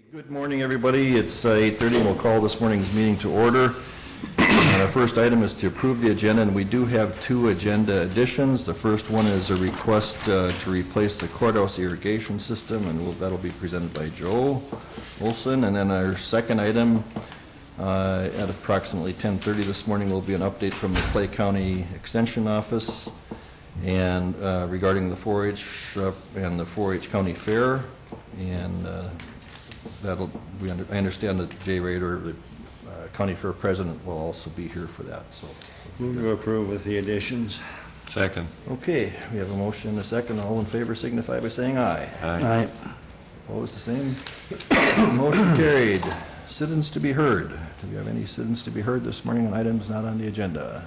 Good morning, everybody. It's 8:30, and we'll call this morning's meeting to order. Our first item is to approve the agenda, and we do have two agenda additions. The first one is a request to replace the courthouse irrigation system, and that'll be presented by Joe Olson. And then our second item, at approximately 10:30 this morning, will be an update from the Clay County Extension Office and regarding the 4-H and the 4-H County Fair. And I understand that Jay Rader, the county fair president, will also be here for that. So move to approve with the additions. Second. Okay, we have a motion and a second. All in favor signify by saying aye. Aye. Opposed, the same. Motion carried. Citizens to be heard. Do we have any citizens to be heard this morning on items not on the agenda?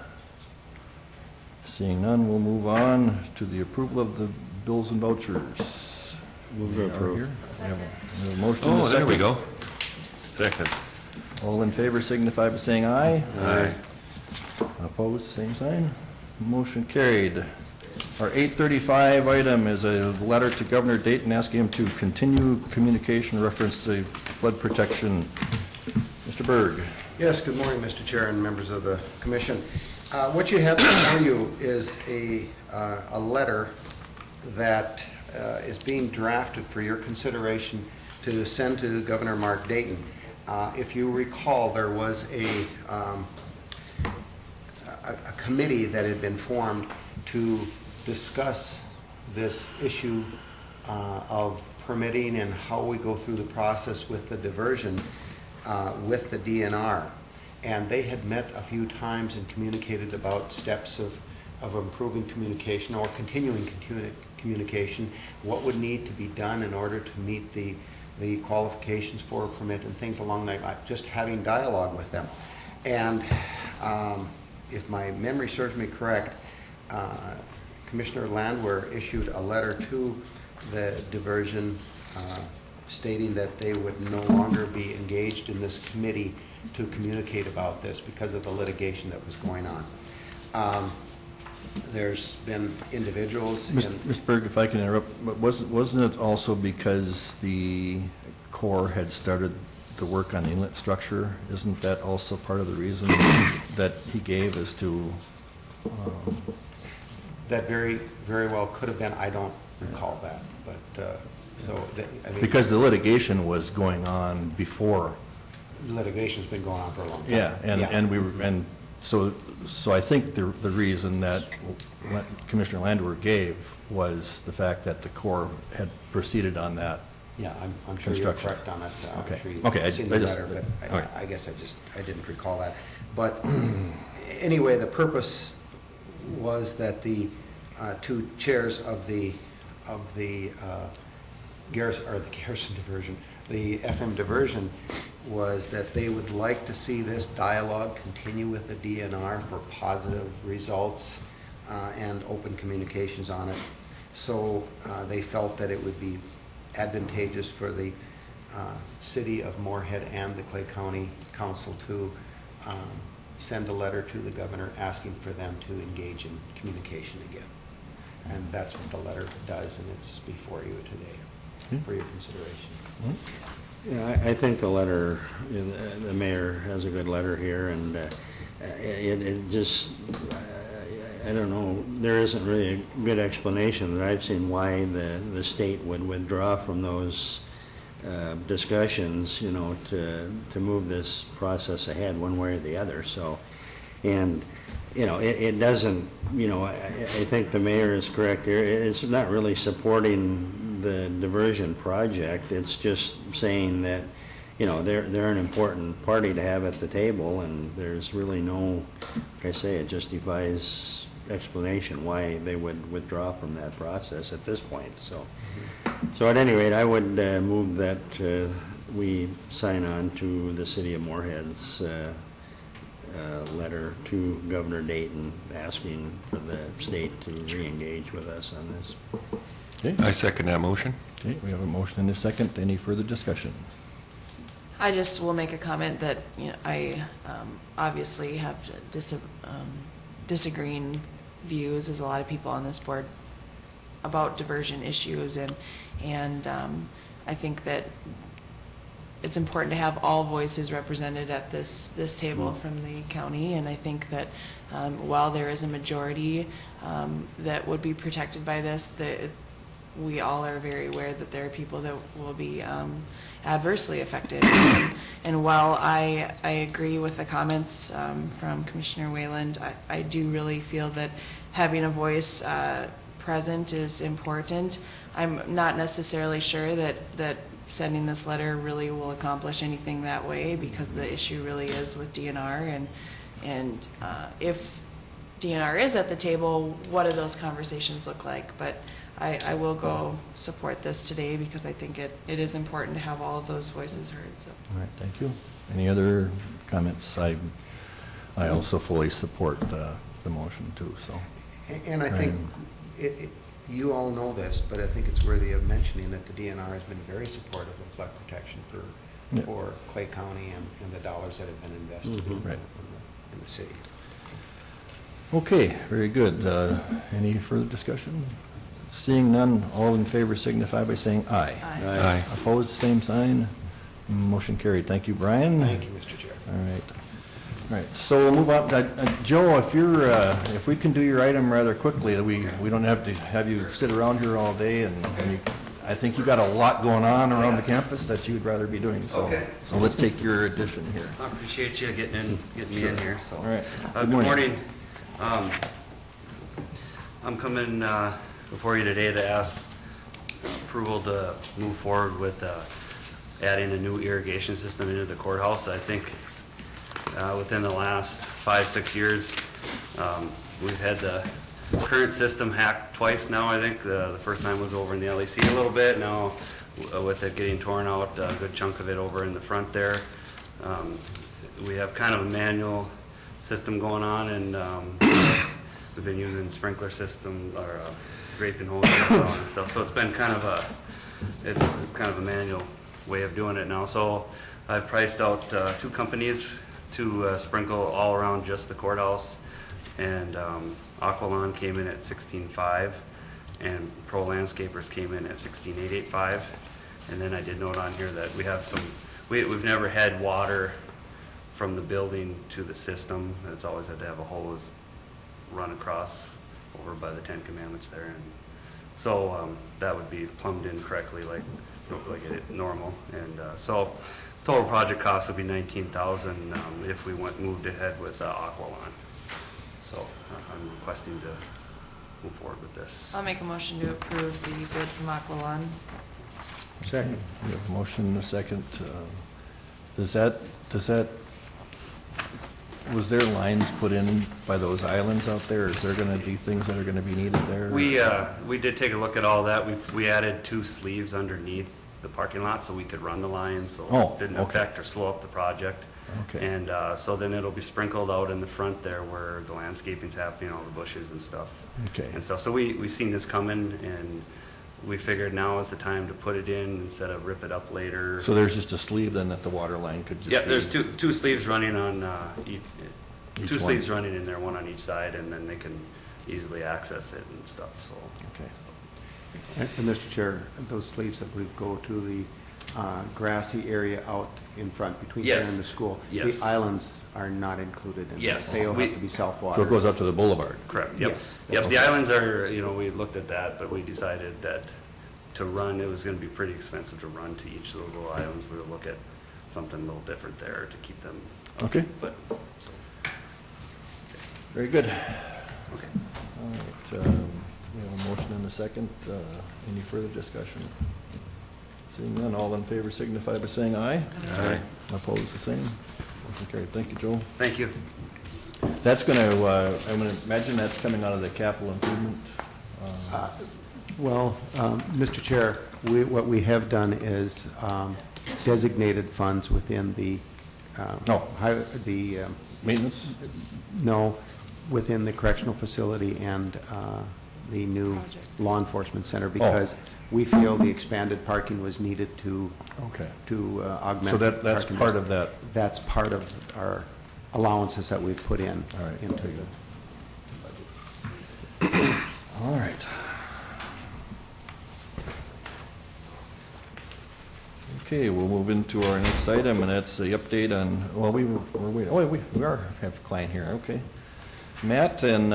Seeing none, we'll move on to the approval of the bills and vouchers. Move to approve. We have a motion and a second. There we go. Second. All in favor signify by saying aye. Aye. Opposed, the same sign. Motion carried. Our 8:35 item is a letter to Governor Dayton asking him to continue communication in reference to flood protection. Mr. Berg. Yes, good morning, Mr. Chair and members of the commission. What you have before you is a letter that is being drafted for your consideration to send to Governor Mark Dayton. If you recall, there was a committee that had been formed to discuss this issue of permitting and how we go through the process with the diversion with the DNR. And they had met a few times and communicated about steps of improving communication or continuing communication, what would need to be done in order to meet the qualifications for a permit and things along that line, just having dialogue with them. And if my memory serves me correct, Commissioner Landwehr issued a letter to the diversion stating that they would no longer be engaged in this committee to communicate about this because of the litigation that was going on. There's been individuals. Mr. Berg, if I can interrupt, wasn't it also because the Corps had started the work on the inlet structure? Isn't that also part of the reason that he gave as to? That very, very well could have been. I don't recall that, but I mean, because the litigation was going on before. The litigation's been going on for a long time. Yeah, so I think the reason that Commissioner Landwehr gave was the fact that the Corps had proceeded on that. Yeah, I'm sure you're correct on it. Okay. I'm sure Okay. I've seen the letter, but I guess I didn't recall that. But anyway, the purpose was that the two chairs of the Garrison diversion, the FM diversion, was that they would like to see this dialogue continue with the DNR for positive results and open communications on it. So they felt that it would be advantageous for the city of Moorhead and the Clay County Council to send a letter to the governor asking for them to engage in communication again. And that's what the letter does, and it's before you today for your consideration. Yeah, I think the letter, the mayor has a good letter here, and it just, I don't know, there isn't really a good explanation that I've seen why the state would withdraw from those discussions, you know, to move this process ahead one way or the other. So, and you know, it doesn't, you know, I think the mayor is correct here. It's not really supporting the diversion project. It's just saying that, you know, they're an important party to have at the table, and there's really no, like I say, it just defies explanation why they would withdraw from that process at this point. So at any rate, I would move that we sign on to the City of Moorhead's letter to Governor Dayton asking for the state to re-engage with us on this. Okay. I second that motion. Okay, we have a motion and a second. Any further discussion? I just will make a comment that, you know, I obviously have disagreeing views, as a lot of people on this board, about diversion issues, and I think that it's important to have all voices represented at this table from the county, and I think that while there is a majority that would be protected by this, that we all are very aware that there are people that will be adversely affected. And while I agree with the comments from Commissioner Wayland, I do really feel that having a voice present is important. I'm not necessarily sure that sending this letter really will accomplish anything that way, because the issue really is with DNR, and if DNR is at the table, what do those conversations look like? But I will go support this today, because I think it is important to have all of those voices heard. So. All right, thank you. Any other comments? I also fully support the motion too, so. And I think you all know this, but I think it's worthy of mentioning that the DNR has been very supportive of flood protection for Clay County and the dollars that have been invested in the city. Okay, very good. Any further discussion? Seeing none, all in favor signify by saying aye. Aye. Opposed, same sign. Motion carried. Thank you, Brian. Thank you, Mr. Chair. All right. All right, so we'll move on. Joe, if we can do your item rather quickly, we don't have to have you sit around here all day, and I think you got a lot going on around the campus that you'd rather be doing, so. Okay. So let's take your addition here. I appreciate you getting me in here, so. All right. Good morning. I'm coming before you today to ask approval to move forward with adding a new irrigation system into the courthouse. I think within the last 5-6 years, we've had the current system hacked twice now. I think the first time was over in the LEC a little bit. Now with it getting torn out, a good chunk of it over in the front there. We have kind of a manual system going on, and we've been using sprinkler system or draping hoses and stuff. So it's been kind of it's kind of a manual way of doing it now. So I've priced out 2 companies to sprinkle all around just the courthouse, and Aqualon came in at $16,500, and Pro Landscapers came in at $16,885. And then I did note on here that we have we've never had water from the building to the system. It's always had to have a hose run across over by the 10 Commandments there, and so that would be plumbed in correctly like normal. And so total project cost would be $19,000 if we moved ahead with Aqualon. So I'm requesting to move forward with this. I'll make a motion to approve the bid from Aqualon. Second. We have a motion and a second. Was there lines put in by those islands out there? Is there going to be things that are going to be needed there? We did take a look at all that. We added 2 sleeves underneath the parking lot so we could run the lines, so it didn't affect or slow up the project. Okay. And so then it'll be sprinkled out in the front there where the landscaping's happening, all the bushes and stuff. Okay. And so we seen this coming, and we figured now is the time to put it in instead of rip it up later. So there's just a sleeve then that the water line could just Yeah, be- there's two sleeves running on each Each two one. sleeves running in there, one on each side, and then they can easily access it and stuff, so. Okay. And Mr. Chair, those sleeves that would go to the grassy area out in front between here Yes. and the school. Yes. The islands are not included in that. Yes. They'll We- have to be So self-watered. it goes up to the boulevard? Correct, yep. Yes. Yep, Okay. the islands are, we looked at that, but we decided that to run, it was gonna be pretty expensive to run to each of those little islands. We would look at something a little different there to keep them. Okay. But, so, Very good. okay. All right, we have a motion and a second. Any further discussion? Seeing none, all in favor signify by saying aye. Aye. Opposed, the same. Motion carried. Thank you, Joel. Thank you. That's going to, I'm going to imagine that's coming out of the capital improvement. Well, Mr. Chair, what we have done is designated funds within the, No. Maintenance? no, within the correctional facility and the new Project. law enforcement center, because we feel the expanded parking was needed to Okay. augment. So that's parking. part of that. That's part of our allowances that we've put in All right. into the budget. All right. Okay, we'll move into our next item, and that's the update on, well, we have Klein here, okay. Matt and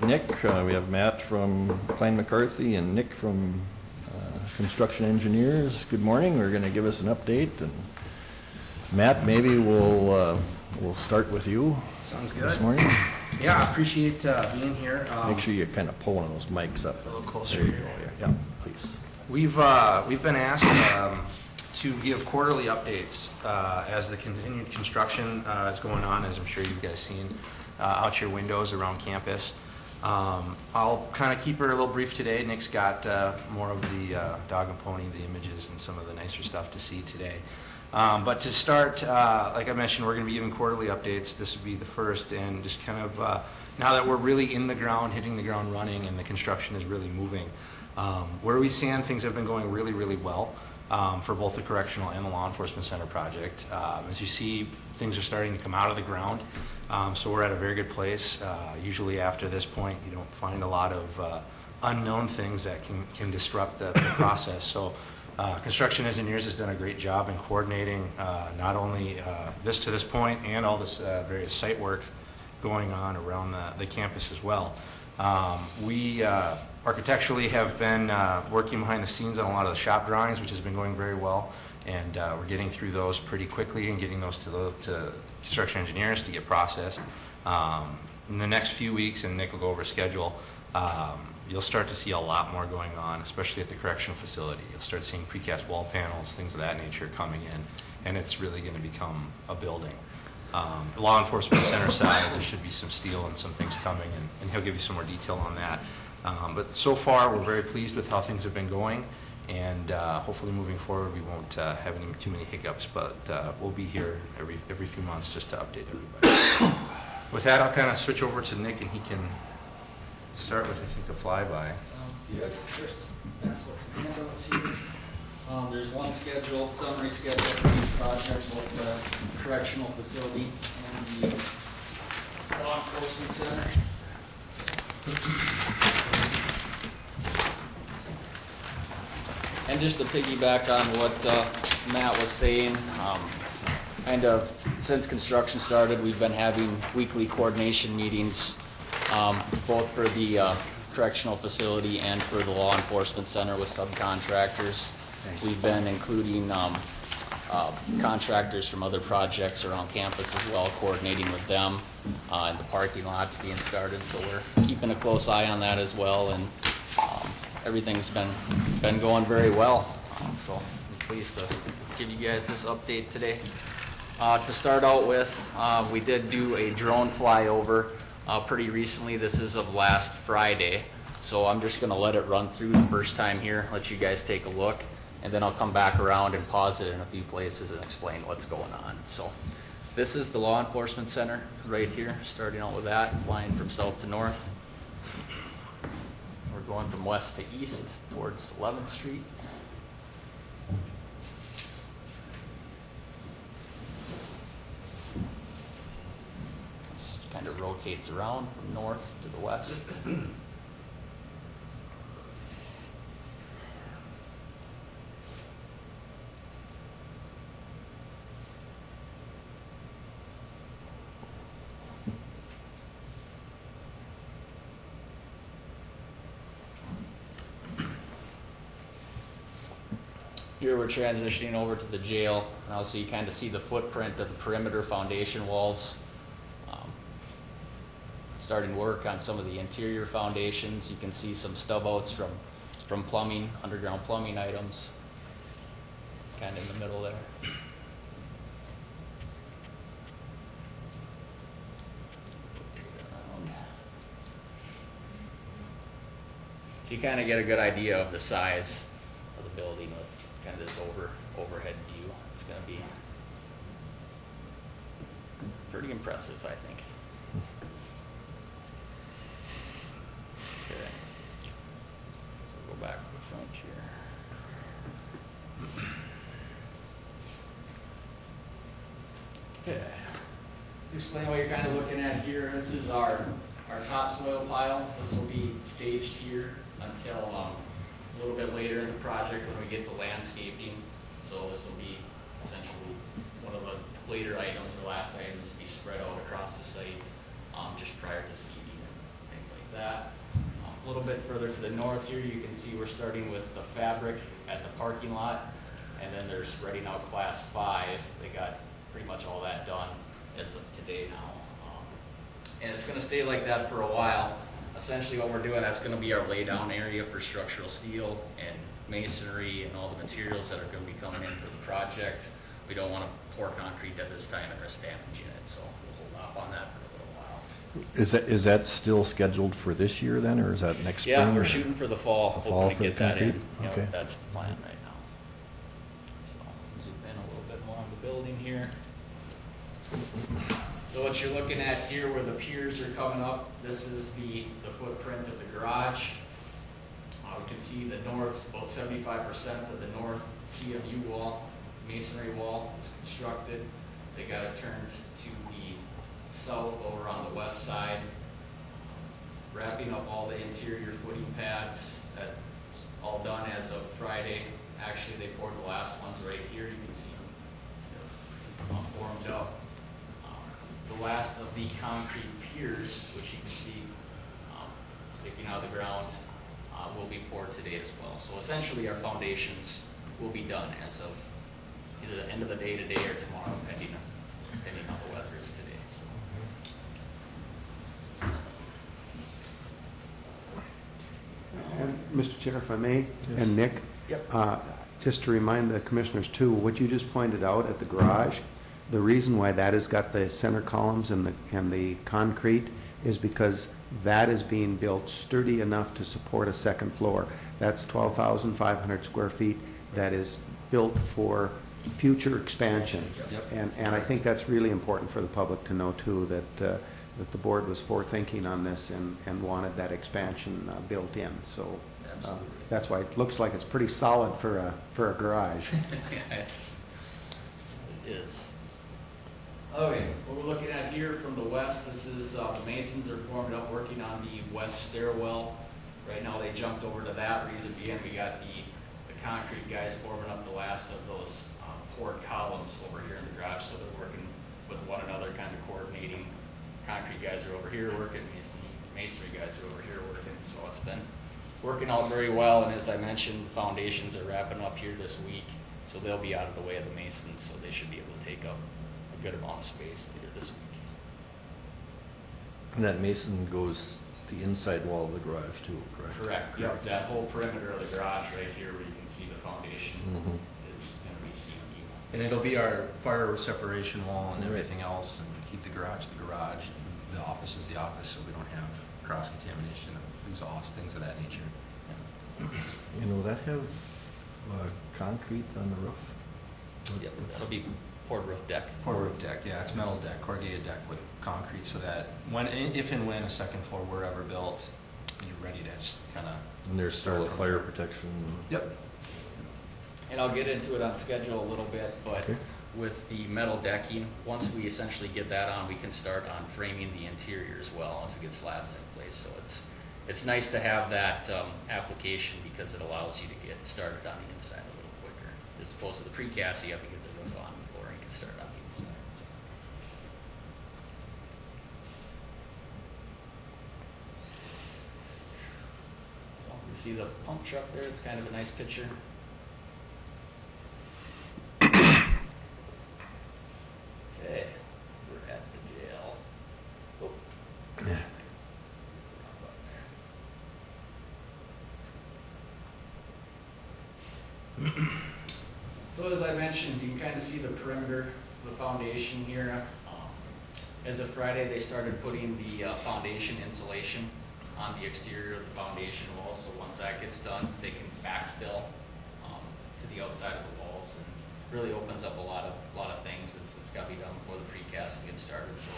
Nick, we have Matt from Klein McCarthy and Nick from Construction Engineers. Good morning, we're going to give us an update. And Matt, maybe we'll start with you. Sounds good. This morning. Yeah, I appreciate being here. Make sure you kind of pull one of those mics up. A little closer There you here. go, yeah, please. We've been asked to give quarterly updates as the continued construction is going on, as I'm sure you guys seen out your windows around campus. I'll kind of keep her a little brief today. Nick's got more of the dog and pony, the images, and some of the nicer stuff to see today. But to start, like I mentioned, we're going to be giving quarterly updates. This would be the first, and just kind of now that we're really in the ground, hitting the ground running, and the construction is really moving. Where we stand, things have been going really, really well for both the correctional and the law enforcement center project. As you see, things are starting to come out of the ground, so we're at a very good place. Usually after this point, you don't find a lot of unknown things that can disrupt the process. So construction engineers has done a great job in coordinating not only this to this point and all this various site work going on around the campus as well. We architecturally have been working behind the scenes on a lot of the shop drawings, which has been going very well, and we're getting through those pretty quickly and getting those to construction engineers to get processed. In the next few weeks, and Nick will go over schedule, you'll start to see a lot more going on, especially at the correctional facility. You'll start seeing precast wall panels, things of that nature coming in, and it's really going to become a building. The law enforcement center side, there should be some steel and some things coming, and he'll give you some more detail on that. But so far, we're very pleased with how things have been going, and hopefully moving forward, we won't have too many hiccups, but we'll be here every few months just to update everybody. With that, I'll kind of switch over to Nick, and he can start with, I think, a flyby. Sounds good. That's what's in the handouts here. There's one schedule, summary schedule for each project, both the correctional facility and the law enforcement center. And just to piggyback on what Matt was saying, kind of since construction started, we've been having weekly coordination meetings, both for the correctional facility and for the law enforcement center with subcontractors. We've been including contractors from other projects around campus as well, coordinating with them, and the parking lots being started. So we're keeping a close eye on that as well, and everything's been going very well. So I'm pleased to give you guys this update today. To start out with, we did do a drone flyover pretty recently. This is of last Friday. So I'm just going to let it run through the first time here, let you guys take a look, and then I'll come back around and pause it in a few places and explain what's going on. So this is the law enforcement center right here, starting out with that, flying from south to north. We're going from west to east towards 11th Street. Just kind of rotates around from north to the west. Here we're transitioning over to the jail. Now, so you kind of see the footprint of the perimeter foundation walls. Starting work on some of the interior foundations. You can see some stub outs from plumbing, underground plumbing items, kind of in the middle there. So you kind of get a good idea of the size of the building with kind of this overhead view. It's going to be pretty impressive, I think. Okay. So we'll go back to the front here. Okay. To explain what you're kind of looking at here, this is our topsoil pile. This will be staged here until a little bit later in the project when we get to landscaping. So this will be essentially one of the later items or last items to be spread out across the site, just prior to seeding and things like that. A little bit further to the north here, you can see we're starting with the fabric at the parking lot, and then they're spreading out class 5. They got pretty much all that done as of today now. And it's gonna stay like that for a while. Essentially what we're doing, that's gonna be our laydown area for structural steel and masonry and all the materials that are gonna be coming in for the project. We don't wanna pour concrete at this time and risk damaging it, so we'll hold off on that for a little while. Is that still scheduled for this year then, or is that next spring? Yeah, we're or- shooting for the fall, The fall hoping to for the get that in. concrete? Yep, Okay. that's the plan right now. So, zoom in a little bit more on the building here. So what you're looking at here where the piers are coming up, this is the footprint of the garage. We can see the north, about 75% of the north CMU wall, masonry wall is constructed. They got it turned to the south over on the west side. Wrapping up all the interior footing pads, that's all done as of Friday. Actually, they poured the last ones right here, you can see them all formed up. The last of the concrete piers, which you can see sticking out of the ground, will be poured today as well. So essentially our foundations will be done as of either the end of the day today or tomorrow, depending on how the weather is today. So. And Mr. Chair, if I may, and Nick, Yep. just to remind the commissioners too, what you just pointed out at the garage, the reason why that has got the center columns and the concrete is because that is being built sturdy enough to support a second floor. That's 12,500 square feet that is built for future expansion. Yep. And I think that's really important for the public to know too, that the board was forward-thinking on this and wanted that expansion built in. So Absolutely. that's why it looks like it's pretty solid for a garage. Yeah, it is. Okay, what we're looking at here from the west, this is, the masons are forming up, working on the west stairwell. Right now, they jumped over to that, reason being, we got the concrete guys forming up the last of those poured columns over here in the garage, so they're working with one another, kind of coordinating. Concrete guys are over here working, masonry guys are over here working, so it's been working out very well, and as I mentioned, the foundations are wrapping up here this week, so they'll be out of the way of the masons, so they should be able to take up a good amount of space later this week. And that mason goes the inside wall of the garage too, correct? Correct, yep, that whole perimeter of the garage right here where you can see the foundation Mhm. is gonna be CMU. And it'll be our fire separation wall and everything else, and keep the garage, and the office is the office, so we don't have cross-contamination of exhaust, things of that nature. You know, that have concrete on the roof? Yep, that'll be poured roof deck. Or roof deck, yeah, it's metal deck, corrugated deck with concrete, so that if and when a second floor were ever built, you're ready to just kind of. And there's still fire protection? Yep. And I'll get into it on schedule a little bit, but Okay. with the metal decking, once we essentially get that on, we can start on framing the interior as well, once we get slabs in place. So it's nice to have that application because it allows you to get started on the inside a little quicker. As opposed to the precast, you have to get the roof on before you can start on the inside. So you see the pump truck there, it's kind of a nice picture. Okay, we're at the jail. Oh. So as I mentioned, you can kind of see the perimeter of the foundation here. As of Friday, they started putting the foundation insulation on the exterior of the foundation wall. So once that gets done, they can backfill to the outside of the walls, and really opens up a lot of things. It's got to be done before the precast gets started. So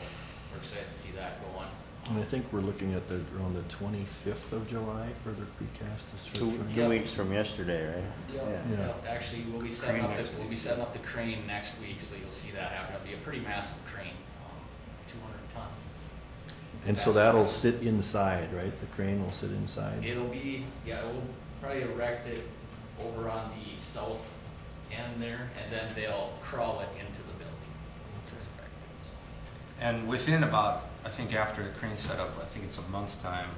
we're excited to see that going. And I think we're looking at around the 25th of July for the precast to start. Two turning. Yep. weeks from yesterday, right? Yep, Yeah. yep. Actually, we'll be setting Crane up next we'll be setting up the crane next week, so you'll see that happen. It'll be a pretty massive crane, 200 ton. And so that'll sit inside, right? The crane will sit inside? It'll be, yeah, we'll probably erect it over on the south end there, and then they'll crawl it into the building. That's expected, so. And within about, I think after the crane setup, I think it's a month's time,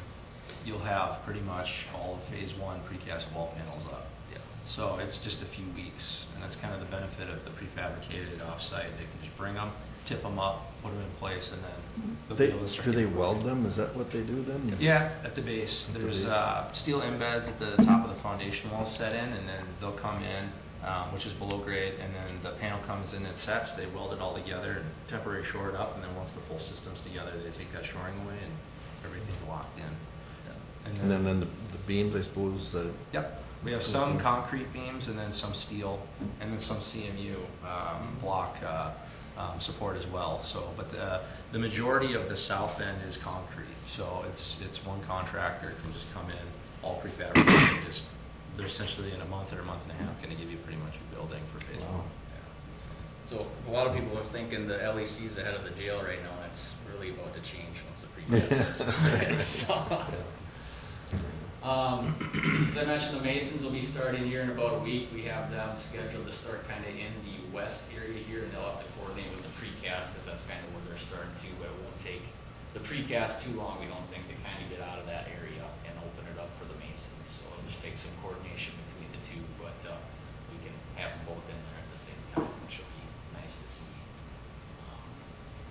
you'll have pretty much all of phase one precast wall panels up. Yeah. So it's just a few weeks, and that's kind of the benefit of the prefabricated offsite. They can just bring them, tip them up, put them in place, and then they'll be able to start. Do they getting weld working. them? Is that what they do then? Yeah, at the base. At the There's base. steel embeds at the top of the foundation wall set in, and then they'll come in, which is below grade, and then the panel comes in and sets. They weld it all together, and temporary shore it up, and then once the full system's together, they take that shoring away, and everything's locked in. And then the beams, I suppose, Yep, we have some concrete beams and then some steel and then some CMU block support as well. So, but the majority of the south end is concrete. So it's one contractor can just come in, all prefabricated, and just they're essentially in a month or a month and a half going to give you pretty much a building for phase Wow. one. So a lot of people are thinking the LEC's ahead of the jail right now. That's really about to change once the precast starts going. So, as I mentioned, the masons will be starting here in about a week. We have them scheduled to start kind of in the west area here, and they'll have to coordinate with the precast because that's kind of where they're starting to. But it won't take the precast too long, we don't think, to kind of get out of that area and open it up for the masons. So it'll just take some coordination between the two, but we can have them both in there at the same time, which will be nice to see.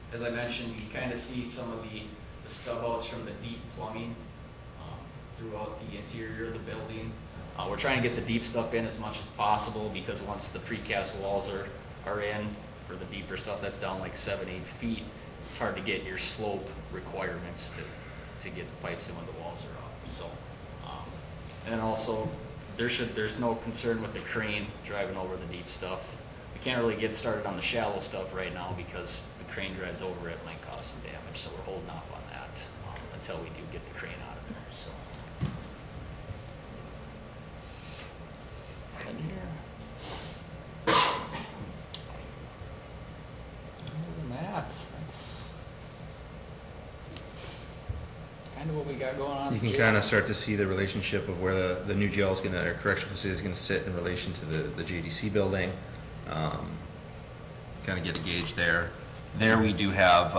As I mentioned, you kind of see some of the stub outs from the deep plumbing throughout the interior of the building. We're trying to get the deep stuff in as much as possible because once the precast walls are in for the deeper stuff that's down like 7-8 feet, it's hard to get your slope requirements to get the pipes in when the walls are up. So, and also there's no concern with the crane driving over the deep stuff. We can't really get started on the shallow stuff right now because the crane drives over it might cause some damage. So we're holding off on that until we do get the crane out of there. So. In here. Other than that, that's kind of what we got going on. You can kind of start to see the relationship of where the new jail is going to, or correctional facility is going to sit in relation to the JDC building. Kind of get a gauge there. There we do have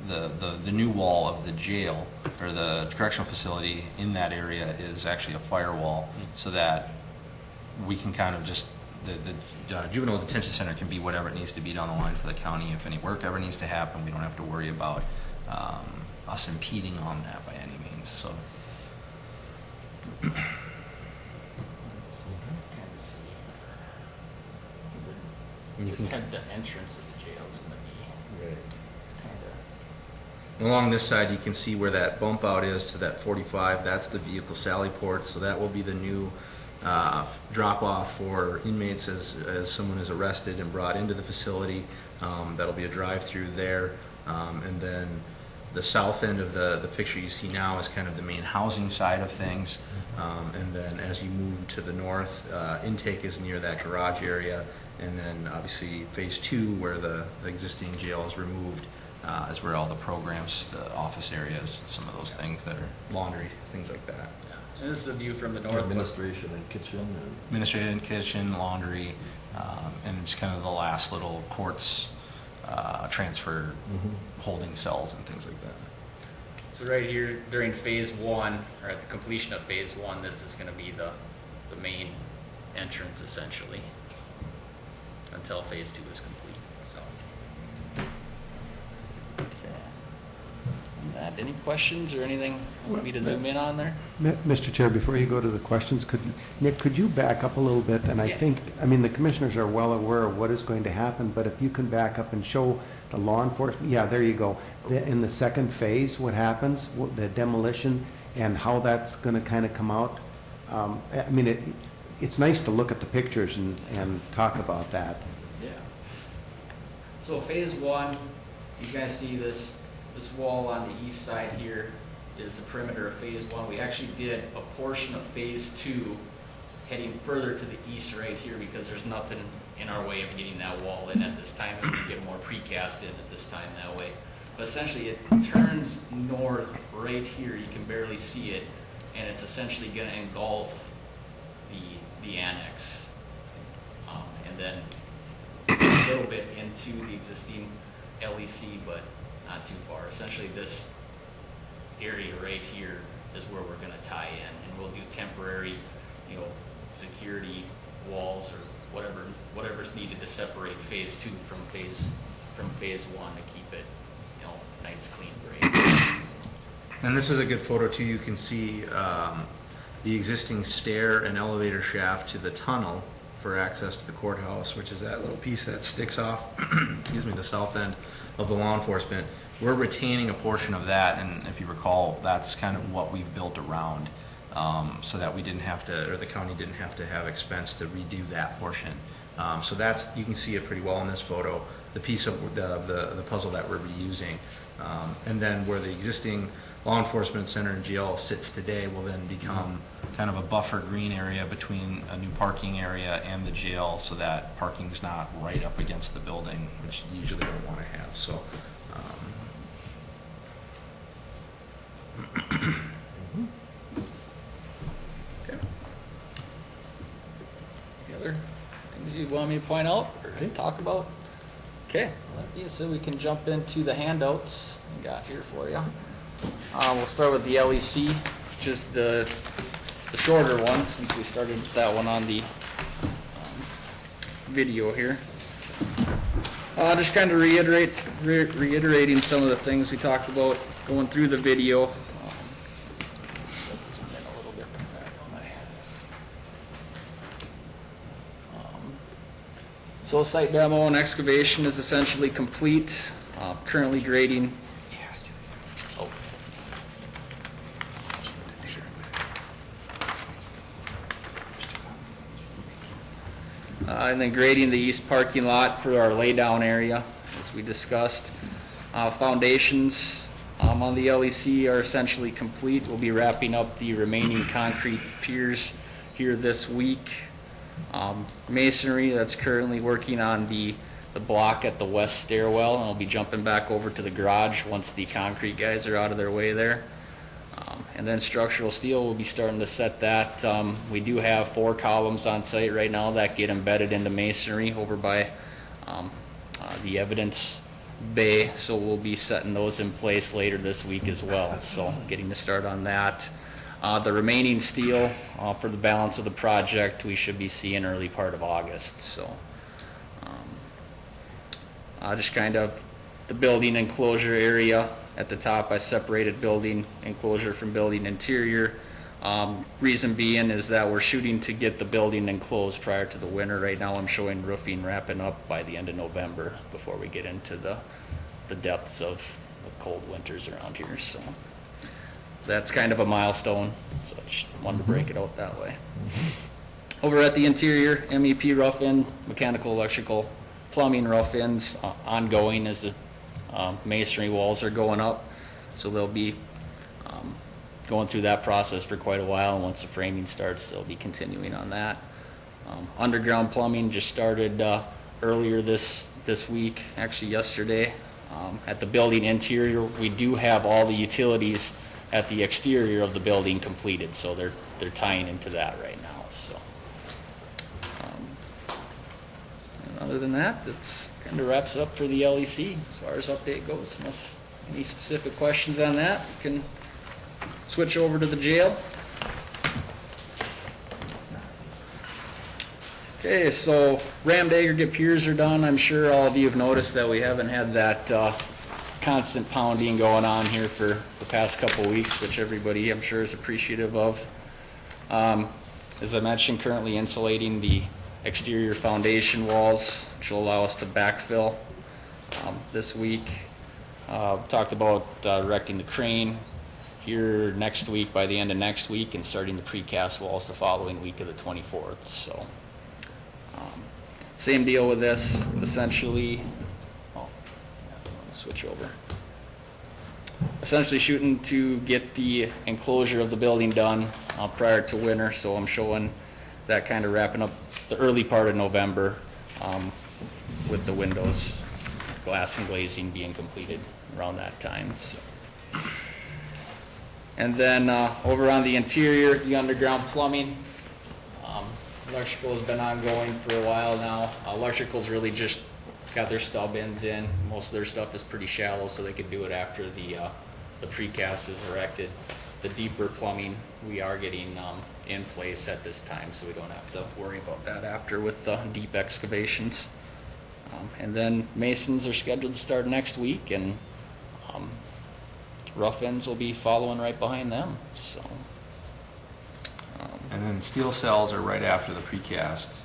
the new wall of the jail, or the correctional facility in that area is actually a firewall, so that we can kind of just, the juvenile detention center can be whatever it needs to be down the line for the county. If any work ever needs to happen, we don't have to worry about us impeding on that by any means. So. You can Kind of the entrance of the jail is going to be kind of. Along this side, you can see where that bump out is to that 45. That's the vehicle sally port. So that will be the new drop off for inmates as someone is arrested and brought into the facility. That'll be a drive-through there. And then the south end of the picture you see now is kind of the main housing side of things. And then as you move to the north, intake is near that garage area. And then obviously phase 2, where the existing jail is removed, is where all the programs, the office areas, some of those things that are laundry, things like that. Yeah. And this is a view from the north. Administration and kitchen. Administrative and kitchen, laundry, and just kind of the last little courts, transfer, holding cells and things like that. So right here during phase 1, or at the completion of phase 1, this is going to be the main entrance essentially until phase 2 is complete. So, okay. And that, any questions or anything you want me to zoom in on there? Mr. Chair, before you go to the questions, Nick, could you back up a little bit? And I Yeah. think, the commissioners are well aware of what is going to happen, but if you can back up and show the law enforcement, yeah, there you go. In the second phase, what happens, the demolition, and how that's going to kind of come out. It's nice to look at the pictures and talk about that. Yeah. So phase 1, you guys see this wall on the east side here is the perimeter of phase 1. We actually did a portion of phase 2 heading further to the east right here because there's nothing in our way of getting that wall in at this time, and we can get more precast in at this time that way. But essentially it turns north right here. You can barely see it, and it's essentially going to engulf the annex. and then a little bit into the existing LEC, but not too far. Essentially, this area right here is where we're gonna tie in, and we'll do temporary, you know, security walls or whatever's needed to separate phase 2 from phase 1 to keep it, you know, nice, clean grade. And this is a good photo too. You can see the existing stair and elevator shaft to the tunnel for access to the courthouse, which is that little piece that sticks off, excuse me, the south end of the law enforcement. We're retaining a portion of that, and if you recall, that's kind of what we've built around, so that we didn't have to, or the county didn't have to have expense to redo that portion. So that's, you can see it pretty well in this photo, the piece of the puzzle that we're reusing. And then where the existing law enforcement center and jail sits today will then become kind of a buffer green area between a new parking area and the jail, so that parking's not right up against the building, which you usually don't want to have. So Okay. Any other things you want me to point out or talk about? Okay, so we can jump into the handouts I got here for you. We'll start with the LEC, just the shorter one, since we started that one on the video here. Just kind of reiterating some of the things we talked about going through the video. Zoom in a little bit there, don't I? So site demo and excavation is essentially complete. Currently grading. Oh. And then grading the east parking lot for our laydown area, as we discussed. Foundations on the LEC are essentially complete. We'll be wrapping up the remaining concrete piers here this week. Masonry, that's currently working on the block at the west stairwell, and I'll be jumping back over to the garage once the concrete guys are out of their way there. And then structural steel, we'll be starting to set that. We do have 4 columns on site right now that get embedded into masonry over by the evidence bay, so we'll be setting those in place later this week as well, so getting to start on that. The remaining steel for the balance of the project we should be seeing early part of August. So just kind of the building enclosure area at the top, I separated building enclosure from building interior. Reason being is that we're shooting to get the building enclosed prior to the winter. Right now I'm showing roofing wrapping up by the end of November before we get into the depths of the cold winters around here. So that's kind of a milestone, so I just wanted to break it out that way. Over at the interior, MEP rough end, mechanical, electrical, plumbing rough ends ongoing as the masonry walls are going up, so they'll be going through that process for quite a while, and once the framing starts they'll be continuing on that. Underground plumbing just started earlier this week, actually yesterday. At the building interior, we do have all the utilities at the exterior of the building completed, so they're tying into that right now. So and other than that, it's kind of wraps up for the LEC as far as update goes. Unless any specific questions on that, you can switch over to the jail. Okay, so rammed aggregate piers are done. I'm sure all of you have noticed that we haven't had that constant pounding going on here for the past couple weeks, which everybody I'm sure is appreciative of. As I mentioned, currently insulating the exterior foundation walls, which will allow us to backfill this week. Talked about erecting the crane here next week, by the end of next week, and starting the precast walls the following week of the 24th. So same deal with this, essentially. Switch over. Essentially shooting to get the enclosure of the building done prior to winter, so I'm showing that kind of wrapping up the early part of November with the windows, glass and glazing being completed around that time. So. And then over on the interior, the underground plumbing, Electrical has been ongoing for a while now. Electrical's really just got their stub ends in. Most of their stuff is pretty shallow, so they can do it after the precast is erected. The deeper plumbing, we are getting in place at this time, so we don't have to worry about that after with the deep excavations. And then masons are scheduled to start next week, and rough ends will be following right behind them, so. And then steel cells are right after the precast.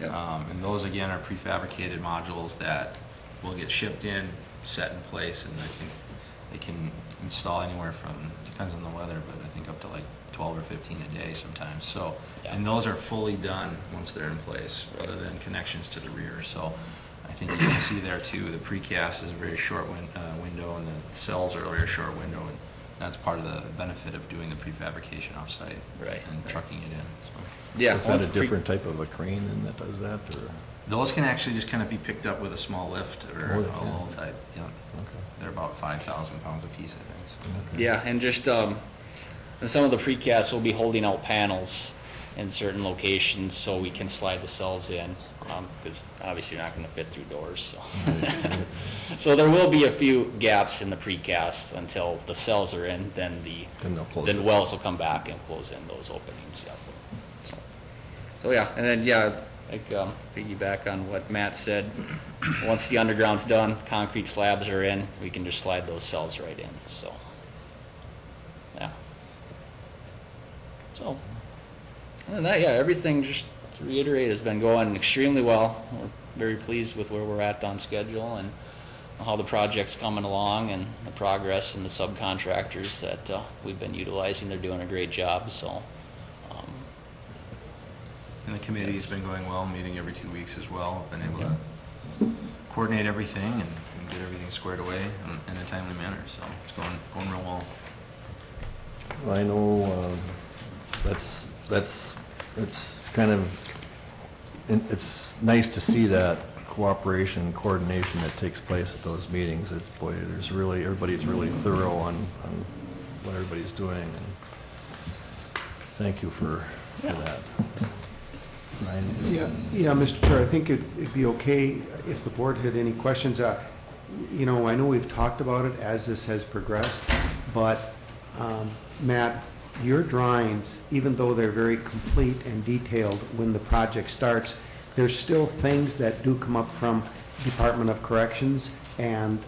Yep. And those, again, are prefabricated modules that will get shipped in, set in place, and I think they can install anywhere from, depends on the weather, but I think up to like 12 or 15 a day sometimes. So, Yeah. and those are fully done once they're in place, rather than connections to the rear. So I think you can see there too, the precast is a very short window, and the cells are a very short window, and that's part of the benefit of doing the prefabrication offsite. Right. And trucking it in, so. Yeah. Is that a different type of a crane then that does that, or? Those can actually just kind of be picked up with a small lift or Oh, a yeah. little type, yeah. Okay. They're about 5,000 pounds a piece, I think. So. Yeah, and just, and some of the precasts will be holding out panels in certain locations so we can slide the cells in, because obviously you're not gonna fit through doors, so. So there will be a few gaps in the precast until the cells are in, then Then they'll close then it. wells will come back and close in those openings, yeah. So, yeah, and then, yeah, like, piggyback on what Matt said, once the underground's done, concrete slabs are in, we can just slide those cells right in, so. Yeah. So, other than that, yeah, everything, just to reiterate, has been going extremely well. We're very pleased with where we're at on schedule and how the project's coming along and the progress and the subcontractors that we've been utilizing. They're doing a great job, so. And the committee's been going well, meeting every 2 weeks as well, been able to coordinate everything and get everything squared away in a timely manner, so it's going real well. I know, it's kind of, it's nice to see that cooperation and coordination that takes place at those meetings. It's, boy, everybody's really thorough on what everybody's doing, and thank you for that. Ryan? Yeah, Mr. Chair, I think it'd be okay if the board had any questions. You know, I know we've talked about it as this has progressed, but Matt, your drawings, even though they're very complete and detailed when the project starts, there's still things that do come up from Department of Corrections and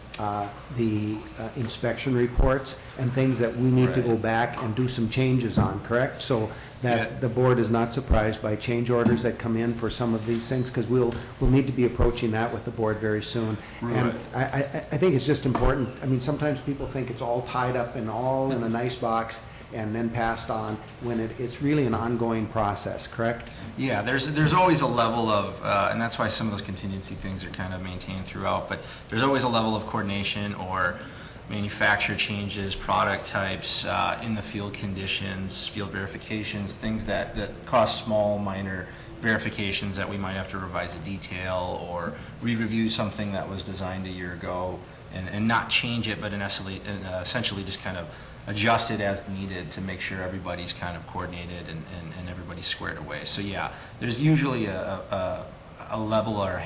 the inspection reports and things that we need to go back and do some changes on, correct? So that the board is not surprised by change orders that come in for some of these things, because we'll need to be approaching that with the board very soon. And I think it's just important, I mean, sometimes people think it's all tied up and all in a nice box and then passed on, when it's really an ongoing process, correct? Yeah, there's always a level of, and that's why some of those contingency things are kind of maintained throughout, but there's always a level of coordination or manufacturer changes, product types, in the field conditions, field verifications, things that cost small, minor verifications that we might have to revise a detail or re-review something that was designed a year ago and not change it, but essentially just kind of adjust it as needed to make sure everybody's kind of coordinated and everybody's squared away. So yeah, there's usually a level or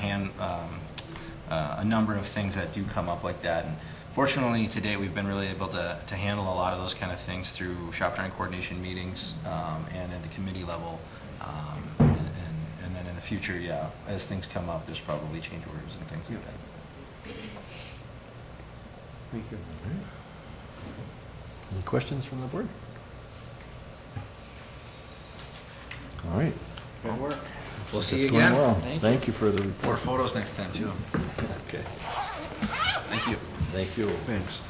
a number of things that do come up like that. And fortunately, to date, we've been really able to handle a lot of those kind of things through shop drawing coordination meetings and at the committee level. And then in the future, yeah, as things come up, there's probably change orders and things like that. Thank you. Any questions from the board? All right. Good work. We'll see you It's going again. well. Thank you. Thank you for the More report. photos next time, too. Okay. Thank you. Thank you. Thanks.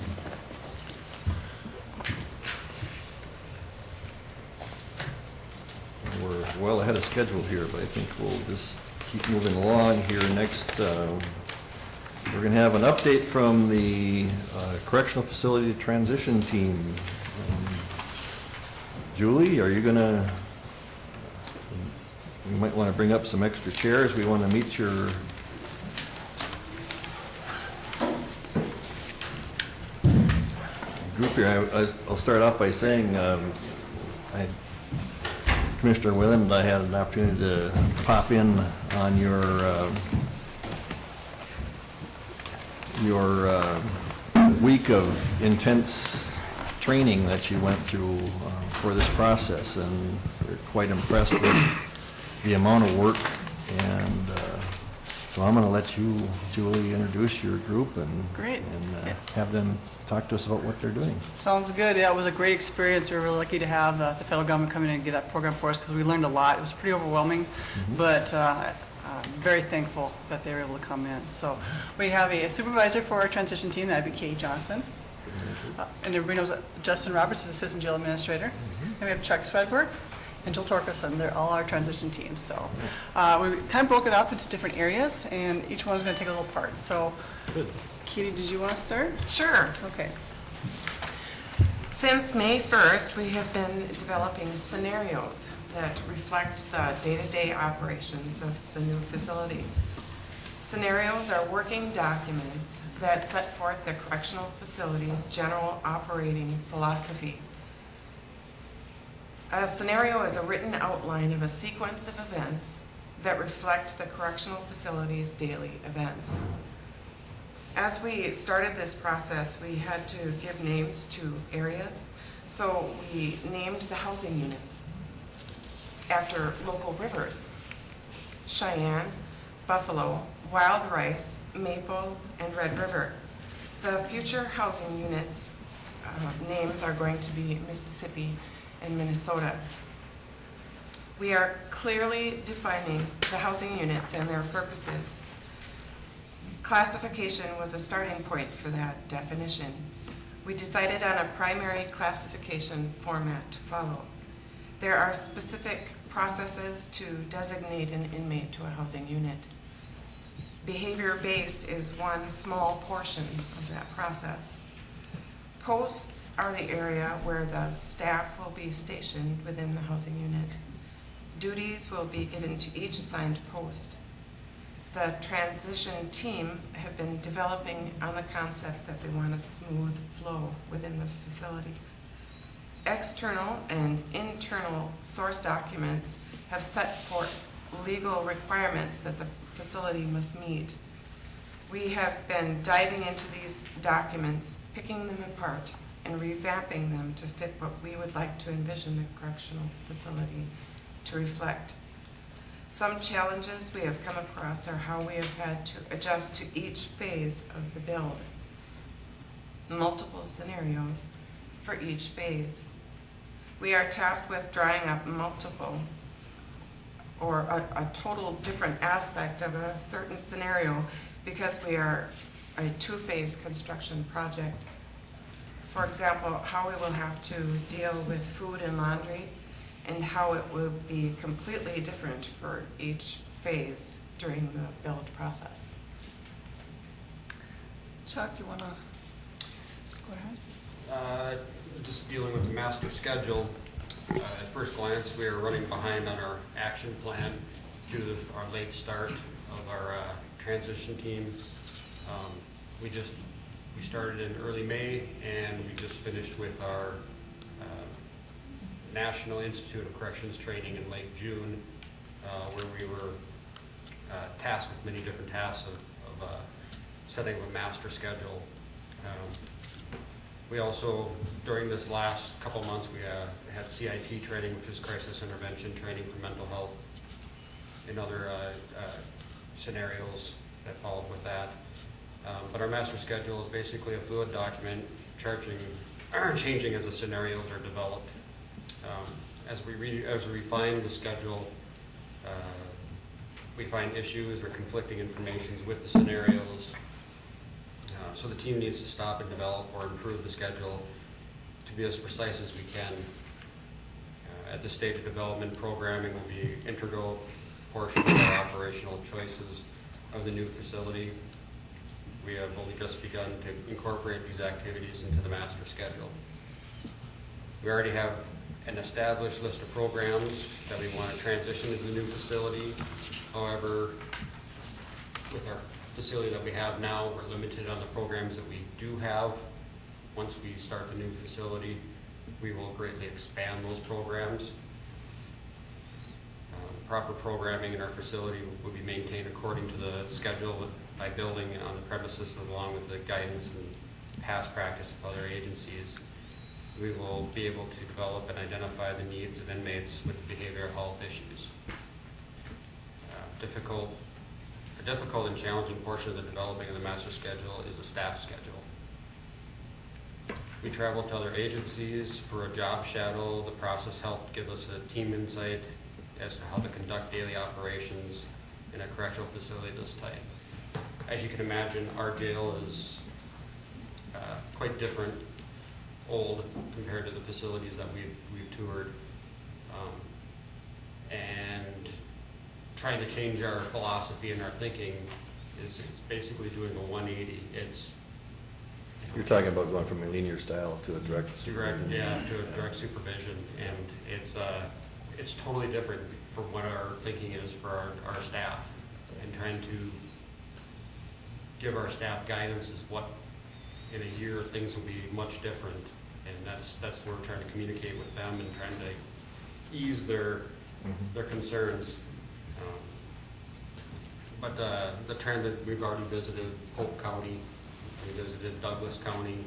We're well ahead of schedule here, but I think we'll just keep moving along here. Next, we're going to have an update from the Correctional Facility Transition Team. Julie, are you going to, you might want to bring up some extra chairs. We want to meet your group here. I'll start off by saying, Commissioner Whalen and I had an opportunity to pop in on your week of intense training that you went through for this process, and we're quite impressed with the amount of work. And so I'm going to let you, Julie, introduce your group and Great. and have them talk to us about what they're doing. Sounds good. Yeah, it was a great experience. We were really lucky to have the federal government come in and get that program for us because we learned a lot. It was pretty overwhelming, but very thankful that they were able to come in. So we have a supervisor for our transition team, that'd be Kay Johnson. And everybody knows Justin Roberts, the assistant jail administrator. And we have Chuck Swedberg and Joel Torkelson. They're all our transition teams. So we kind of broke it up into different areas, and each one's going to take a little part. So, Katie, did you want to start? Sure. Okay. Since May 1st, we have been developing scenarios that reflect the day-to-day operations of the new facility. Scenarios are working documents that set forth the correctional facility's general operating philosophy. A scenario is a written outline of a sequence of events that reflect the correctional facility's daily events. As we started this process, we had to give names to areas, so we named the housing units after local rivers: Cheyenne, Buffalo, Wild Rice, Maple, and Red River. The future housing units names are going to be Mississippi and Minnesota. We are clearly defining the housing units and their purposes. Classification was a starting point for that definition. We decided on a primary classification format to follow. There are specific processes to designate an inmate to a housing unit. Behavior-based is one small portion of that process. Posts are the area where the staff will be stationed within the housing unit. Duties will be given to each assigned post. The transition team have been developing on the concept that we want a smooth flow within the facility. External and internal source documents have set forth legal requirements that the facility must meet. We have been diving into these documents, picking them apart, and revamping them to fit what we would like to envision the correctional facility to reflect. Some challenges we have come across are how we have had to adjust to each phase of the build. Multiple scenarios for each phase. We are tasked with drawing up multiple or a total different aspect of a certain scenario because we are a two-phase construction project. For example, how we will have to deal with food and laundry, and how it will be completely different for each phase during the build process. Chuck, do you want to go ahead? Just dealing with the master schedule, at first glance, we are running behind on our action plan due to our late start of our transition team. We started in early May, and we just finished with our National Institute of Corrections training in late June, where we were tasked with many different tasks of setting a master schedule. We also, during this last couple of months, we had CIT training, which is crisis intervention training for mental health, and other scenarios that followed with that. But our master schedule is basically a fluid document changing as the scenarios are developed. As we refine the schedule, we find issues or conflicting informations with the scenarios. So the team needs to stop and develop or improve the schedule to be as precise as we can. At this stage of development, programming will be an integral portion of our operational choices of the new facility. We have only just begun to incorporate these activities into the master schedule. We already have an established list of programs that we want to transition to the new facility. However, with our facility that we have now, we're limited on the programs that we do have. Once we start the new facility, we will greatly expand those programs. proper programming in our facility will be maintained according to the schedule by building on the premises, along with the guidance and past practice of other agencies. We will be able to develop and identify the needs of inmates with behavioral health issues. A difficult and challenging portion of the developing of the master schedule is the staff schedule. We traveled to other agencies for a job shadow. The process helped give us a team insight as to how to conduct daily operations in a correctional facility of this type. As you can imagine, our jail is quite different, old, compared to the facilities that we've toured. And trying to change our philosophy and our thinking is basically doing a 180. You're talking about going from a linear style to a direct supervision. Yeah, to a direct supervision, and it's totally different from what our thinking is for our staff, and trying to give our staff guidance is what in a year things will be much different, and that's what we're trying to communicate with them and trying to ease their concerns. But the trend that we've already visited Polk County, we visited Douglas County,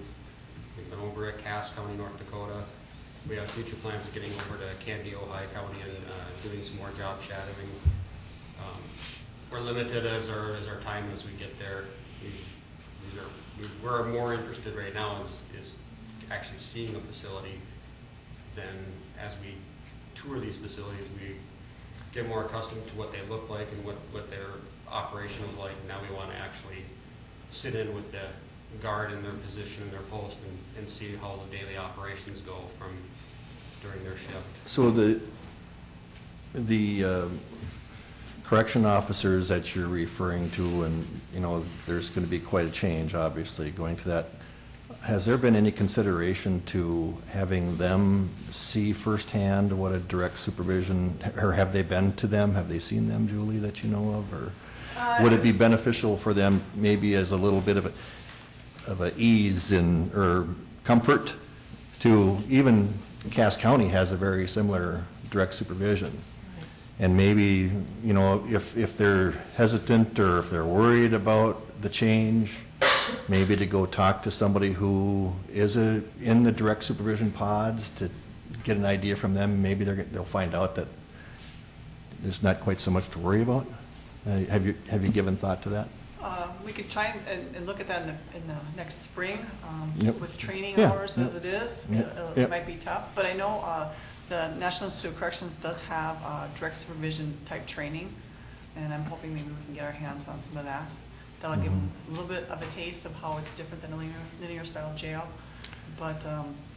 we've been over at Cass County, North Dakota. We have future plans of getting over to Canby, Ojai County and doing some more job shadowing. We're limited as our time as we get there. We're more interested right now is actually seeing a facility than as we tour these facilities, we get more accustomed to what they look like and what their operation is like. Now we want to actually sit in with the guard in their position and their post and see how the daily operations go from during their shift. So the correction officers that you're referring to, and there's going to be quite a change, obviously, going to that. Has there been any consideration to having them see firsthand what a direct supervision, or have they been to them? Have they seen them, Julie, that you know of? Or would it be beneficial for them maybe as a little bit of a ease or comfort to, even Cass County has a very similar direct supervision. And maybe, if they're hesitant or if they're worried about the change, maybe to go talk to somebody who is in the direct supervision pods to get an idea from them. Maybe they'll find out that there's not quite so much to worry about. Have you given thought to that? We could try and look at that in the next spring Yep. with training Yeah, hours yeah. as it is. Yeah, It yeah. might be tough, but I know the National Institute of Corrections does have direct supervision type training, and I'm hoping maybe we can get our hands on some of that. That'll give them a little bit of a taste of how it's different than a linear style jail. But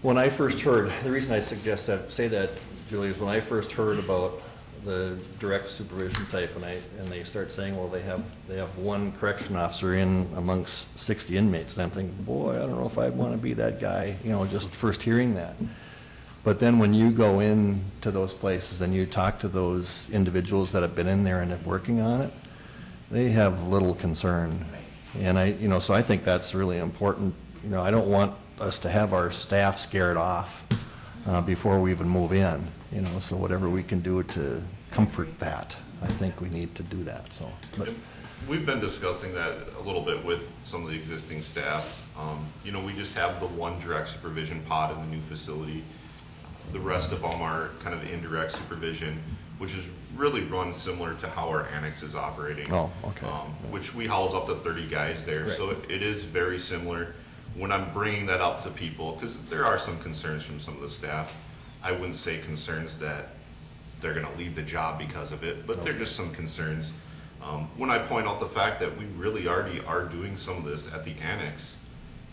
When I first heard, the reason I suggest that, say that, Julie, is when I first heard about the direct supervision type, and they start saying, well, they have one correction officer in amongst 60 inmates, and I'm thinking, boy, I don't know if I'd want to be that guy, just first hearing that. But then when you go into those places and you talk to those individuals that have been in there and are working on it, they have little concern. And so I think that's really important. I don't want us to have our staff scared off before we even move in, so whatever we can do to comfort that, I think we need to do that, so. But we've been discussing that a little bit with some of the existing staff. We just have the one direct supervision pod in the new facility. The rest of them are kind of indirect supervision, which is really run similar to how our annex is operating. Oh, okay. Which we house up to 30 guys there, Right. so it is very similar. When I'm bringing that up to people, because there are some concerns from some of the staff, I wouldn't say concerns that they're going to leave the job because of it, but they're just some concerns. When I point out the fact that we really already are doing some of this at the annex,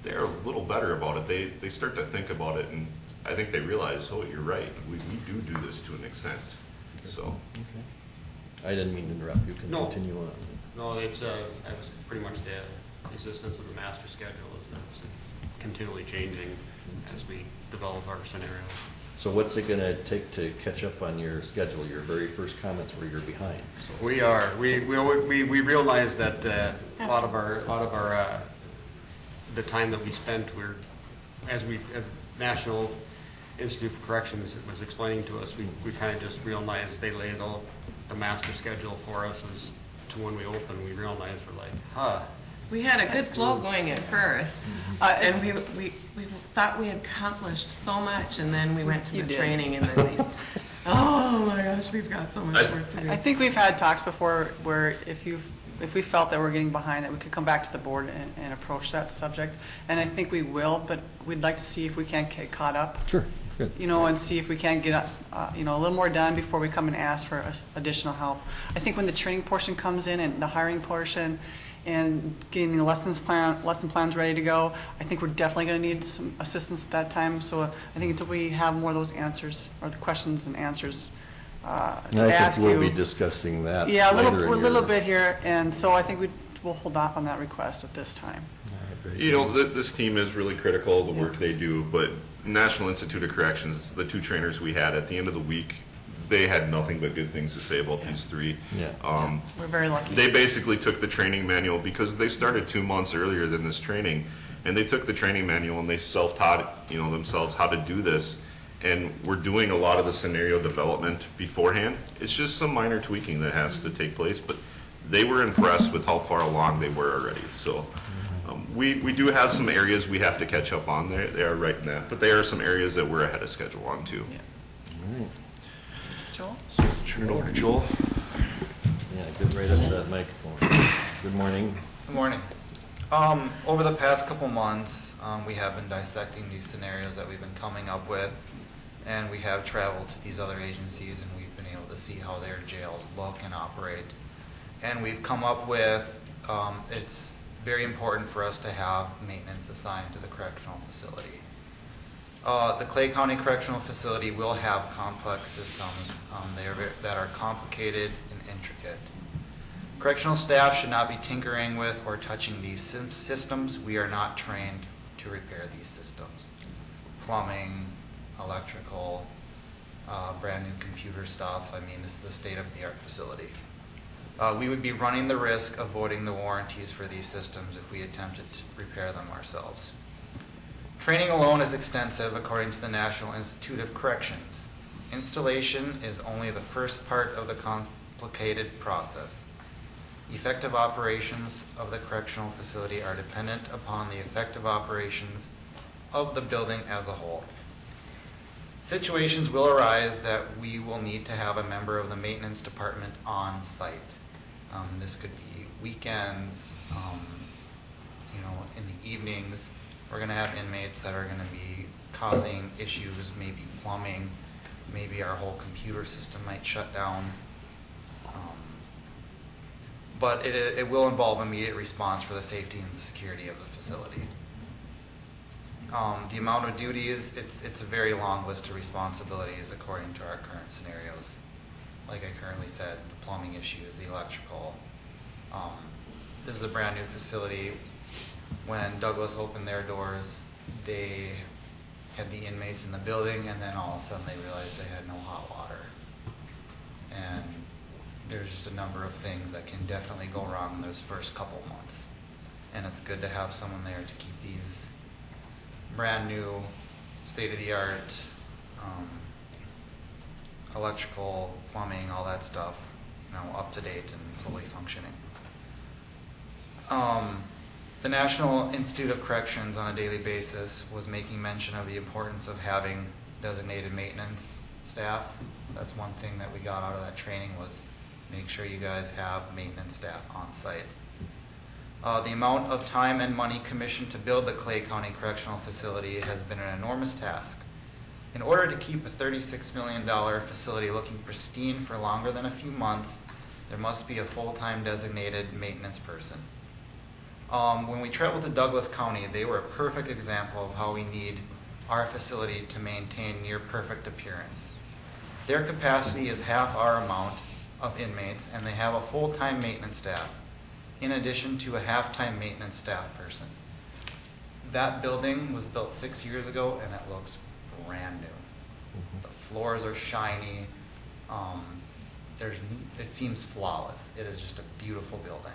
they're a little better about it. They start to think about it, and I think they realize, oh, you're right, we do this to an extent, so. Okay. I didn't mean to interrupt. You can No. continue on. No, that was pretty much the existence of the master schedule, is that it's continually changing as we develop our scenarios. So what's it going to take to catch up on your schedule? Your very first comments were you're behind. So. We are. We realize that a lot of our the time that we spent, as national Institute for Corrections was explaining to us, we kind of just realized they laid out the master schedule for us as to when we open. We realized we're like, huh. We had a good flow going at first, and we thought we had accomplished so much, and then we went to You the did. training, and then they, oh my gosh, we've got so much work to do. I think we've had talks before where if we felt that we're getting behind, that we could come back to the board and approach that subject. And I think we will, but we'd like to see if we can't get caught up. Sure, good. You know, and see if we can get, you know, a little more done before we come and ask for additional help. I think when the training portion comes in and the hiring portion and getting the lesson plans ready to go, I think we're definitely going to need some assistance at that time. So I think until we have more of those answers, or the questions and answers to ask you. I think we'll be discussing that Yeah, later in a little your- bit here, and so I think we'll hold off on that request at this time. You know, this team is really critical of the work they do, but National Institute of Corrections, the two trainers we had, at the end of the week, they had nothing but good things to say about these three. Yeah. We're very lucky. They basically took the training manual, because they started 2 months earlier than this training, and they took the training manual and they self-taught, themselves how to do this. And we're doing a lot of the scenario development beforehand. It's just some minor tweaking that has to take place, but they were impressed with how far along they were already. So we do have some areas we have to catch up on. They are right in that, but there are some areas that we're ahead of schedule on too. Joel? So turn it over to Joel. Yeah, get right up to that microphone. Good morning. Good morning. Over the past couple months, we have been dissecting these scenarios that we've been coming up with, and we have traveled to these other agencies, and we've been able to see how their jails look and operate. And we've come up with, it's very important for us to have maintenance assigned to the correctional facility. The Clay County Correctional Facility will have complex systems that are complicated and intricate. Correctional staff should not be tinkering with or touching these systems. We are not trained to repair these systems. Plumbing, electrical, brand new computer stuff. I mean, this is a state-of-the-art facility. We would be running the risk of voiding the warranties for these systems if we attempted to repair them ourselves. Training alone is extensive according to the National Institute of Corrections. Installation is only the first part of the complicated process. Effective operations of the correctional facility are dependent upon the effective operations of the building as a whole. Situations will arise that we will need to have a member of the maintenance department on site. This could be weekends, in the evenings. We're going to have inmates that are going to be causing issues, maybe plumbing, maybe our whole computer system might shut down. But it will involve immediate response for the safety and the security of the facility. The amount of duties, it's a very long list of responsibilities according to our current scenarios. Like I currently said, the plumbing issues, the electrical. This is a brand new facility. When Douglas opened their doors, they had the inmates in the building, and then all of a sudden they realized they had no hot water. And there's just a number of things that can definitely go wrong in those first couple months. And it's good to have someone there to keep these brand new, state-of-the-art electrical, plumbing, all that stuff, up to date and fully functioning. The National Institute of Corrections on a daily basis was making mention of the importance of having designated maintenance staff. That's one thing that we got out of that training, was make sure you guys have maintenance staff on site. The amount of time and money commissioned to build the Clay County Correctional Facility has been an enormous task. In order to keep a $36 million facility looking pristine for longer than a few months, there must be a full-time designated maintenance person. When we traveled to Douglas County, they were a perfect example of how we need our facility to maintain near perfect appearance. Their capacity is half our amount of inmates, and they have a full-time maintenance staff, in addition to a half-time maintenance staff person. That building was built 6 years ago, and it looks brand new. The floors are shiny. It seems flawless. It is just a beautiful building.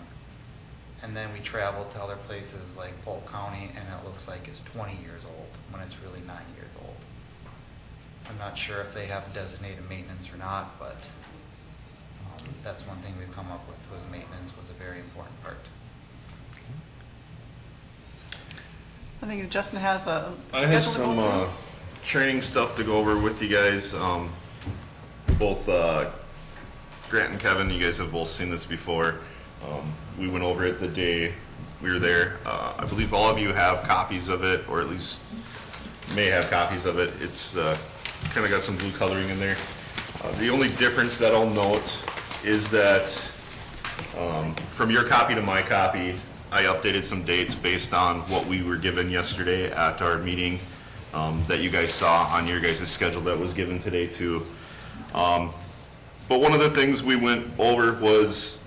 And then we traveled to other places like Polk County, and it looks like it's 20 years old when it's really 9 years old. I'm not sure if they have designated maintenance or not, but that's one thing we've come up with, was maintenance was a very important part. I think Justin has a I have schedule to go some through. training stuff to go over with you guys. Both Grant and Kevin, you guys have both seen this before. We went over it the day we were there. I believe all of you have copies of it, or at least may have copies of it. It's kind of got some blue coloring in there. The only difference that I'll note is that from your copy to my copy, I updated some dates based on what we were given yesterday at our meeting that you guys saw on your guys' schedule that was given today too. But one of the things we went over was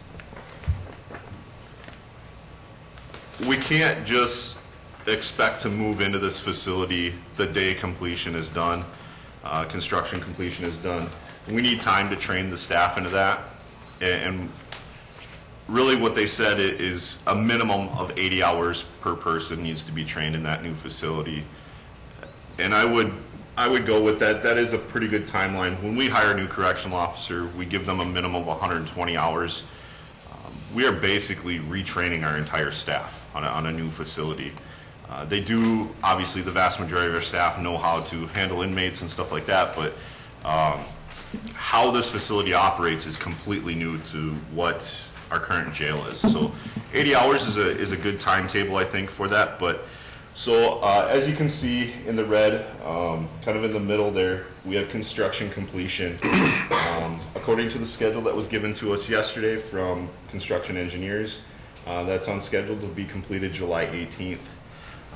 we can't just expect to move into this facility the day completion is done, construction completion is done. We need time to train the staff into that. And really what they said is a minimum of 80 hours per person needs to be trained in that new facility. And I would go with that. That is a pretty good timeline. When we hire a new correctional officer, we give them a minimum of 120 hours. We are basically retraining our entire staff on a new facility. They do, obviously, the vast majority of our staff know how to handle inmates and stuff like that, but how this facility operates is completely new to what our current jail is. So 80 hours is a good timetable, I think, for that. But so as you can see in the red, kind of in the middle there, we have construction completion. According to the schedule that was given to us yesterday from construction engineers, that's on schedule to be completed July 18th.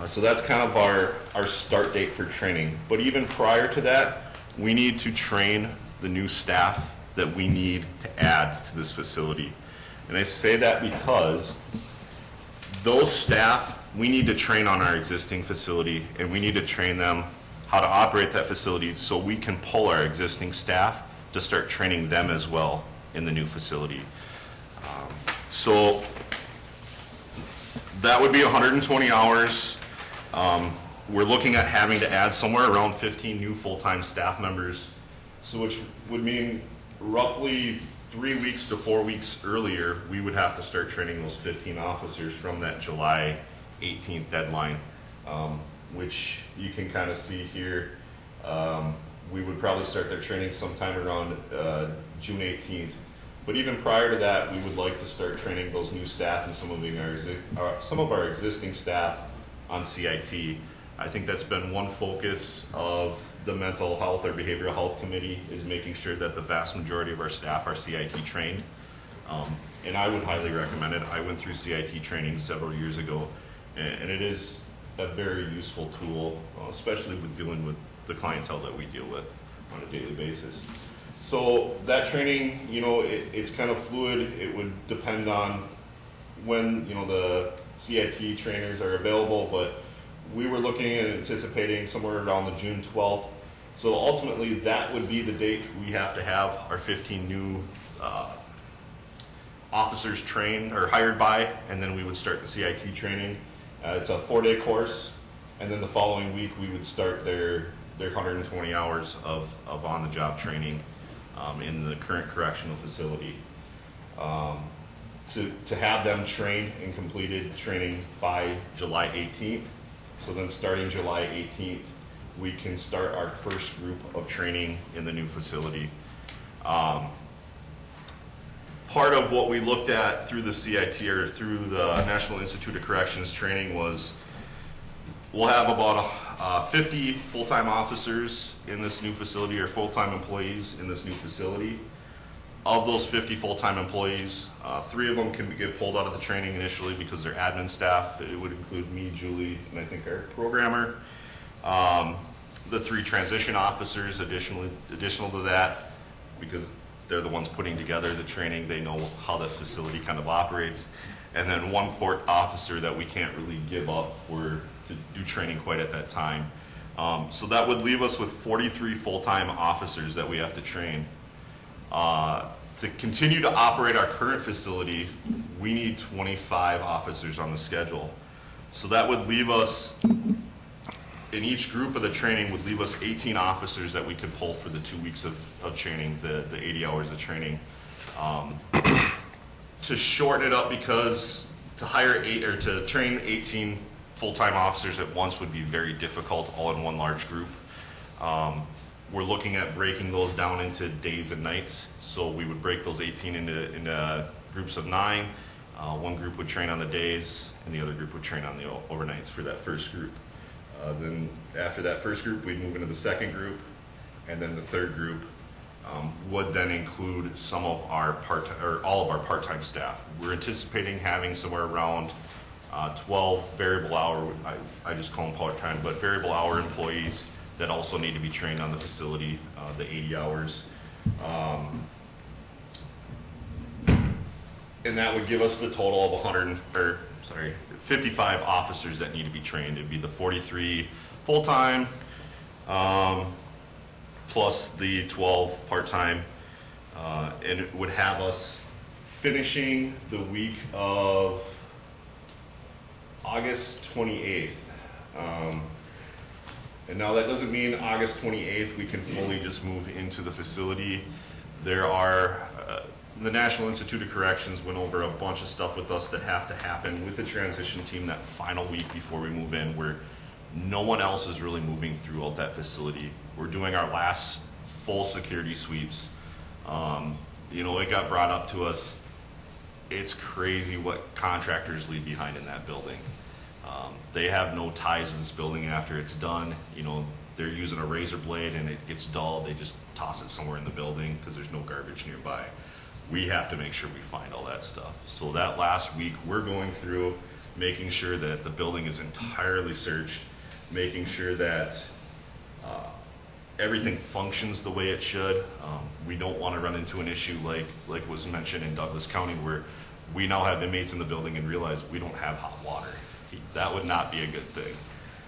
So that's kind of our start date for training. But even prior to that, we need to train the new staff that we need to add to this facility. And I say that because those staff, we need to train on our existing facility, and we need to train them how to operate that facility so we can pull our existing staff to start training them as well in the new facility. So that would be 120 hours. We're looking at having to add somewhere around 15 new full-time staff members, so which would mean roughly 3 weeks to 4 weeks earlier, we would have to start training those 15 officers from that July 18th deadline, which you can kind of see here. We would probably start their training sometime around June 18th. But even prior to that, we would like to start training those new staff and some of our existing staff on CIT. I think that's been one focus of the mental health or behavioral health committee, is making sure that the vast majority of our staff are CIT trained. And I would highly recommend it. I went through CIT training several years ago, and it is a very useful tool, especially with dealing with the clientele that we deal with on a daily basis. So that training, it's kind of fluid. It would depend on when, the CIT trainers are available, but we were looking and anticipating somewhere around the June 12th. So ultimately, that would be the date we have to have our 15 new officers trained or hired by, and then we would start the CIT training. It's a 4-day course, and then the following week we would start their 120 hours of on-the-job training in the current correctional facility. To have them trained and completed training by July 18th. So then starting July 18th, we can start our first group of training in the new facility. Part of what we looked at through the CIT or through the National Institute of Corrections training was we'll have about 50 full-time officers in this new facility, or full-time employees in this new facility. Of those 50 full-time employees, 3 of them can get pulled out of the training initially because they're admin staff. It would include me, Julie, and I think our programmer. The 3 transition officers additional to that, because they're the ones putting together the training. They know how the facility kind of operates. And then 1 court officer that we can't really give up to do training quite at that time. So that would leave us with 43 full-time officers that we have to train. To continue to operate our current facility, we need 25 officers on the schedule. So that would leave us in each group of the training would leave us 18 officers that we could pull for the 2 weeks of training, the 80 hours of training. To shorten it up, because to to train 18 full-time officers at once would be very difficult all in one large group. We're looking at breaking those down into days and nights. So we would break those 18 into groups of 9. One group would train on the days, and the other group would train on the overnights for that first group. Then after that first group, we'd move into the second group, and then the third group would then include some of our all of our part-time staff. We're anticipating having somewhere around 12 variable hour, I just call them part-time, but variable hour employees that also need to be trained on the facility, the 80 hours. And that would give us the total of 55 officers that need to be trained. It'd be the 43 full-time, plus the 12 part-time, and it would have us finishing the week of August 28th. And now that doesn't mean August 28th we can fully just move into the facility. There are, the National Institute of Corrections went over a bunch of stuff with us that have to happen with the transition team that final week before we move in, where no one else is really moving throughout that facility. We're doing our last full security sweeps. You know, it got brought up to us, it's crazy what contractors leave behind in that building. They have no ties in this building after it's done. You know, they're using a razor blade and it gets dull, they just toss it somewhere in the building because there's no garbage nearby. We have to make sure we find all that stuff. So that last week, we're going through, making sure that the building is entirely searched, making sure that everything functions the way it should. We don't want to run into an issue like was mentioned in Douglas County, where we now have inmates in the building and realize we don't have hot water. That would not be a good thing.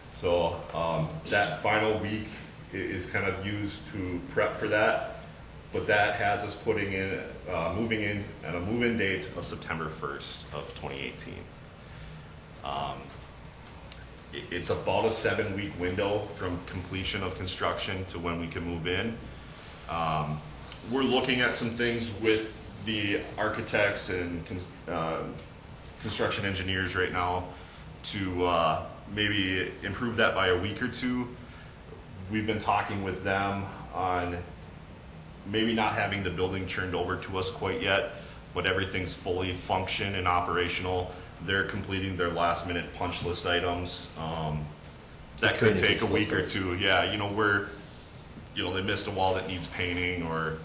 So that final week is kind of used to prep for that, but that has us putting in, moving in at a move-in date of September 1st of 2018. It's about a 7-week window from completion of construction to when we can move in. We're looking at some things with the architects and construction engineers right now to maybe improve that by a week or two. We've been talking with them on maybe not having the building turned over to us quite yet, but everything's fully functioned and operational. They're completing their last minute punch list items. That could take a week or two. Yeah, you know, they missed a wall that needs painting, or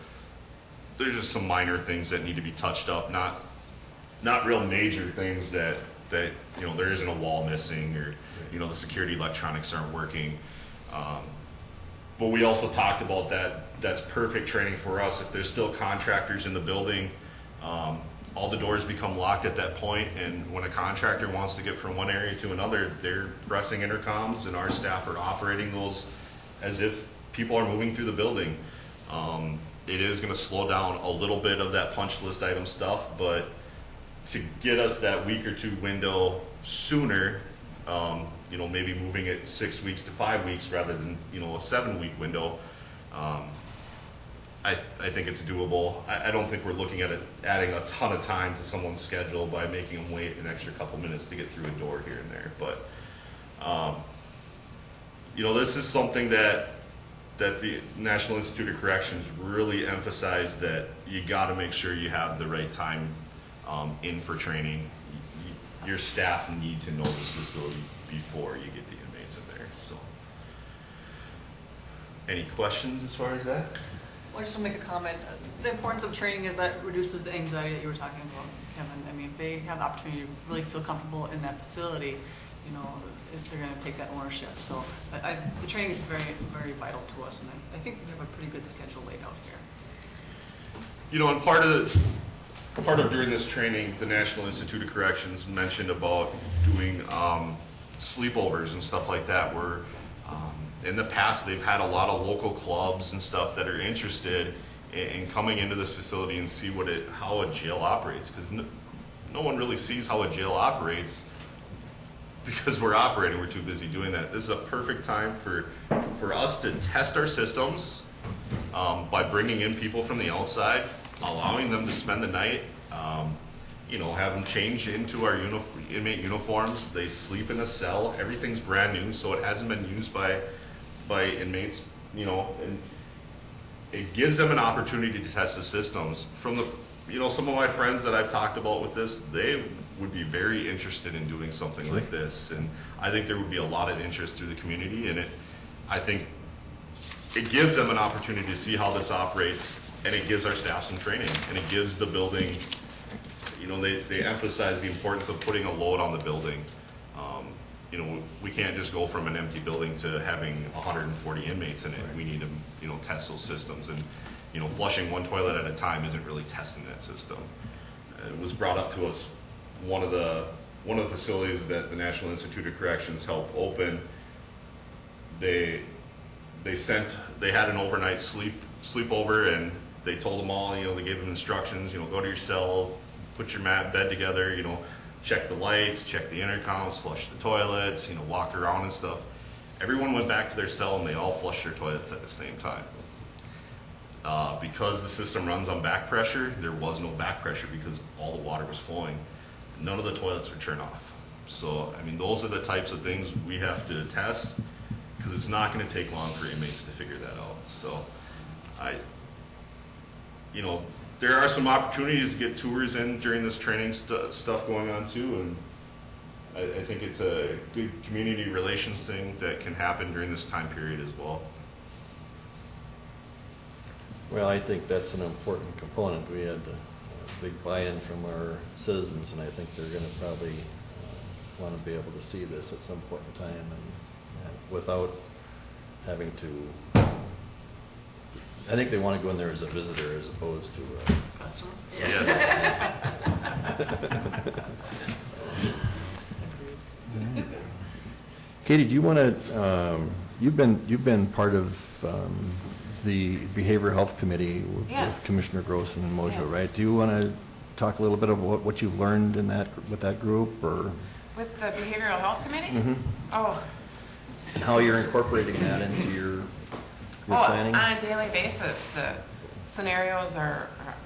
there's just some minor things that need to be touched up, not real major things that you know, there isn't a wall missing, or you know, the security electronics aren't working. But we also talked about that's perfect training for us. If there's still contractors in the building, all the doors become locked at that point, and when a contractor wants to get from one area to another, they're pressing intercoms, and our staff are operating those as if people are moving through the building. It is going to slow down a little bit of that punch list item stuff, but to get us that week or two window sooner, you know, maybe moving it 6 weeks to 5 weeks rather than, you know, a 7-week window, I think it's doable. I don't think we're looking at it adding a ton of time to someone's schedule by making them wait an extra couple minutes to get through a door here and there. But, you know, this is something that the National Institute of Corrections really emphasized, that you got to make sure you have the right time in for training. Your staff need to know this facility before you get the inmates in there. So, any questions as far as that? Well, I just want to make a comment. The importance of training is that it reduces the anxiety that you were talking about, Kevin. I mean, if they have the opportunity to really feel comfortable in that facility, you know, they're going to take that ownership. So the training is very, very vital to us, and I think we have a pretty good schedule laid out here. You know, and part of during this training, the National Institute of Corrections mentioned about doing sleepovers and stuff like that, where in the past they've had a lot of local clubs and stuff that are interested in coming into this facility and see how a jail operates, because no one really sees how a jail operates because we're operating, we're too busy doing that. This is a perfect time for us to test our systems by bringing in people from the outside, allowing them to spend the night, have them change into our inmate uniforms. They sleep in a cell. Everything's brand new, so it hasn't been used by inmates, and it gives them an opportunity to test the systems. From the, some of my friends that I've talked about with this, they would be very interested in doing something like this, and I think there would be a lot of interest through the community, and I think it gives them an opportunity to see how this operates, and it gives our staff some training, and it gives the building, they emphasize the importance of putting a load on the building. We can't just go from an empty building to having 140 inmates in it. We need to, test those systems, and, flushing one toilet at a time isn't really testing that system. It was brought up to us, one of the facilities that the National Institute of Corrections helped open, they had an overnight sleepover, and they told them all, they gave them instructions, go to your cell, put your bed together, check the lights, check the intercoms, flush the toilets, walk around and stuff. Everyone went back to their cell and they all flushed their toilets at the same time. Because the system runs on back pressure, there was no back pressure because all the water was flowing. None of the toilets would turn off. So, those are the types of things we have to test, because it's not going to take long for inmates to figure that out. So, there are some opportunities to get tours in during this training stuff going on too, and I think it's a good community relations thing that can happen during this time period as well. Well, I think that's an important component. We had a big buy-in from our citizens, and I think they're going to probably want to be able to see this at some point in time, and without having to. I think they want to go in there as a visitor as opposed to a customer. Yes. Katie, do you want to? You've been part of the Behavioral Health Committee with Commissioner Grossen and Mojo, Yes. right? Do you want to talk a little bit about what you've learned with that group, or With the Behavioral Health Committee? Mm-hmm. Oh, and how you're incorporating that into your planning? On a daily basis, the scenarios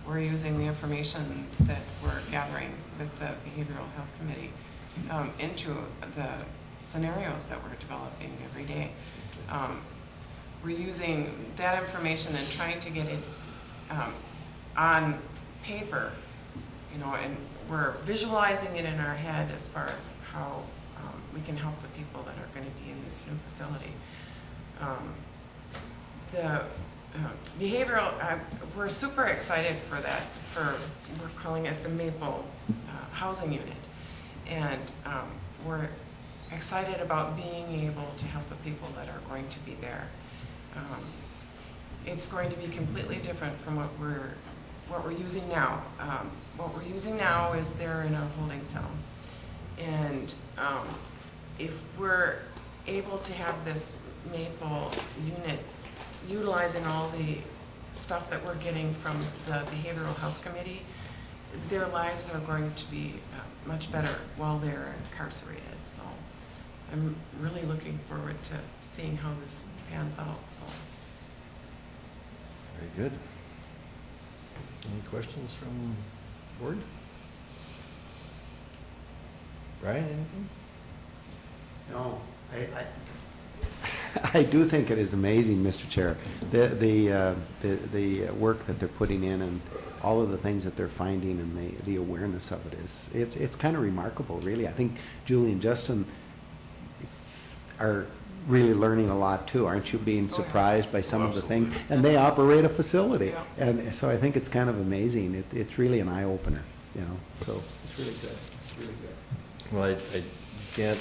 we're using the information that we're gathering with the Behavioral Health Committee into the scenarios that we're developing every day. We're using that information and trying to get it on paper, and we're visualizing it in our head as far as how we can help the people that are going to be in this new facility. The behavioral, we're super excited for that, we're calling it the Maple Housing Unit. And we're excited about being able to help the people that are going to be there. It's going to be completely different from what we're using now. What we're using now is they're in a holding cell. And if we're able to have this Maple unit utilizing all the stuff that we're getting from the Behavioral Health Committee, their lives are going to be much better while they're incarcerated. So I'm really looking forward to seeing how this pans out. So. Very good. Any questions from the board? Brian, anything? No, I do think it is amazing, Mr. Chair, the work that they're putting in and all of the things that they're finding and the awareness of it is, it's kind of remarkable, really. I think Julie and Justin are really learning a lot too. Aren't you being surprised by some of the things? And they operate a facility. Yeah. And so I think it's kind of amazing. It's really an eye-opener, so it's really good. It's really good. Well, I can't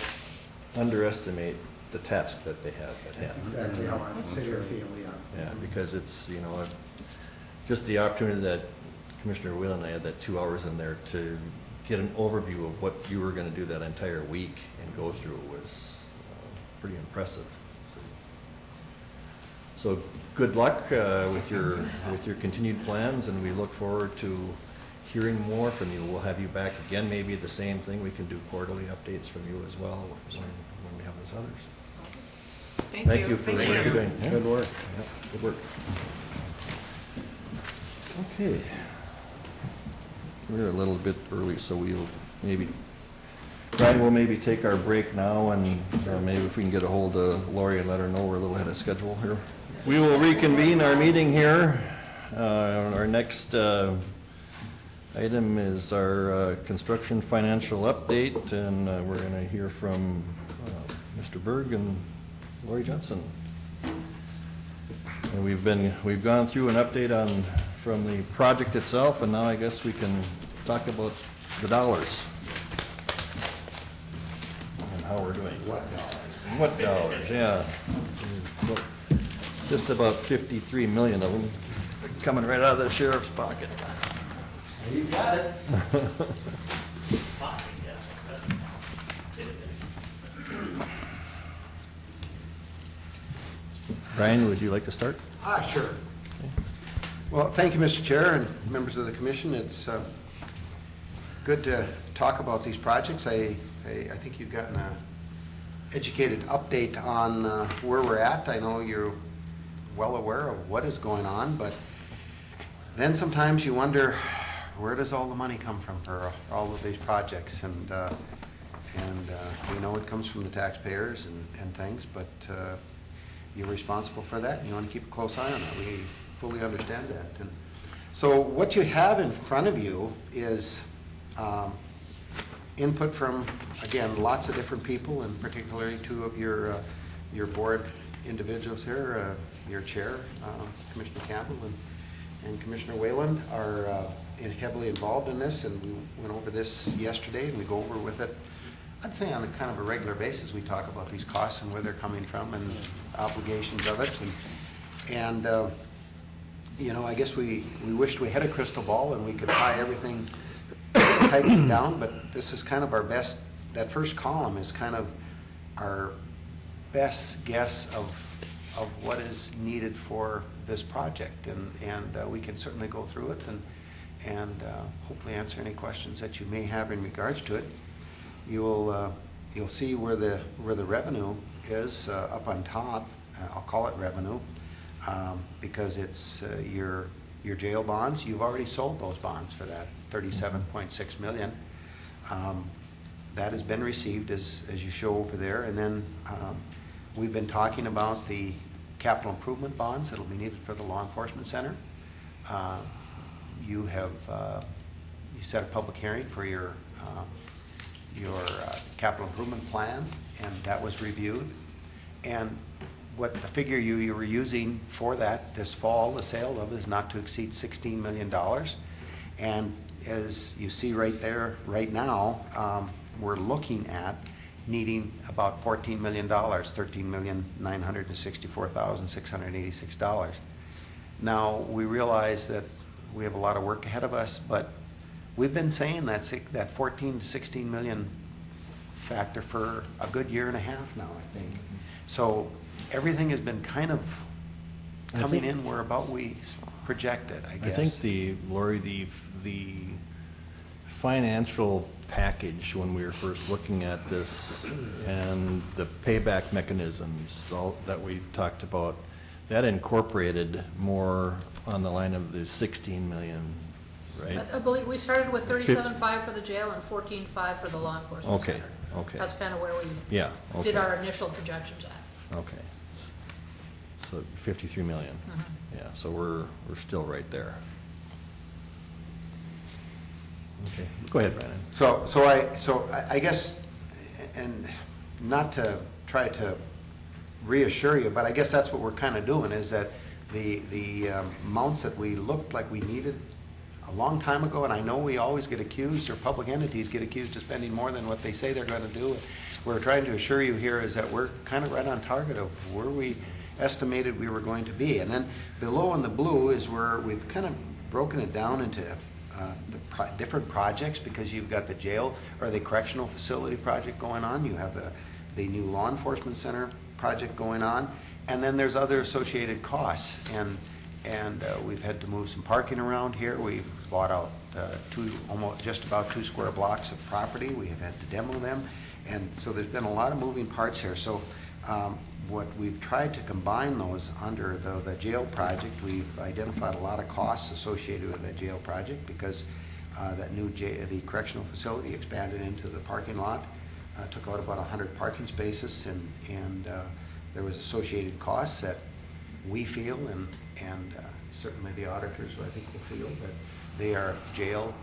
underestimate the task that they have at hand. That's exactly how I would say or feel, yeah. Yeah, because it's, just the opportunity that Commissioner Whelan and I had that 2 hours in there to get an overview of what you were going to do that entire week and go through was pretty impressive. So good luck with your continued plans, and we look forward to hearing more from you. We'll have you back again, maybe the same thing. We can do quarterly updates from you as well when we have those others. Thank you for what you're doing. Yeah. Good work. Yeah, good work. Okay. We're a little bit early, so we'll maybe, Brian, we'll maybe take our break now, and maybe if we can get a hold of Lori and let her know we're a little ahead of schedule here. We will reconvene our meeting here. Our next item is our construction financial update, and we're going to hear from Mr. Berg and Lori Johnson. And we've gone through an update from the project itself, and now I guess we can talk about the dollars and how we're doing. What dollars, yeah. Just about 53 million of them coming right out of the sheriff's pocket. You got it. Brian, would you like to start? Sure. Well, thank you, Mr. Chair and members of the commission. It's good to talk about these projects. I think you've gotten an educated update on where we're at. I know you're well aware of what is going on, but then sometimes you wonder, where does all the money come from for all of these projects? And we know it comes from the taxpayers and things, but you're responsible for that, and you want to keep a close eye on that. We fully understand that. And so what you have in front of you is input from, again, lots of different people, and particularly two of your board individuals here, your chair, Commissioner Campbell, and Commissioner Wayland are heavily involved in this, and we went over this yesterday, and we go over with it, I'd say on a kind of a regular basis. We talk about these costs and where they're coming from and obligations of it, and you know, I guess we wished we had a crystal ball and we could tie everything tightly down, but this is kind of our best. That first column is kind of our best guess of what is needed for this project, and we can certainly go through it and hopefully answer any questions that you may have in regards to it. You'll see where the revenue is up on top. I'll call it revenue because it's your jail bonds. You've already sold those bonds for that $37.6 million. That has been received as you show over there, and then we've been talking about the capital improvement bonds that will be needed for the law enforcement center. You set a public hearing for your capital improvement plan, and that was reviewed. And what the figure you were using for that this fall, the sale of, is not to exceed $16 million. And as you see right there, right now, we're looking at needing about $14 million, $13,964,686. Now, we realize that we have a lot of work ahead of us, but we've been saying that 14 to 16 million factor for a good year and a half now, I think. So everything has been kind of coming in where about we projected, I guess. I think Lori, the financial package when we were first looking at this and the payback mechanisms that we talked about, that incorporated more on the line of the 16 million, right? I believe we started with 37.5 for the jail and 14.5 for the law enforcement center. Okay. That's kind of where we did our initial projections at. Okay. So 53 million. Yeah, so we're still right there. Okay, go ahead, Brandon. So I guess, and not to try to reassure you, but I guess that's what we're kind of doing, is that the amounts that we looked like we needed a long time ago, and I know we always get accused, or public entities get accused of spending more than what they say they're going to do. We're trying to assure you here is that we're kind of right on target of where we estimated we were going to be. And then below in the blue is where we've kind of broken it down into different projects, because you've got the jail or the correctional facility project going on, you have the new law enforcement center project going on, and then there's other associated costs. And we've had to move some parking around here. We've bought out just about 2 square blocks of property. We have had to demo them, and so there's been a lot of moving parts here. So what we've tried to combine those under the jail project. We've identified a lot of costs associated with that jail project because the correctional facility expanded into the parking lot, took out about 100 parking spaces, and there was associated costs that we feel, and certainly the auditors, I think, will feel that they are jail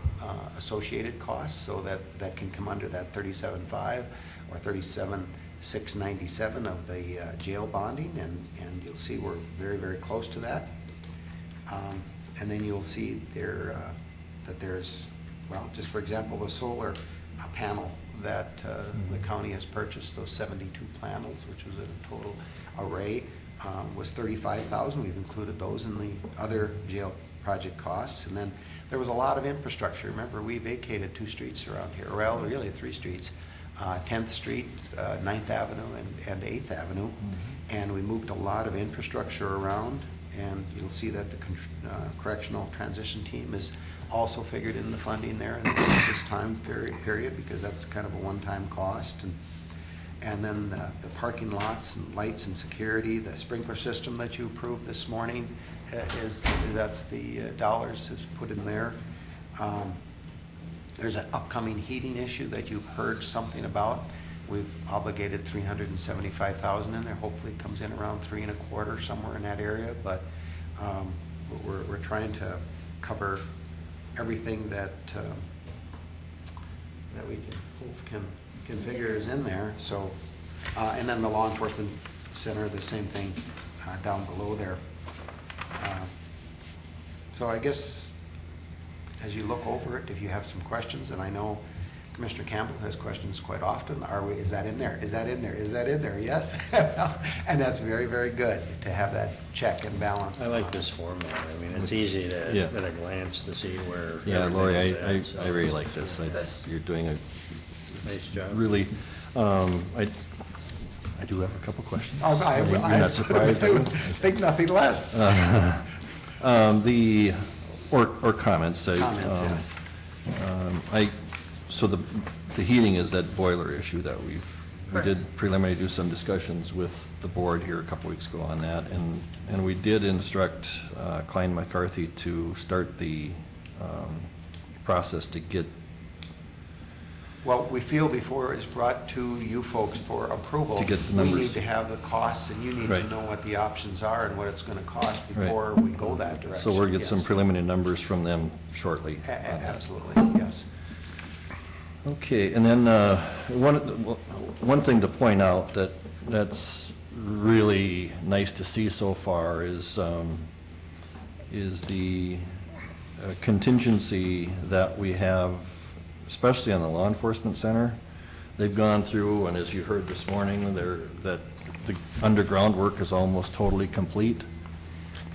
associated costs, so that can come under that 37.5 or 37,697 of the jail bonding, and you'll see we're very, very close to that. And then you'll see there that there's, well, just for example, the solar panel that the county has purchased, those 72 panels, which was a total array, was $35,000. We've included those in the other jail project costs. And then there was a lot of infrastructure. Remember, we vacated 2 streets around here, well, really 3 streets, 10th Street, 9th Avenue, and 8th Avenue. And we moved a lot of infrastructure around, and you'll see that the correctional transition team is also figured in the funding there in this time period, because that's kind of a one-time cost. And then the parking lots and lights and security, the sprinkler system that you approved this morning, that's the dollars is put in there. There's an upcoming heating issue that you've heard something about. We've obligated $375,000 in there. Hopefully it comes in around 3 1/4, somewhere in that area. But we're trying to cover everything that we can figure is in there. So, and then the law enforcement center, the same thing down below there. So I guess as you look over it, if you have some questions, and I know Commissioner Campbell has questions quite often. Is that in there? Is that in there? Is that in there? Yes. And that's very, very good to have that check and balance. I like this format. I mean, it's easy to, at a glance, to see where. Yeah, Lori, everything's at, I really like this. You're doing a Nice job. really, I do have a couple questions. You're not surprised? I would think nothing less. Or comments. Comments, yes. So the heating is that boiler issue that we did preliminarily do some discussions with the board here a couple weeks ago on that, and we did instruct Klein McCarthy to start the process to get. Well, we feel before it's brought to you folks for approval, To get the numbers. we need to have the costs, and you need to Right. know what the options are and what it's going to cost before we go that direction. So we'll get some Yes. preliminary numbers from them shortly. Absolutely, yes. Okay, and then one thing to point out that's really nice to see so far is the contingency that we have, especially on the law enforcement center. They've gone through, and as you heard this morning, that the underground work is almost totally complete.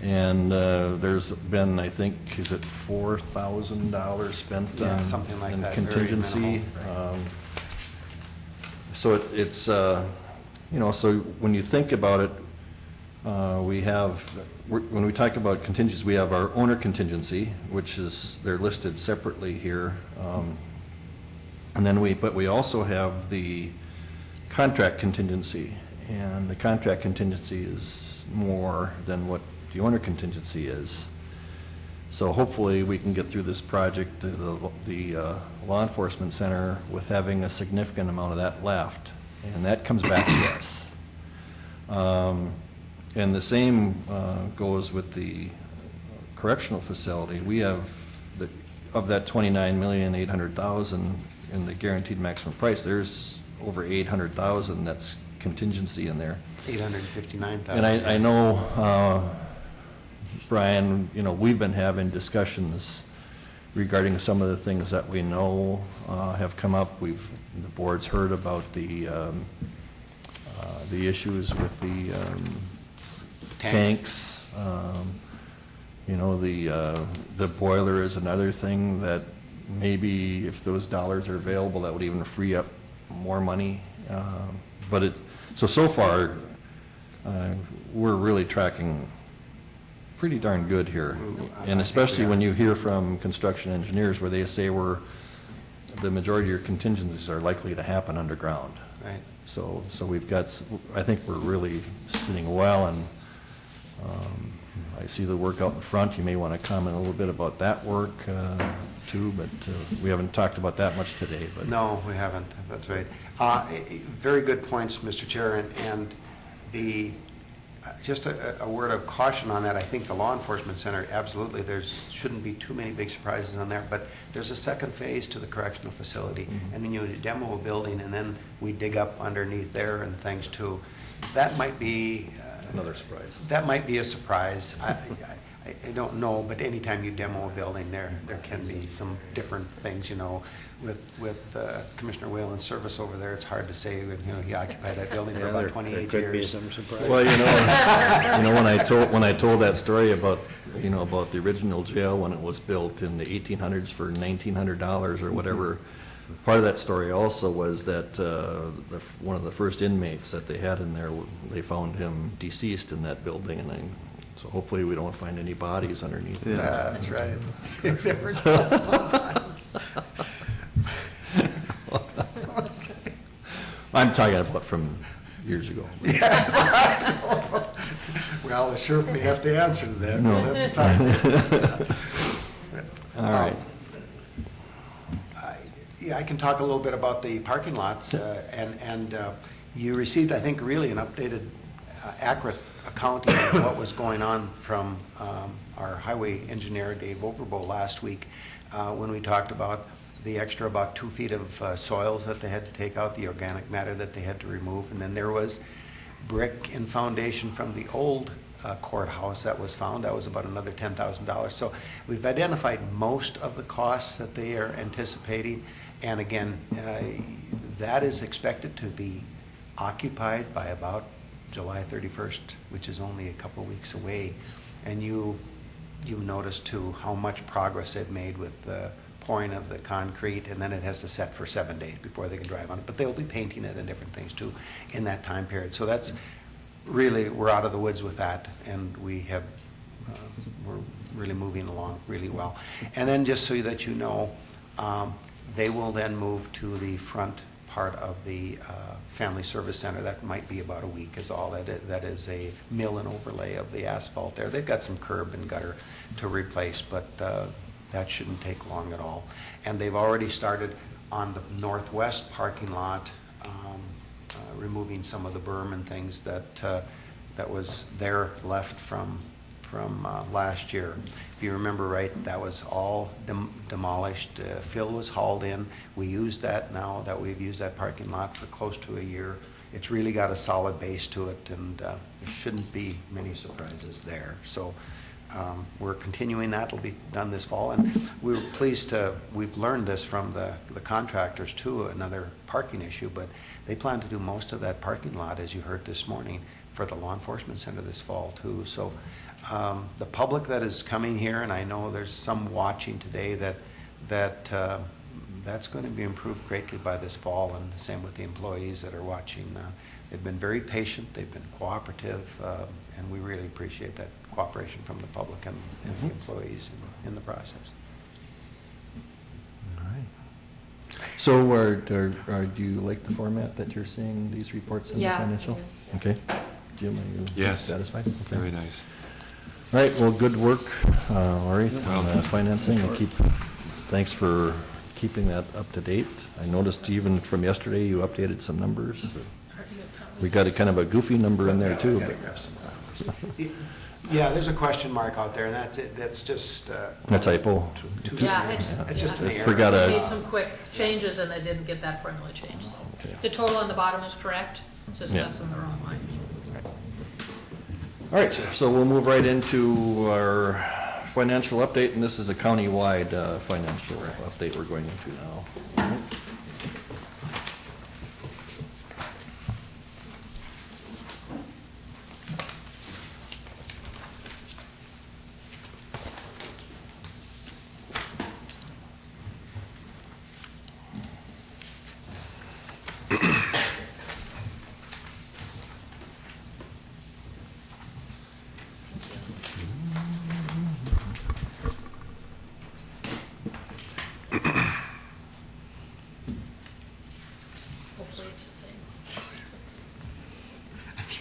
And there's been, I think, is it $4,000 spent Yeah, on something like in that, very contingency? minimal. So it's, so when you think about it, when we talk about contingencies, we have our owner contingency, which is, they're listed separately here. And then we also have the contract contingency, and the contract contingency is more than what the owner contingency is. So hopefully we can get through this project, the law enforcement center, with having a significant amount of that left, and that comes back to us. And the same goes with the correctional facility. We have, of that $29,800,000 in the guaranteed maximum price, there's over $800,000 that's contingency in there. $859,000. And I know, Brian, we've been having discussions regarding some of the things that we know have come up. The board's heard about the issues with the tanks. The boiler is another thing that maybe if those dollars are available, that would even free up more money. So far, we're really tracking pretty darn good here. And especially when you hear from construction engineers where they say the majority of your contingencies are likely to happen underground. Right. So we've got, I think we're really sitting well, and I see the work out in front. You may want to comment a little bit about that work too, but we haven't talked about that much today. But No, we haven't, that's right. Very good points, Mr. Chair, and just a word of caution on that. I think the law enforcement center, absolutely, shouldn't be too many big surprises on there, but there's a second phase to the correctional facility, and when you demo a building and then we dig up underneath there and things too, that might be another surprise. That might be a surprise. I don't know, but anytime you demo a building, there can be some different things, you know. With Commissioner Whalen's service over there, it's hard to say, you know, he occupied that building for about 28 years. There could be some surprise. Well, when I told that story about the original jail when it was built in the 1800s for $1,900 or whatever, part of that story also was that one of the first inmates that they had in there, they found him deceased in that building, and so hopefully we don't find any bodies underneath. Yeah, that's right. Never know sometimes. I'm talking about from years ago. Well, the sheriff may have to answer to that. No. We'll have to talk. All right. Yeah, I can talk a little bit about the parking lots, and you received, I think, really an updated, accurate accounting of what was going on from our highway engineer, Dave Overbo, last week, when we talked about the extra about 2 feet of soils that they had to take out, the organic matter that they had to remove, and then there was brick and foundation from the old courthouse that was found. That was about another $10,000. So we've identified most of the costs that they are anticipating, and again, that is expected to be occupied by about July 31st, which is only a couple weeks away. And you noticed too how much progress they've made with the pouring of the concrete, and then it has to set for 7 days before they can drive on it. But they'll be painting it and different things too in that time period. So that's really, we're out of the woods with that, and we're really moving along really well. And then just so that you know, they will then move to the front part of the Family Service Center. That might be about a week is all. That is a mill and overlay of the asphalt there. They've got some curb and gutter to replace, but that shouldn't take long at all. And they've already started on the northwest parking lot, removing some of the berm and things that was there left from last year. If you remember right, that was all demolished. Fill was hauled in. We use that now that we've used that parking lot for close to a year. It's really got a solid base to it, and there shouldn't be many surprises there. So we're continuing that. It'll be done this fall, and we were pleased we've learned this from the contractors too, another parking issue, but they plan to do most of that parking lot, as you heard this morning, for the law enforcement center this fall too. So the public that is coming here, and I know there's some watching today, that's going to be improved greatly by this fall, and the same with the employees that are watching. They've been very patient, they've been cooperative, and we really appreciate that cooperation from the public and the employees in the process. All right. So do you like the format that you're seeing these reports in the financial? Yeah. Okay. Jim, are you Yes. satisfied? Okay. Very nice. All right, well, good work, Laurie, on financing, and thanks for keeping that up to date. I noticed even from yesterday, you updated some numbers. We got a kind of a goofy number in there too. Yeah, there's a question mark out there, and that's just A typo. Yeah, it's just an error. Forgot They a, made some quick changes and they didn't get that formula changed, so. Okay. The total on the bottom is correct, it's just Yeah. that's in the wrong line. all right, so we'll move right into our financial update, and this is a county-wide financial update we're going into now.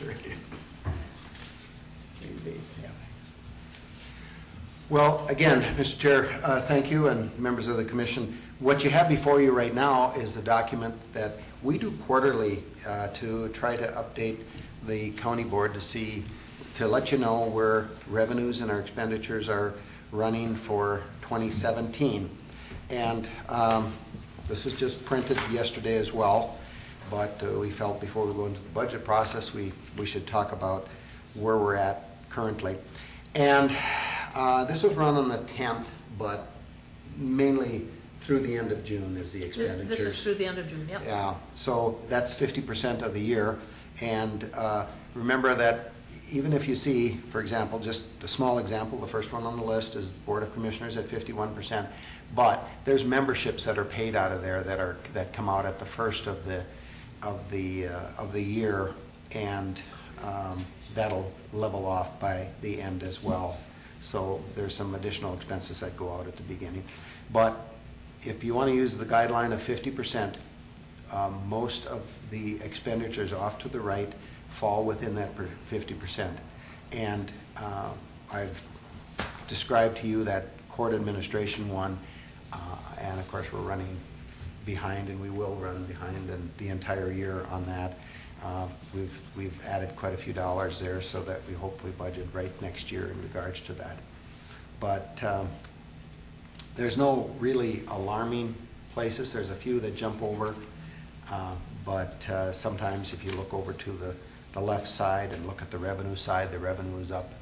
Sure is. Same date, yeah. Well, again, Mr. Chair, thank you, and members of the commission. What you have before you right now is the document that we do quarterly to try to update the county board to let you know where revenues and our expenditures are running for 2017. And this was just printed yesterday as well, but we felt before we go into the budget process, we should talk about where we're at currently. And this was run on the 10th, but mainly through the end of June is the expenditures. This is through the end of June, yep. Yeah, so that's 50% of the year. And remember that even if you see, for example, just a small example, the first one on the list is the Board of Commissioners at 51%. But there's memberships that are paid out of there that come out at the first of the year, and that'll level off by the end as well. So there's some additional expenses that go out at the beginning. But if you want to use the guideline of 50%, most of the expenditures off to the right fall within that 50%. And I've described to you that court administration one, and of course we're running behind, and we will run behind in the entire year on that. We've added quite a few dollars there so that we hopefully budget right next year in regards to that. But there's no really alarming places. There's a few that jump over, but sometimes if you look over to the left side and look at the revenue side, the revenue is up,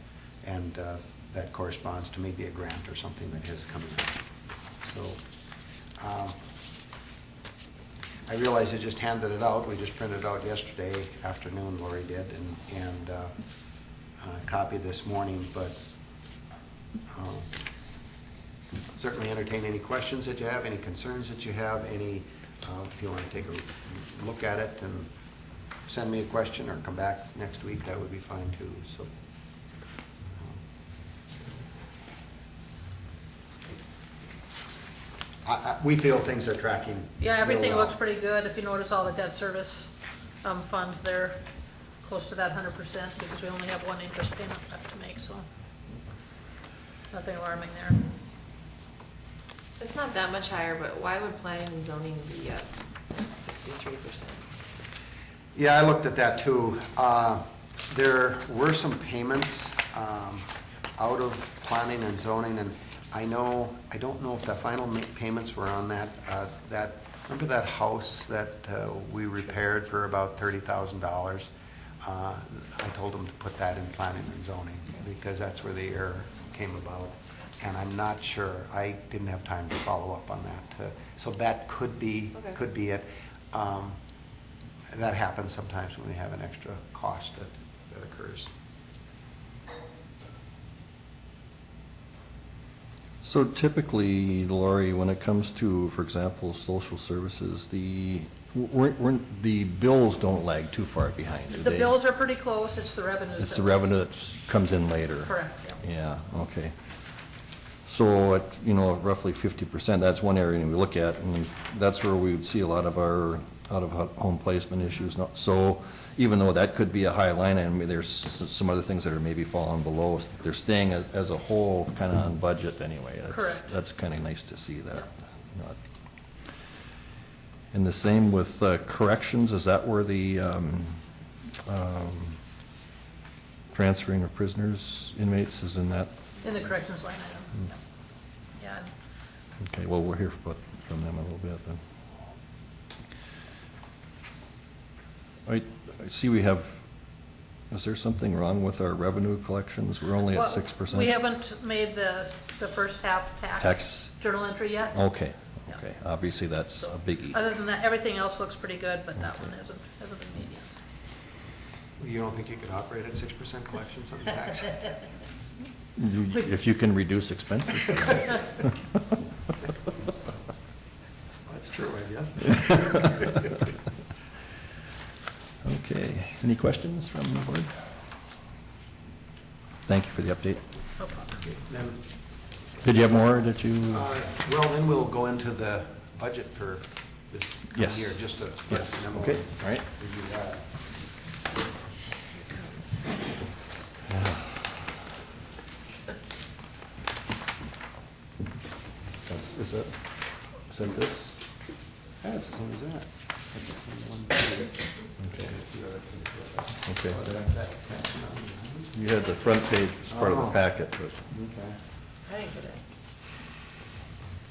and that corresponds to maybe a grant or something that is coming up. So I realize you just handed it out. We just printed it out yesterday afternoon, Lori did, and copied this morning, but certainly entertain any questions that you have, any concerns that you have, any, if you want to take a look at it and send me a question or come back next week, that would be fine too. So. We feel things are tracking. Yeah, everything real well. looks pretty good. If you notice all the debt service funds there, close to that 100%, because we only have one interest payment left to make, so nothing alarming there. It's not that much higher, but why would planning and zoning be at 63%? Yeah, I looked at that too. There were some payments out of planning and zoning, and I don't know if the final payments were on that. Remember that house that we repaired for about $30,000? I told them to put that in planning and zoning because that's where the error came about. And I'm not sure. I didn't have time to follow up on that. So that could be it. That happens sometimes when we have an extra cost that occurs. So typically, Lori, when it comes to, for example, social services, the bills don't lag too far behind, do The they? bills are pretty close, it's the revenues. It's the revenue that comes in later. Correct, yeah. Yeah, okay. So at, roughly 50%, that's one area we look at, and that's where we would see a lot of our out-of-home placement issues. So even though that could be a high line item, there's some other things that are maybe falling below. They're staying as a whole kind of on budget anyway. Correct. That's kind of nice to see that. And the same with corrections. Is that where the transferring of prisoners, inmates is in that? In the corrections line item. Yeah. Okay, well, we'll hear from them a little bit then. I see we have, is there something wrong with our revenue collections? We're only at 6%? We haven't made the first half tax journal entry yet. Okay, Yeah. okay. Obviously, that's a biggie. Other than that, everything else looks pretty good, but that one hasn't been made yet. You don't think you could operate at 6% collections on tax? If you can reduce expenses. That's true, I guess. Okay, any questions from the board? Thank you for the update. No problem. Then, Did you have more that you? well, then we'll go into the budget for this coming Yes. year, just to, Yes, and then we'll okay, all right. review that. Is that this? Yeah, it's the same as that. It's on one page. Okay. You had the front page as part of the packet, but. Okay. I didn't get it.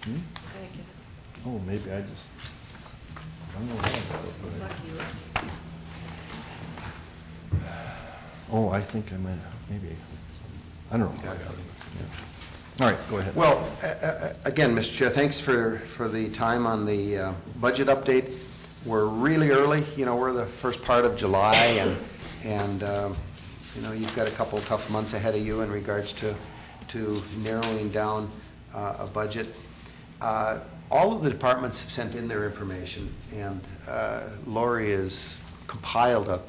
Hmm? I didn't get it. Oh, maybe I just, I don't know. How Lucky, lucky. Oh, I think I might, maybe, I don't know. All right, go ahead. Well, again, Mr. Chair, thanks for the time on the budget update. We're really early, you know, we're the first part of July, and you know, you've got a couple tough months ahead of you in regards to narrowing down a budget. All of the departments have sent in their information, and Lori has compiled up,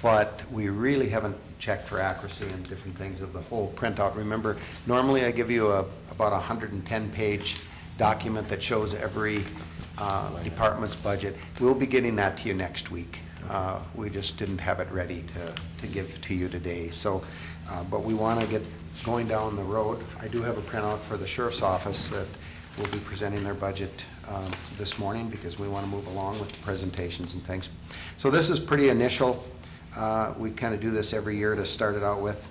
but we really haven't checked for accuracy and different things of the whole printout. Remember, normally I give you about a 110-page document that shows every department's budget. We'll be getting that to you next week. We just didn't have it ready to give to you today. So, but we want to get going down the road. I do have a printout for the sheriff's office that will be presenting their budget this morning, because we want to move along with the presentations and things. So this is pretty initial. We kind of do this every year to start it out with.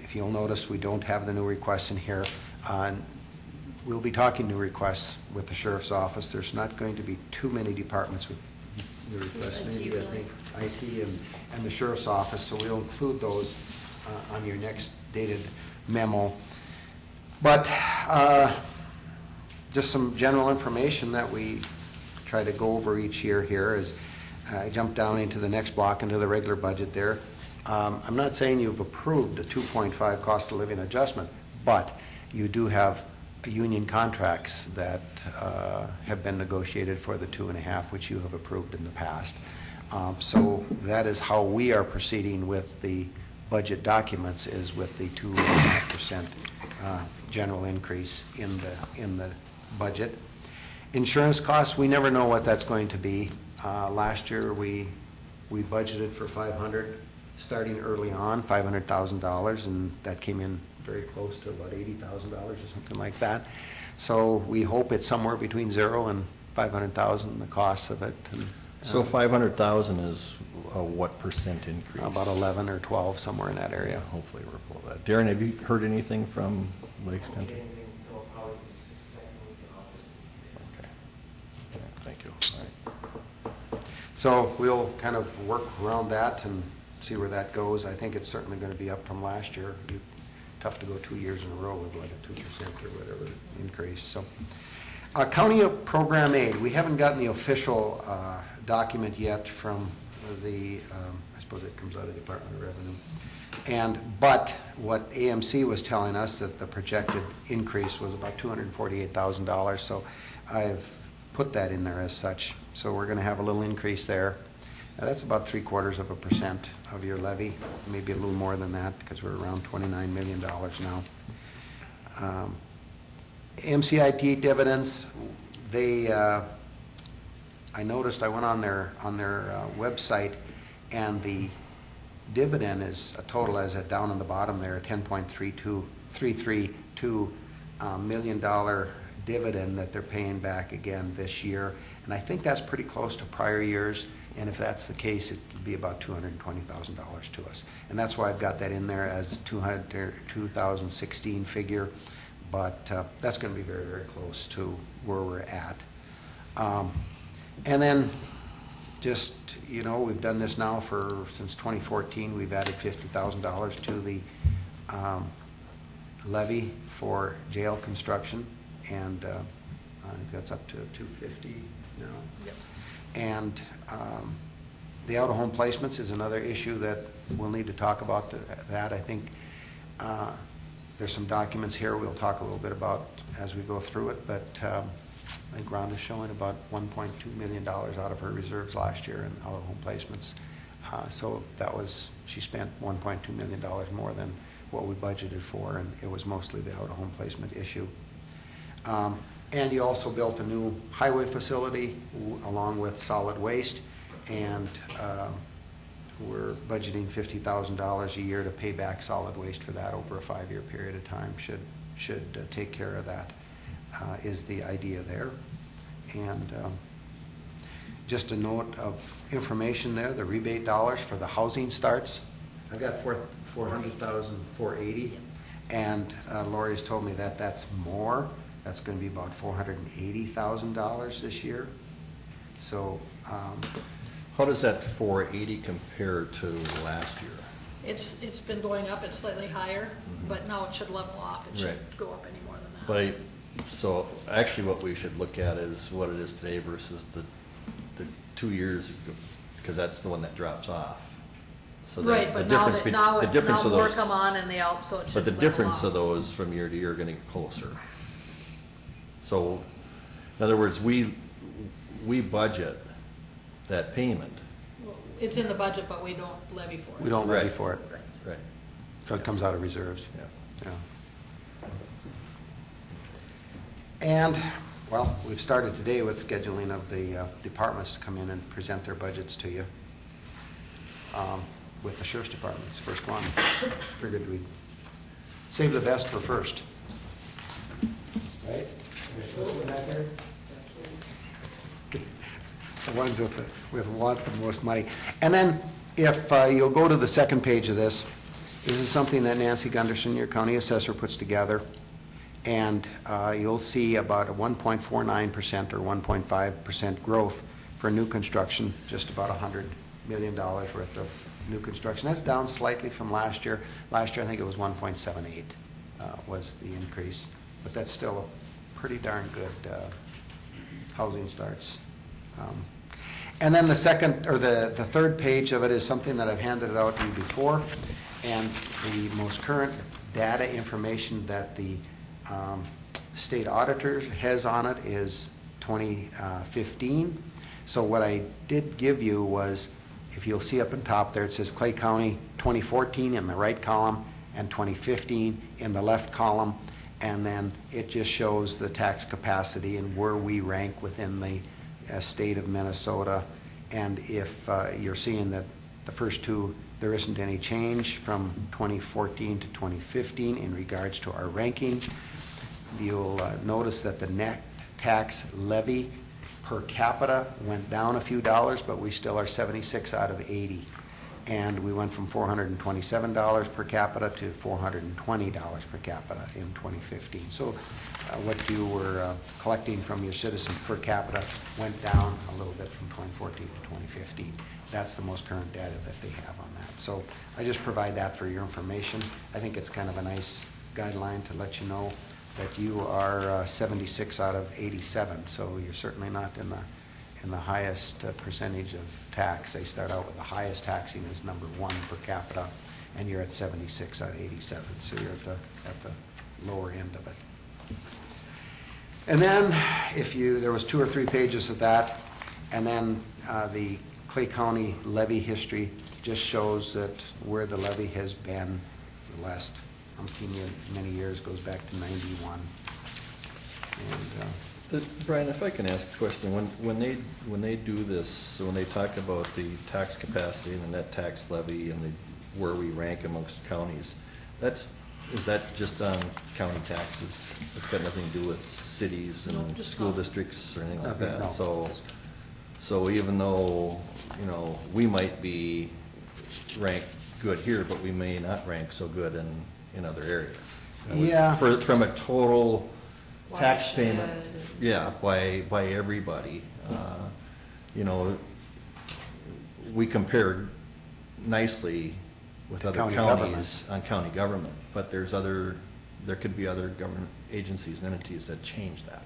If you'll notice, we don't have the new requests in here. We'll be talking new requests with the sheriff's office. There's not going to be too many departments with new requests. Maybe, I think, IT and the sheriff's office, so we'll include those on your next dated memo. But just some general information that we try to go over each year here is, I jumped down into the next block, into the regular budget there. I'm not saying you've approved a 2.5 cost of living adjustment, but you do have union contracts that have been negotiated for the 2.5, which you have approved in the past. So that is how we are proceeding with the budget documents, is with the 2.5% general increase in the budget. Insurance costs, we never know what that's going to be. Last year we budgeted for 500, starting early on, $500,000, and that came in very close to about $80,000 or something like that. So we hope it's somewhere between 0 and 500,000, the costs of it. And, so 500,000 is a what percent increase? About 11 or 12, somewhere in that area. Hopefully we're below that. Darren, have you heard anything from Lakes Country? Okay. Thank you. All right. So we'll kind of work around that and see where that goes. I think it's certainly going to be up from last year. Tough to go 2 years in a row with like a 2% or whatever increase. So, county program aid. We haven't gotten the official document yet from the. I suppose it comes out of the Department of Revenue. But what AMC was telling us, that the projected increase was about $248,000. So I've put that in there as such. So we're going to have a little increase there. That's about 0.75% of your levy, maybe a little more than that, because we're around $29 million now. MCIT dividends, they, I noticed, I went on their website, and the dividend is a total, as it down on the bottom there, $10.332 million dividend that they're paying back again this year. And I think that's pretty close to prior years. And if that's the case, it'd be about $220,000 to us. And that's why I've got that in there as 2016 figure. But that's going to be very, very close to where we're at. And then just, you know, we've done this now since 2014. We've added $50,000 to the levy for jail construction. And I think that's up to $250 now. Yep. And the out-of-home placements is another issue that we'll need to talk about. That I think there's some documents here we'll talk a little bit about as we go through it. But I think Rhonda's showing about $1.2 million out of her reserves last year in out-of-home placements. So that was, she spent $1.2 million more than what we budgeted for, and it was mostly the out-of-home placement issue. And you also built a new highway facility along with solid waste, and we're budgeting $50,000 a year to pay back solid waste for that over a 5-year period of time. Should take care of that. is the idea there. And just a note of information there, the rebate dollars for the housing starts. I've got 400,000, 480. And Lori's told me that that's more. That's going to be about $480,000 this year. So, How does that 480 compare to last year? It's been going up, it's slightly higher, but now it should level off. It shouldn't Right. go up any more than that. But so actually what we should look at is what it is today versus the 2 years ago, because that's the one that drops off. So Right, the but now difference that, be- now, the difference now of more those, come on and they out, so it should but the level difference of off. those from year to year are going to get closer. So, in other words, we budget that payment. It's in the budget, but we don't levy for it. we don't levy Right. for it. Right. So it comes out of reserves. Yeah. Yeah. And, well, we've started today with scheduling of the departments to come in and present their budgets to you. With the sheriff's department, it's the first one. Figured we'd save the best for first. Right? The ones with want the most money. And then, if you'll go to the second page of this, this is something that Nancy Gunderson, your county assessor, puts together. And you'll see about a 1.49% or 1.5% growth for new construction, just about $100 million worth of new construction. That's down slightly from last year. Last year, I think it was 1.78 was the increase. But that's still a pretty darn good housing starts. And then the second, or the third page of it is something that I've handed it out to you before. And the most current data information that the state auditor has on it is 2015. So what I did give you was, if you'll see up on top there, it says Clay County 2014 in the right column and 2015 in the left column. And then it just shows the tax capacity and where we rank within the state of Minnesota. And if you're seeing that the first two, there isn't any change from 2014 to 2015 in regards to our ranking. You'll notice that the net tax levy per capita went down a few dollars, but we still are 76 out of 80. And we went from $427 per capita to $420 per capita in 2015. So what you were collecting from your citizens per capita went down a little bit from 2014 to 2015. That's the most current data that they have on that. So I just provide that for your information. I think it's kind of a nice guideline to let you know that you are 76 out of 87. So you're certainly not in the highest percentage of tax. They start out with the highest taxing is number 1 per capita, and you're at 76 out of 87. So you're at the lower end of it. And then, there was 2 or 3 pages of that, and then the Clay County levy history just shows that where the levy has been the last many years, goes back to 91. And Brian, if I can ask a question, when they do this, so when they talk about the tax capacity and the net tax levy and where we rank amongst counties, is that just on county taxes? It's got nothing to do with cities No, and just school county. districts or anything like Nothing, that? no. So even though, we might be ranked good here, but we may not rank so good in other areas. Yeah. From a total tax Watershed. payment, yeah, by everybody. We compare nicely with other County counties on county government, but there could be other government agencies and entities that change that.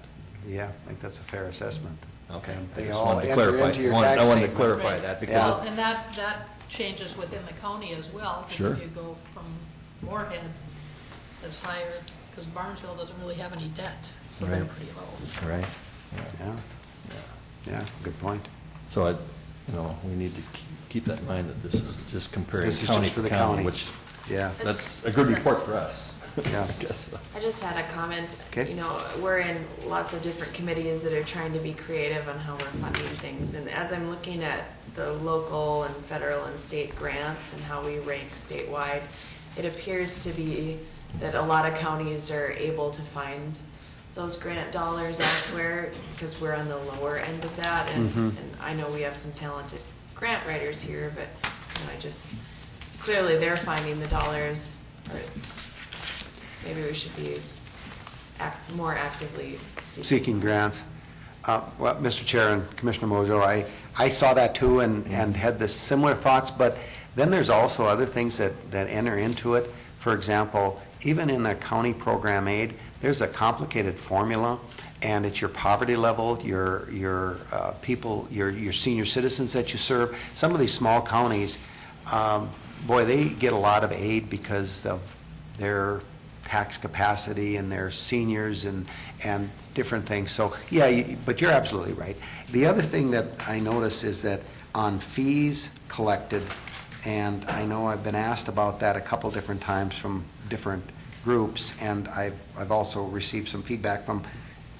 yeah, I think that's a fair assessment. Okay. And I they just all wanted to enter clarify. into your I tax wanted to statement. clarify Right. that because. Well, and that changes within the county as well. 'Cause Sure. if you go from Moorhead, that's higher, because Barnesville doesn't really have any debt, so they're Right. pretty low. Right. Yeah, good point. So we need to keep that in mind that this is just comparing This is county just for to the county, county. which, Yeah. that's a good report for us. Yeah. I guess. I just had a comment. Okay. We're in lots of different committees that are trying to be creative on how we're funding things. And as I'm looking at the local and federal and state grants and how we rank statewide, it appears to be that a lot of counties are able to find those grant dollars elsewhere, because we're on the lower end of that, and I know we have some talented grant writers here, but, you know, I just, clearly they're finding the dollars, or maybe we should be more actively Seeking grants. Well, Mr. Chair and Commissioner Mojo, I saw that too and had the similar thoughts, but then there's also other things that enter into it. For example, even in the county program aid, there's a complicated formula, and it's your poverty level, your people, your senior citizens that you serve. Some of these small counties, boy, they get a lot of aid because of their tax capacity and their seniors and different things. So, yeah, but you're absolutely right. The other thing that I notice is that on fees collected, and I know I've been asked about that a couple different times from different groups, and I've also received some feedback from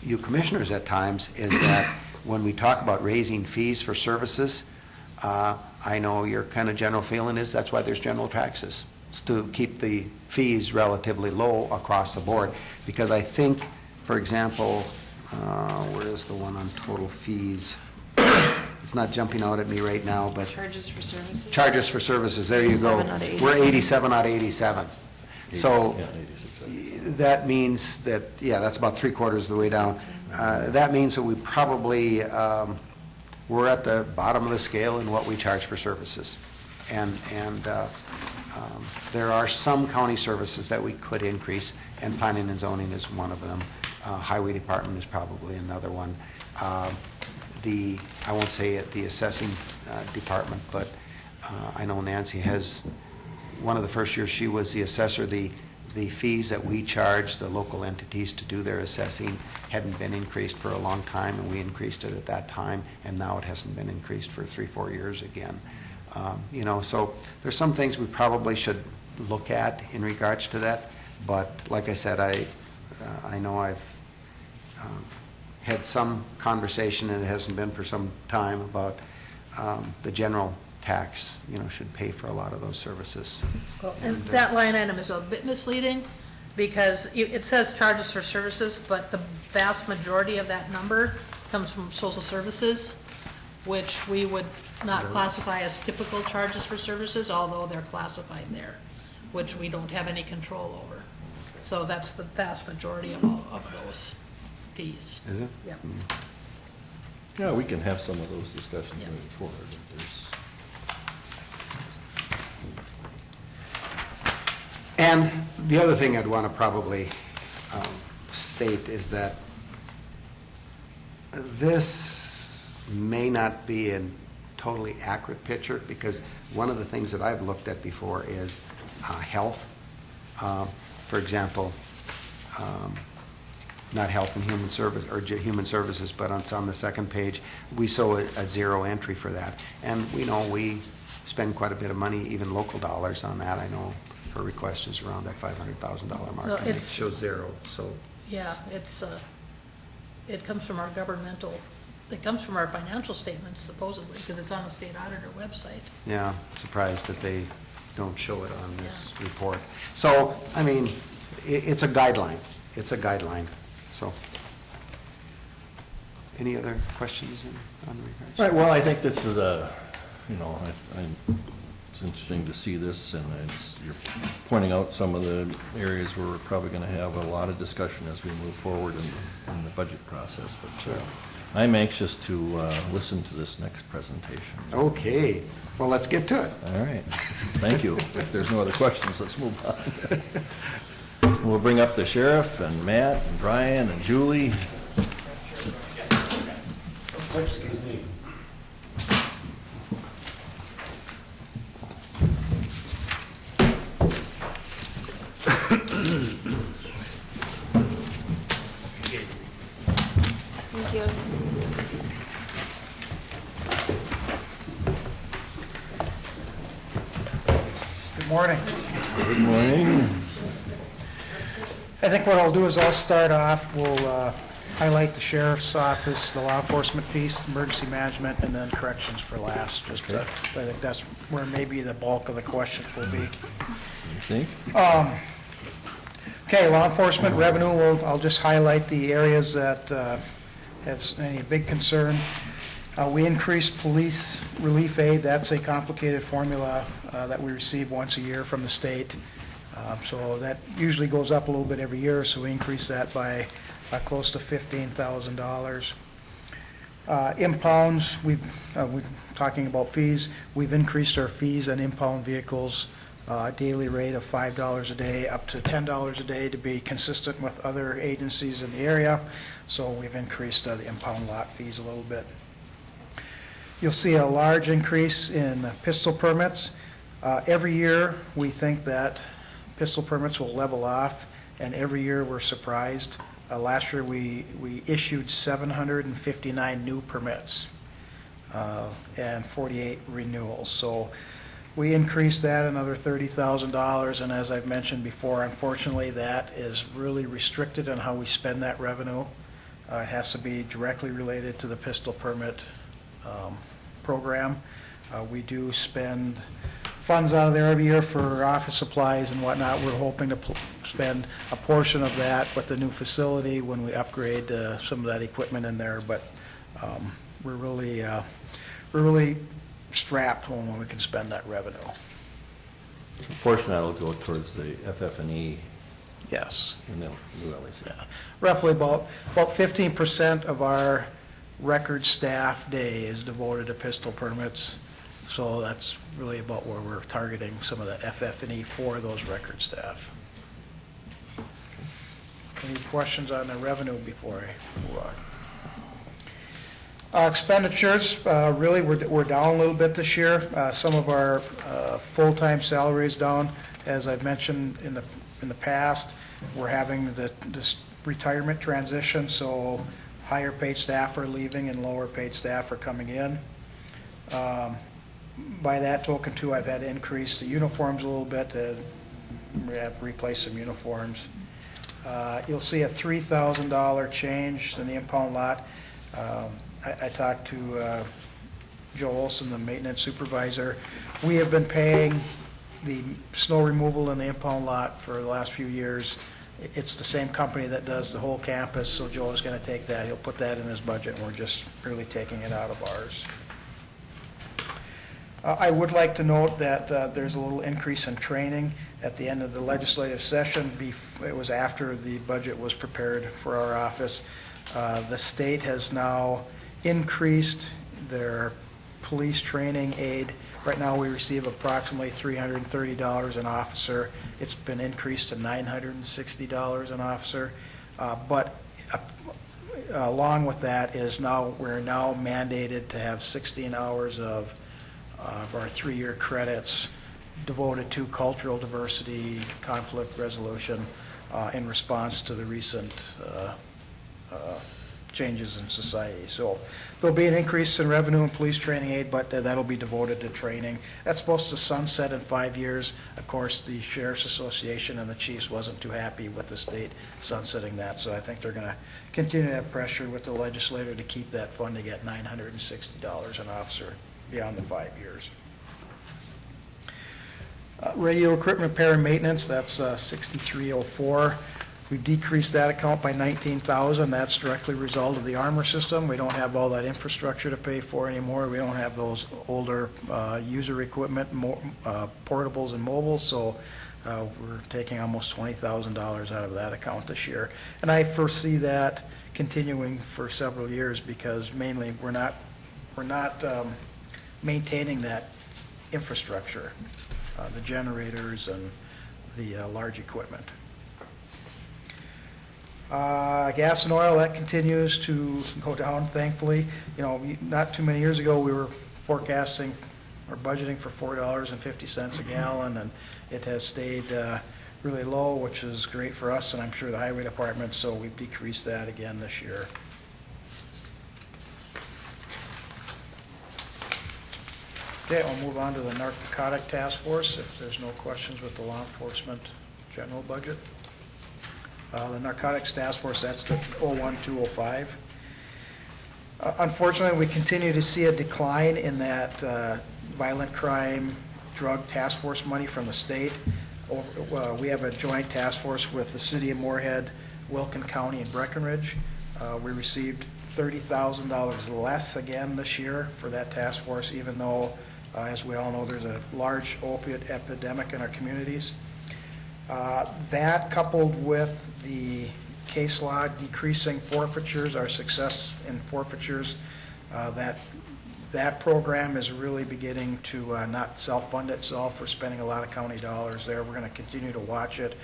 you commissioners at times, is that when we talk about raising fees for services, I know your kind of general feeling is that's why there's general taxes, to keep the fees relatively low across the board. Because I think, for example, where is the one on total fees? It's not jumping out at me right now, but Charges for services? charges for services, there you go. 87 out of 87. We're 87 out of 87. So Yeah, 86. that means that, yeah, that's about 3/4 of the way down. That means that we probably, we're at the bottom of the scale in what we charge for services. And there are some county services that we could increase, and planning and zoning is one of them. Highway department is probably another one. I won't say the assessing department, but I know Nancy has, one of the first years she was the assessor, the fees that we charge the local entities to do their assessing hadn't been increased for a long time, and we increased it at that time, and now it hasn't been increased for 3-4 years again. You know, so there's some things we probably should look at in regards to that, but like I said, I know I've had some conversation, and it hasn't been for some time, about the general tax, you know, should pay for a lot of those services. Well, and that line item is a bit misleading, because it says charges for services, but the vast majority of that number comes from social services, which we would not classify as typical charges for services, although they're classified there, which we don't have any control over. So that's the vast majority of those fees. Is it? Yep. Yeah, we can have some of those discussions Yeah. moving forward. There's- And the other thing I'd want to probably state is that this may not be a totally accurate picture, because one of the things that I've looked at before is health. For example, not health and human service, or human services, but on the second page, we saw a zero entry for that. And we know we spend quite a bit of money, even local dollars, on that. I know her request is around that $500,000 mark, No, and it it's- shows zero, so. Yeah, it comes from our it comes from our financial statements supposedly, because it's on the state auditor website. Yeah, surprised that they don't show it on this report. So, I mean, it's a guideline. It's a guideline, so. Any other questions on regards? Right, well, I think this is it's interesting to see this, and you're pointing out some of the areas where we're probably going to have a lot of discussion as we move forward in the budget process, but I'm anxious to listen to this next presentation. Okay, well, let's get to it. All right, thank you. If there's no other questions, let's move on. We'll bring up the sheriff and Matt and Brian and Julie. Excuse me. Thank you. Good morning. Good morning. I think what I'll do is I'll start off, we'll highlight the sheriff's office, the law enforcement piece, emergency management, and then corrections for last. I think that's where maybe the bulk of the questions will be. You think? Okay, law enforcement revenue, I'll just highlight the areas that have any big concern. We increased police relief aid. That's a complicated formula that we receive once a year from the state. So that usually goes up a little bit every year, so we increased that by close to $15,000. Impounds, we're talking about fees. We've increased our fees on impound vehicles, daily rate of $5 a day up to $10 a day to be consistent with other agencies in the area. So we've increased the impound lot fees a little bit. You'll see a large increase in pistol permits. Every year, we think that pistol permits will level off, and every year we're surprised. Last year, we issued 759 new permits and 48 renewals. So we increased that another $30,000, and as I've mentioned before, unfortunately, that is really restricted on how we spend that revenue. It has to be directly related to the pistol permit program. We do spend funds out of there every year for office supplies and whatnot. We're hoping to spend a portion of that with the new facility when we upgrade some of that equipment in there, but we're really strapped when we can spend that revenue. A portion of that will go towards the FF&E. Yes. And the new LEC. Yeah. Roughly about 15% of our record staff day is devoted to pistol permits. So that's really about where we're targeting some of the FF&E for those record staff. Any questions on the revenue before I move on? Expenditures, really, we're down a little bit this year. Some of our full-time salaries down, as I've mentioned in the past. We're having this retirement transition, so higher paid staff are leaving and lower paid staff are coming in. By that token, too, I've had to increase the uniforms a little bit. We have to replace some uniforms. You'll see a $3,000 change in the impound lot. I talked to Joe Olson, the maintenance supervisor. We have been paying the snow removal in the impound lot for the last few years. It's the same company that does the whole campus, so Joe is going to take that. He'll put that in his budget, and we're just really taking it out of ours. I would like to note that there's a little increase in training at the end of the legislative session. It was after the budget was prepared for our office. The state has now increased their police training aid. Right now, we receive approximately $330 an officer. It's been increased to $960 an officer. But along with that is we're now mandated to have 16 hours of our 3-year credits devoted to cultural diversity, conflict resolution in response to the recent changes in society. So there'll be an increase in revenue and police training aid, but that'll be devoted to training. That's supposed to sunset in 5 years. Of course, the Sheriff's Association and the chiefs wasn't too happy with the state sunsetting that, so I think they're going to continue to have pressure with the legislator to keep that funding at $960 an officer beyond the 5 years. Radio equipment repair and maintenance, that's 6304. We've decreased that account by $19,000. That's directly a result of the armor system. We don't have all that infrastructure to pay for anymore. We don't have those older user equipment, portables and mobiles, so we're taking almost $20,000 out of that account this year. And I foresee that continuing for several years because mainly we're not maintaining that infrastructure, the generators and the large equipment. Gas and oil, that continues to go down, thankfully. You know, not too many years ago, we were forecasting or budgeting for $4.50 a gallon, and it has stayed really low, which is great for us, and I'm sure the highway department, so we've decreased that again this year. Okay, I'll move on to the narcotic task force, if there's no questions with the law enforcement general budget. The narcotics task force, that's the 01205. Unfortunately, we continue to see a decline in that violent crime drug task force money from the state. We have a joint task force with the city of Moorhead, Wilkin County, and Breckenridge. We received $30,000 less again this year for that task force, even though, as we all know, there's a large opiate epidemic in our communities. That coupled with the case law decreasing forfeitures, our success in forfeitures, that program is really beginning to not self-fund itself. We're spending a lot of county dollars there. We're going to continue to watch it.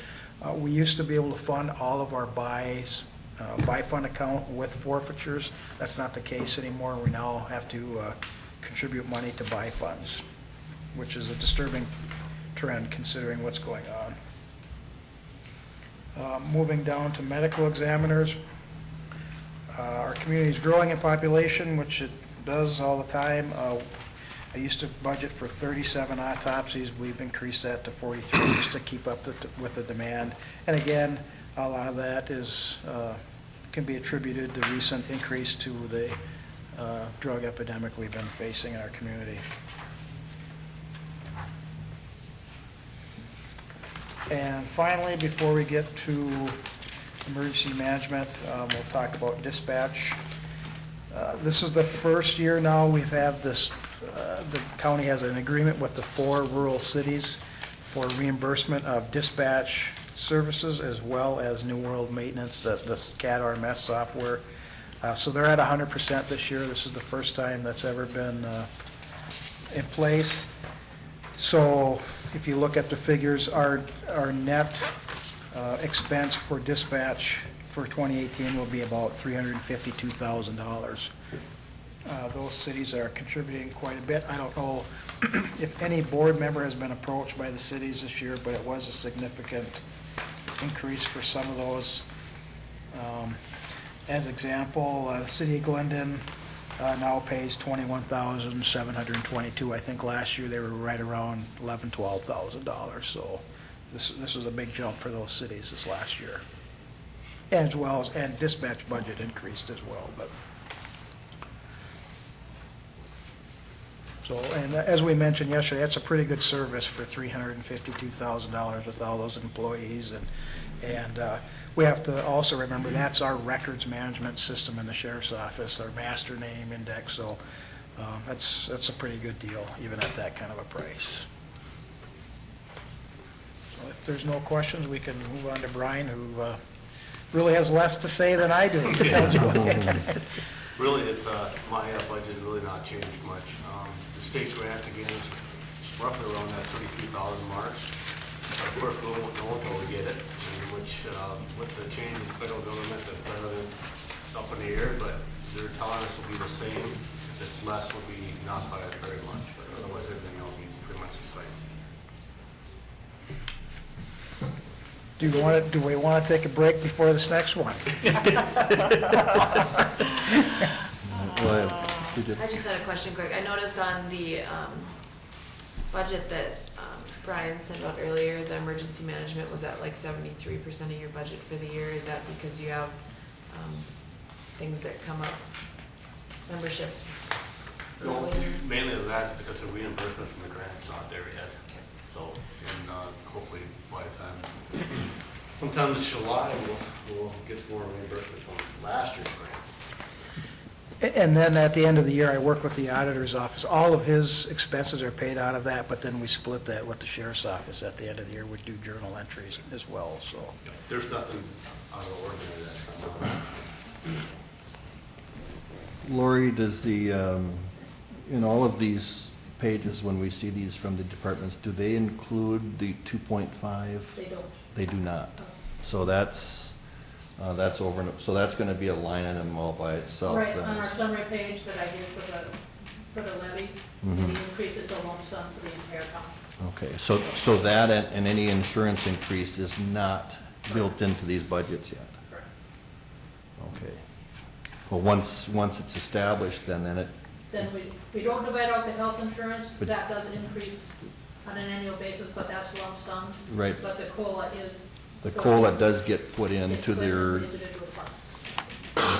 We used to be able to fund all of our by fund account with forfeitures. That's not the case anymore. We now have to contribute money to buy funds, which is a disturbing trend considering what's going on. Moving down to medical examiners. Our community is growing in population, which it does all the time. I used to budget for 37 autopsies. We've increased that to 43 just to keep up with the demand. And again, a lot of that is can be attributed to recent increase to the drug epidemic we've been facing in our community. And finally, before we get to emergency management, we'll talk about dispatch. This is the first year now we've had this, the county has an agreement with the 4 rural cities for reimbursement of dispatch services as well as New World Maintenance, the CAD RMS software. So they're at 100% this year. This is the first time that's ever been in place. So if you look at the figures, our net expense for dispatch for 2018 will be about $352,000. Those cities are contributing quite a bit. I don't know if any board member has been approached by the cities this year, but it was a significant increase for some of those. As example, the city of Glendon now pays $21,722. I think last year they were right around $11,000, $12,000. So this was a big jump for those cities this last year, as well as, and dispatch budget increased as well. But so, and as we mentioned yesterday, that's a pretty good service for $352,000 with all those employees, and we have to also remember that's our records management system in the sheriff's office, our master name index. So that's a pretty good deal, even at that kind of a price. So if there's no questions, we can move on to Brian, who really has less to say than I do. Really, it's my budget really not changed much. The state grant again is roughly around that $33,000 mark. Of course, we won't know until we get it, which with the change in federal government, that's kind of up in the air, but they're telling us it'll be the same. If it's less, will be not by very much, but otherwise everything else is pretty much the same. Do we want to take a break before this next one? I just had a question quick. I noticed on the budget that Brian sent out earlier, the emergency management was at like 73% of your budget for the year. Is that because you have things that come up, memberships? No, mainly that's because the reimbursement from the grant's not there yet. Okay. So, and hopefully by the time, sometime this July, we'll get some more reimbursement from last year's grant. And then at the end of the year, I work with the auditor's office. All of his expenses are paid out of that, but then we split that with the sheriff's office at the end of the year. We do journal entries as well, so. There's nothing out of the ordinary that's come out. Lori, does the, in all of these pages, when we see these from the departments, do they include the 2.5? They don't. They do not. So that's over, so that's going to be a line item all by itself. Right, on our summary page that I did for the levy, the increase is a lump sum for the entire county. Okay, so that and any insurance increase is not built into these budgets yet? Correct. Okay. Well, once it's established, then it... Then we don't divide out the health insurance, But- that does increase on an annual basis, but that's lump sum. Right. But the COLA is. The COLA does get put into their... Individual funds.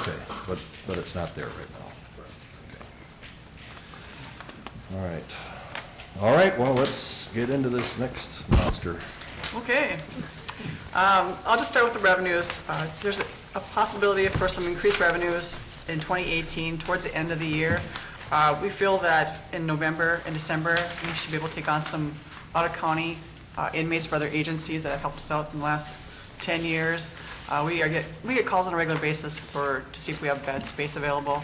Okay, but it's not there right now. Okay. All right, well, let's get into this next monster. Okay. I'll just start with the revenues. There's a possibility for some increased revenues in 2018 towards the end of the year. We feel that in November and December, we should be able to take on some out-of-county inmates for other agencies that have helped us out in the last 10 years. We get calls on a regular basis to see if we have bed space available.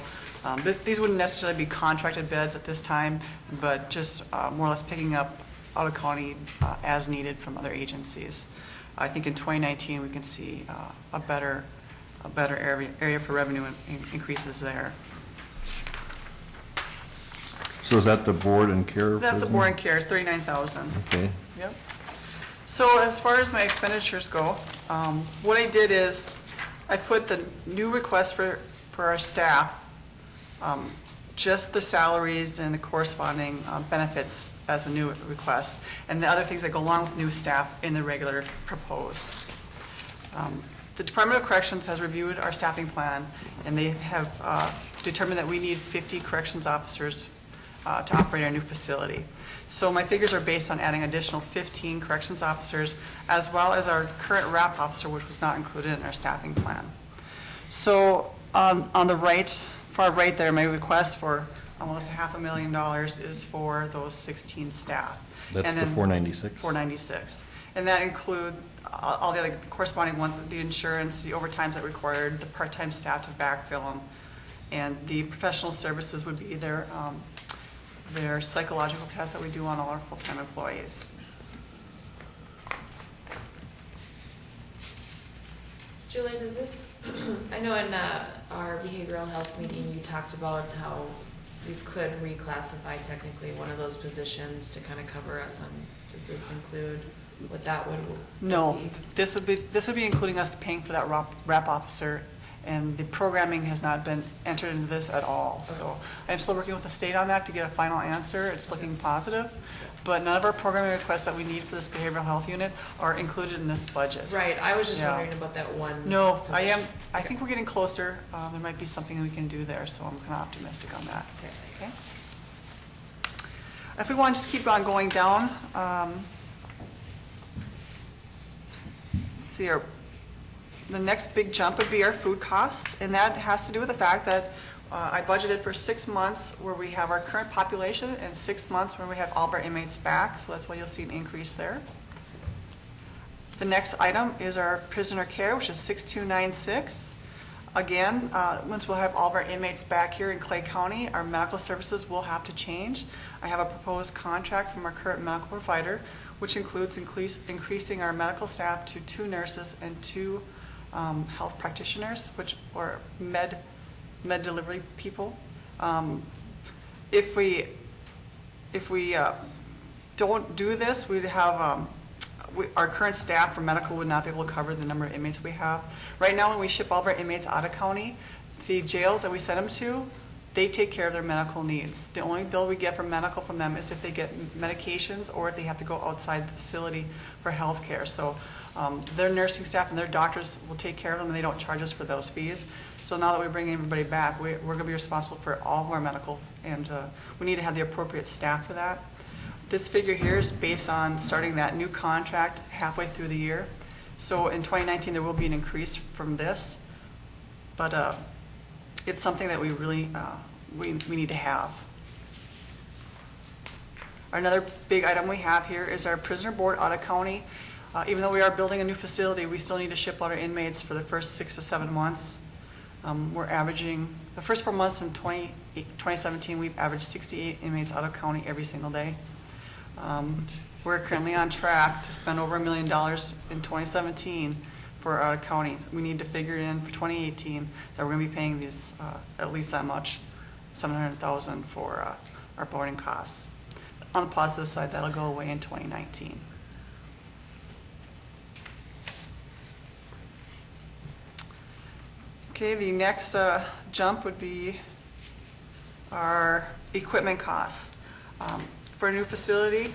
These wouldn't necessarily be contracted beds at this time, but just more or less picking up out-of-county as needed from other agencies. I think in 2019 we can see a better area for revenue increases there. So is that the board and care? That's the board and care, it's 39,000. Okay. Yep. So as far as my expenditures go, what I did is I put the new request for our staff, just the salaries and the corresponding benefits as a new request, and the other things that go along with new staff in the regular proposed. The Department of Corrections has reviewed our staffing plan, and they have determined that we need 50 corrections officers to operate our new facility. So my figures are based on adding additional 15 corrections officers, as well as our current RAP officer, which was not included in our staffing plan. So on the right, far right there, my request for almost $500,000 is for those 16 staff. That's the 496? 496. And that include all the other corresponding ones, the insurance, the overtimes that required, the part-time staff to backfill them, and the professional services would be their psychological tests that we do on all our full-time employees. Julie, does this, I know in our behavioral health meeting, you talked about how you could reclassify technically one of those positions to kind of cover us on, does this include what that would be? No, this would be including us paying for that RAP officer, and the programming has not been entered into this at all. So I'm still working with the state on that to get a final answer. It's looking positive, but none of our programming requests that we need for this behavioral health unit are included in this budget. Right, I was just wondering about that one. No, position. I think we're getting closer. There might be something that we can do there, so I'm kind of optimistic on that. Okay. If we want to just keep on going down, let's see, the next big jump would be our food costs, and that has to do with the fact that I budgeted for 6 months where we have our current population and 6 months where we have all of our inmates back, so that's why you'll see an increase there. The next item is our prisoner care, which is 6296. Again, once we'll have all of our inmates back here in Clay County, our medical services will have to change. I have a proposed contract from our current medical provider, which includes increasing our medical staff to 2 nurses and 2 health practitioners, which are med delivery people. If we don't do this, we'd have our current staff for medical would not be able to cover the number of inmates we have. Right now, when we ship all of our inmates out of county, the jails that we send them to, they take care of their medical needs. The only bill we get for medical from them is if they get medications or if they have to go outside the facility for health care. So their nursing staff and their doctors will take care of them, and they don't charge us for those fees. So now that we bring everybody back, we're going to be responsible for all of our medical, and we need to have the appropriate staff for that. This figure here is based on starting that new contract halfway through the year. So in 2019, there will be an increase from this, but it's something that we really we need to have. Another big item we have here is our prisoner board out of county. Even though we are building a new facility, we still need to ship out our inmates for the first 6 to 7 months. We're averaging, the first 4 months in 2017, we've averaged 68 inmates out of county every single day. We're currently on track to spend over $1 million in 2017 for out of county. We need to figure in for 2018 that we're going to be paying these at least that much, $700,000 for our boarding costs. On the positive side, that'll go away in 2019. Okay, the next jump would be our equipment costs. For a new facility,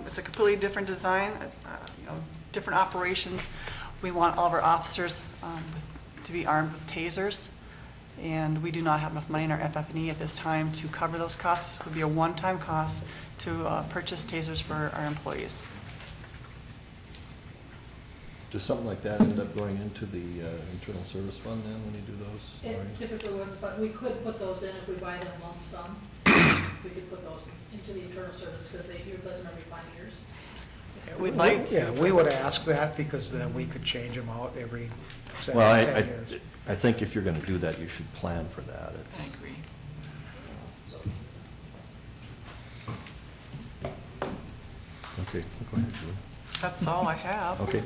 it's a completely different design, different operations. We want all of our officers to be armed with tasers, and we do not have enough money in our FF&E at this time to cover those costs. It would be a one-time cost to purchase tasers for our employees. Does something like that end up going into the internal service fund then, when you do those? It Lori? typically wouldn't, but we could put those in if we buy them lump sum. We could put those into the internal service because they replace them every 5 years. We'd like to. Yeah, we would ask that because then we could change them out every 7 Well, to 10 years. I think if you're gonna do that, you should plan for that. It's- I agree. Okay, go ahead, Julie. That's all I have. Okay.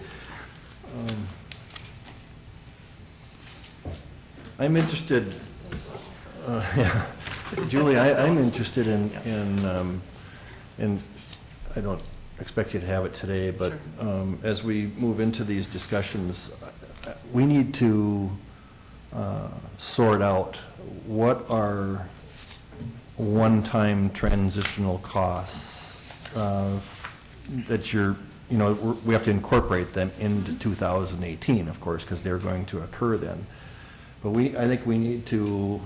I'm interested, yeah, Julie, I'm interested in, I don't expect you to have it today, but as we move into these discussions, we need to sort out what are one-time transitional costs that we have to incorporate them into 2018, of course, because they're going to occur then. But I think we need to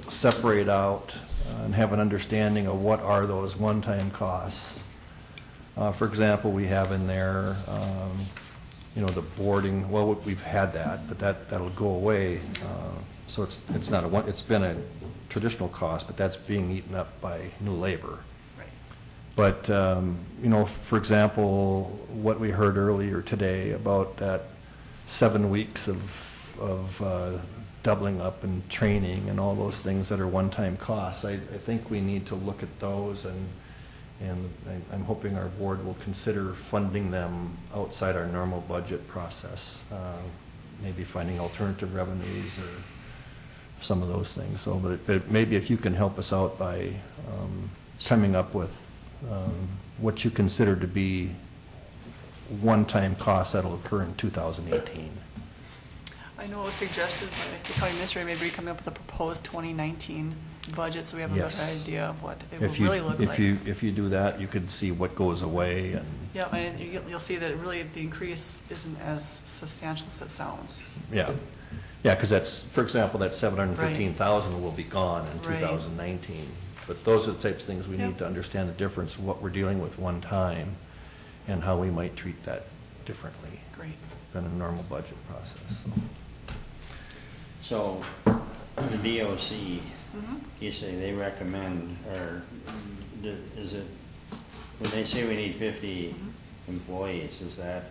separate out and have an understanding of what are those one-time costs. For example, we have in there, the boarding, well, we've had that, but that'll go away. So it's not it's been a traditional cost, but that's being eaten up by new labor. But, for example, what we heard earlier today about that 7 weeks of doubling up and training and all those things that are one-time costs, I think we need to look at those, and I'm hoping our board will consider funding them outside our normal budget process, maybe finding alternative revenues or some of those things. So, but maybe if you can help us out by coming up with what you consider to be one-time costs that'll occur in 2018. I know it was suggested by the county administrator, maybe coming up with a proposed 2019 budget, so we have a Yes. better idea of what it will really look like. If you do that, you could see what goes away and. Yeah, and you'll see that really the increase isn't as substantial as it sounds. Yeah, because that's, for example, that 715,000 will be gone in 2019. But those are the types of things we need to understand the difference of what we're dealing with one time and how we might treat that differently than a normal budget process. So, the DOC, you say they recommend, or is it, when they say we need 50 employees, is that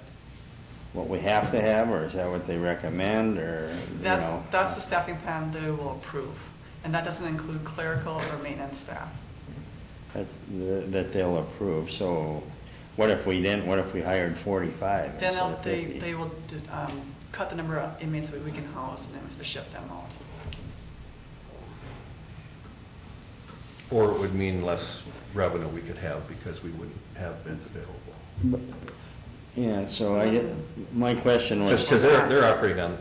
what we have to have, or is that what they recommend, or, That's the staffing plan they will approve, and that doesn't include clerical or maintenance staff. that they'll approve? So, what if we didn't, what if we hired 45 Then instead of 50? they will cut the number of inmates that we can house and then we ship them out. Or it would mean less revenue we could have because we wouldn't have beds available. Yeah, so I get, my question was. Just because they're operating on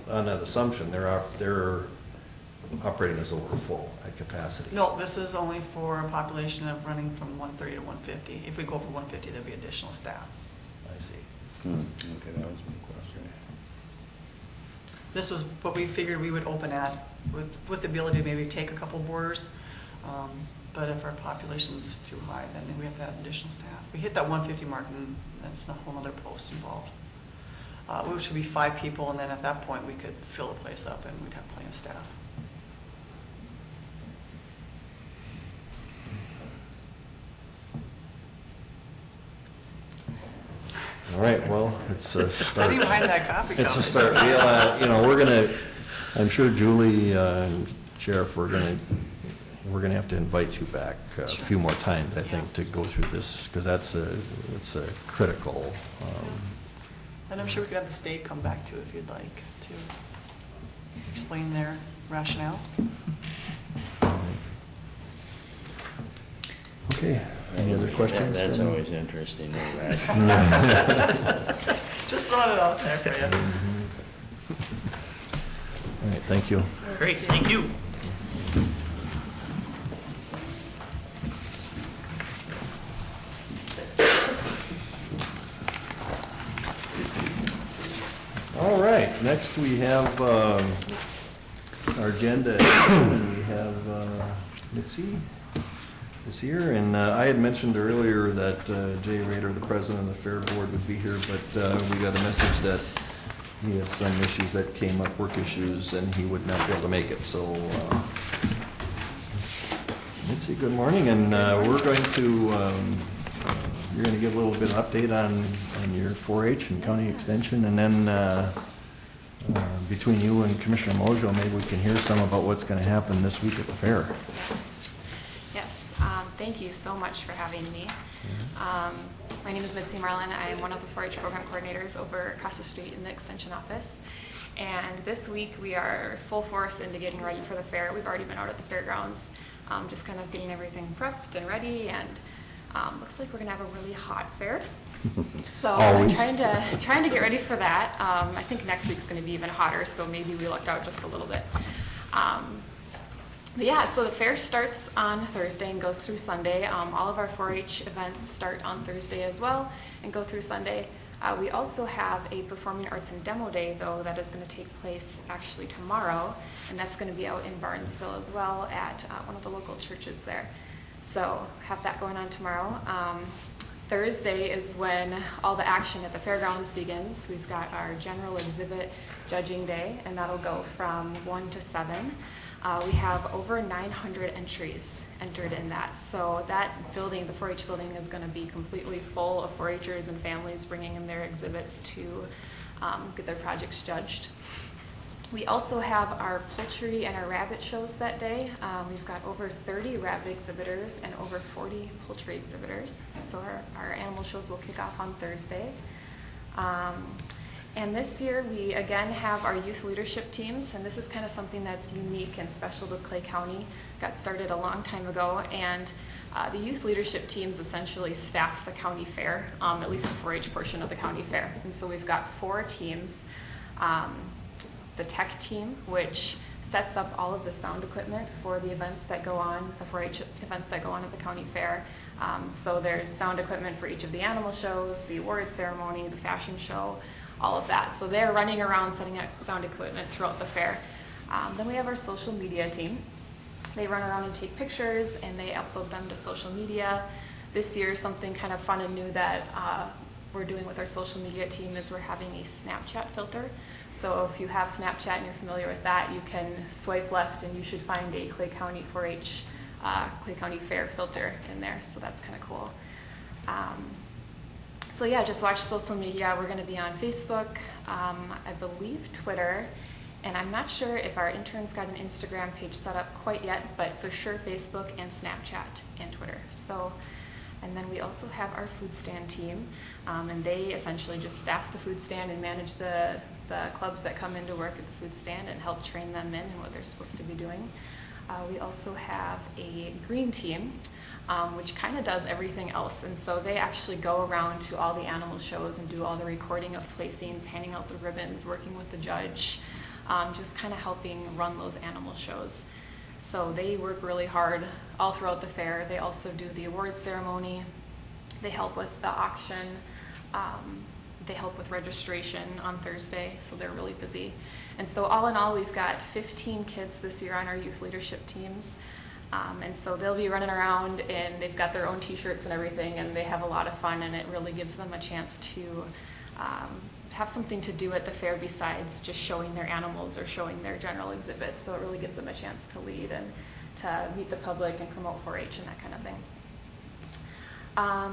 an assumption, they're operating as though we're full at capacity. No, this is only for a population of running from 130 to 150. If we go for 150, there'll be additional staff. I see. Okay, that was my question. This was what we figured we would open at, with the ability to maybe take a couple boarders. But if our population's too high, then we have to add additional staff. We hit that 150 mark, and then it's a whole other post involved. Which would be 5 people, and then at that point, we could fill the place up, and we'd have plenty of staff. All right, well, it's a start. I didn't mind that coffee cup. It's a start. I'm sure Julie and Sheriff, we're gonna have to invite you back a few more times, I think, to go through this, because it's a critical. And I'm sure we could have the state come back to if you'd like to explain their rationale. Okay, any other questions? That's always interesting, right? Just throwing it out there for you. All right, thank you. Great, thank you. All right, next we have our agenda, and we have Mitzi is here, and I had mentioned earlier that Jay Rader, the president of the Fair Board, would be here, but we got a message that he had some issues that came up, work issues, and he would not be able to make it, so Mitzi, good morning, and we're going to, you're going to give a little bit of update on your 4-H and county extension, and then between you and Commissioner Mojo, maybe we can hear some about what's going to happen this week at the fair. Yes, thank you so much for having me. My name is Mitzi Marlin. I am one of the 4-H program coordinators over across the street in the extension office. And this week we are full force into getting ready for the fair. We've already been out at the fairgrounds, just kind of getting everything prepped and ready, and looks like we're gonna have a really hot fair. So I'm trying to get ready for that. I think next week's gonna be even hotter, so maybe we lucked out just a little bit. But yeah, so the fair starts on Thursday and goes through Sunday. All of our 4-H events start on Thursday as well and go through Sunday. We also have a performing arts and demo day, though, that is going to take place actually tomorrow, and that's going to be out in Barnesville as well at one of the local churches there. So have that going on tomorrow. Thursday is when all the action at the fairgrounds begins. We've got our general exhibit judging day, and that'll go from 1 to 7. We have over 900 entries entered in that. So that building, the 4-H building, is going to be completely full of 4-Hers and families bringing in their exhibits to get their projects judged. We also have our poultry and our rabbit shows that day. We've got over 30 rabbit exhibitors and over 40 poultry exhibitors. So our animal shows will kick off on Thursday. And this year we again have our youth leadership teams, and this is kind of something that's unique and special to Clay County. Got started a long time ago, and the youth leadership teams essentially staff the county fair, at least the 4-H portion of the county fair. And so we've got 4 teams. The tech team, which sets up all of the sound equipment for the events that go on, the 4-H events that go on at the county fair. So there's sound equipment for each of the animal shows, the award ceremony, the fashion show, all of that. So they're running around setting up sound equipment throughout the fair. Then we have our social media team. They run around and take pictures and they upload them to social media. This year, something kind of fun and new that we're doing with our social media team is we're having a Snapchat filter. So if you have Snapchat and you're familiar with that, you can swipe left and you should find a Clay County 4-H, Clay County Fair filter in there. So that's kind of cool. So yeah, just watch social media. We're going to be on Facebook, I believe Twitter, and I'm not sure if our interns got an Instagram page set up quite yet, but for sure Facebook and Snapchat and Twitter. So, and then we also have our food stand team, and they essentially just staff the food stand and manage the clubs that come in to work at the food stand and help train them in and what they're supposed to be doing. We also have a green team, which kind of does everything else. And so they actually go around to all the animal shows and do all the recording of placings, handing out the ribbons, working with the judge, just kind of helping run those animal shows. So they work really hard all throughout the fair. They also do the award ceremony. They help with the auction. They help with registration on Thursday, so they're really busy. And so all in all, we've got 15 kids this year on our youth leadership teams. And so they'll be running around and they've got their own t-shirts and everything, and they have a lot of fun, and it really gives them a chance to have something to do at the fair besides just showing their animals or showing their general exhibits. So it really gives them a chance to lead and to meet the public and promote 4-H and that kind of thing.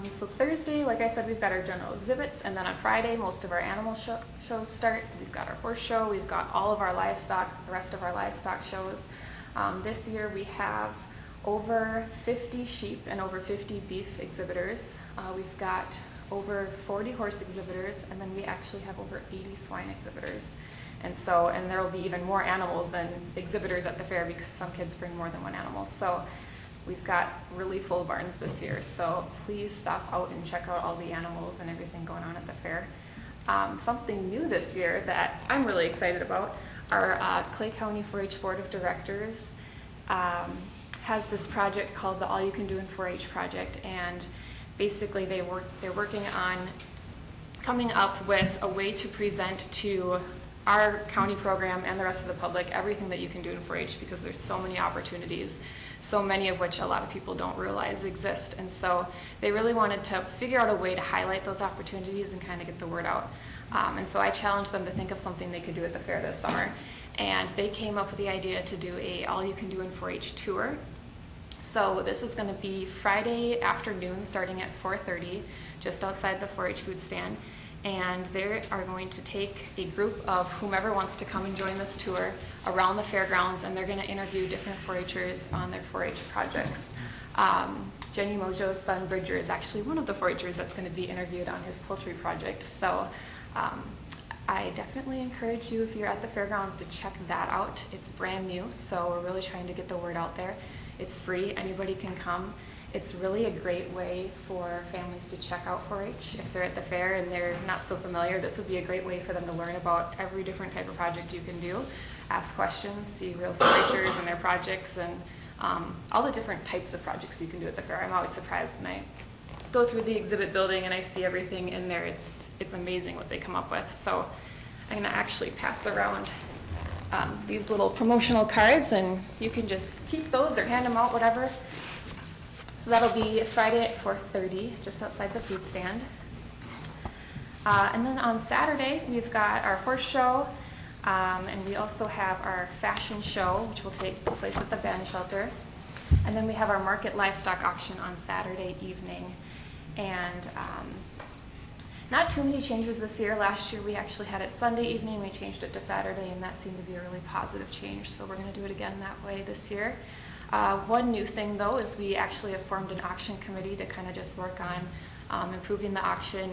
So Thursday, like I said, we've got our general exhibits, and then on Friday, most of our animal shows start. We've got our horse show, we've got all of our livestock, the rest of our livestock shows. This year we have over 50 sheep and over 50 beef exhibitors. We've got over 40 horse exhibitors, and then we actually have over 80 swine exhibitors. And there will be even more animals than exhibitors at the fair because some kids bring more than one animal. So we've got really full barns this year. So please stop out and check out all the animals and everything going on at the fair. Something new this year that I'm really excited about, our Clay County 4-H Board of Directors has this project called the All You Can Do in 4-H project, and basically they're working on coming up with a way to present to our county program and the rest of the public everything that you can do in 4-H, because there's so many opportunities. so many of which a lot of people don't realize exist. And so they really wanted to figure out a way to highlight those opportunities and kind of get the word out. And so I challenged them to think of something they could do at the fair this summer. And they came up with the idea to do a all-you-can-do in 4-H tour. So this is going to be Friday afternoon starting at 4:30, just outside the 4-H food stand. And they are going to take a group of whomever wants to come and join this tour around the fairgrounds, and they're going to interview different 4-Hers on their 4-H projects. Jenny Mojo's son, Bridger, is actually one of the 4-Hers that's going to be interviewed on his poultry project. So I definitely encourage you, if you're at the fairgrounds, to check that out. It's brand new, so we're really trying to get the word out there. It's free, anybody can come. It's really a great way for families to check out 4-H. If they're at the fair and they're not so familiar, this would be a great way for them to learn about every different type of project you can do, ask questions, see real 4-Hers and their projects, and all the different types of projects you can do at the fair. I'm always surprised when I go through the exhibit building and I see everything in there. It's amazing what they come up with. So I'm going to actually pass around these little promotional cards, and you can just keep those or hand them out, whatever. So that'll be Friday at 4:30, just outside the food stand. And then on Saturday, we've got our horse show, and we also have our fashion show, which will take place at the band shelter. And then we have our market livestock auction on Saturday evening. And not too many changes this year. Last year we actually had it Sunday evening, we changed it to Saturday, and that seemed to be a really positive change. So we're going to do it again that way this year. One new thing though is we actually have formed an auction committee to kind of just work on improving the auction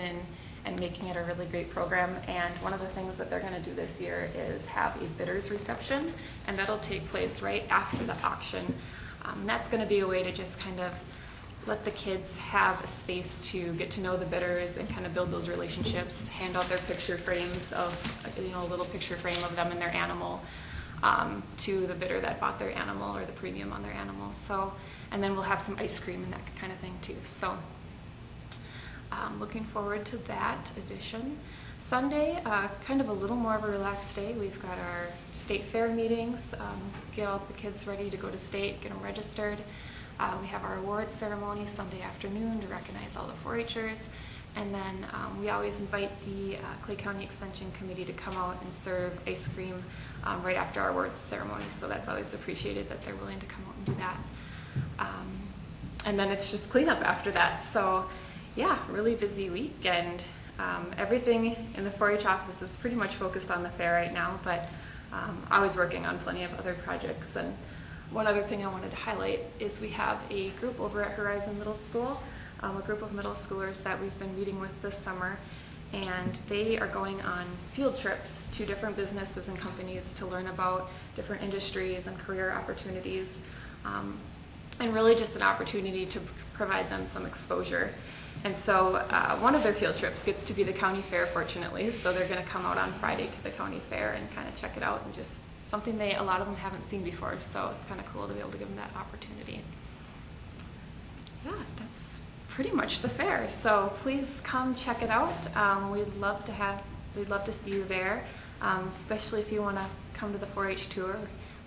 and making it a really great program. And one of the things that they're going to do this year is have a bidders reception, and that'll take place right after the auction. That's going to be a way to just kind of let the kids have a space to get to know the bidders and kind of build those relationships, hand out their picture frames of, a little picture frame of them and their animal to the bidder that bought their animal or the premium on their animal. So, and then we'll have some ice cream and that kind of thing too. So looking forward to that edition. Sunday, kind of a little more of a relaxed day. We've got our state fair meetings, get all the kids ready to go to state, get them registered. We have our awards ceremony Sunday afternoon to recognize all the 4-Hers. And then we always invite the Clay County Extension Committee to come out and serve ice cream right after our awards ceremony. So that's always appreciated that they're willing to come out and do that. And then it's just cleanup after that. So yeah, really busy week, and everything in the 4-H office is pretty much focused on the fair right now, but I was working on plenty of other projects. And one other thing I wanted to highlight is we have a group over at Horizon Middle School, a group of middle schoolers that we've been meeting with this summer, and they are going on field trips to different businesses and companies to learn about different industries and career opportunities, and really just an opportunity to provide them some exposure. And so one of their field trips gets to be the county fair, fortunately, so they're going to come out on Friday to the county fair and kind of check it out, and just something a lot of them haven't seen before, so it's kind of cool to be able to give them that opportunity. Yeah, that's pretty much the fair, so please come check it out. We'd love to see you there, especially if you want to come to the 4-H tour.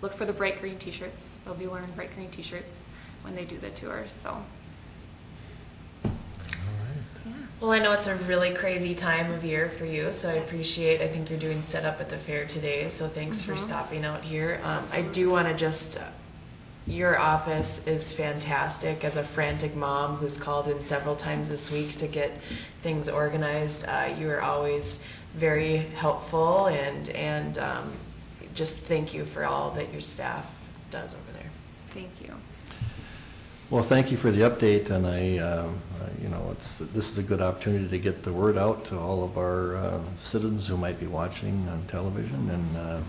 Look for the bright green t-shirts. They'll be wearing bright green t-shirts when they do the tour, so. Well, I know it's a really crazy time of year for you, so I think you're doing setup at the fair today, so thanks for stopping out here. I do want to your office is fantastic. As a frantic mom who's called in several times this week to get things organized, you are always very helpful, and just thank you for all that your staff does over there. Thank you. Well, thank you for the update, and this is a good opportunity to get the word out to all of our citizens who might be watching on television. And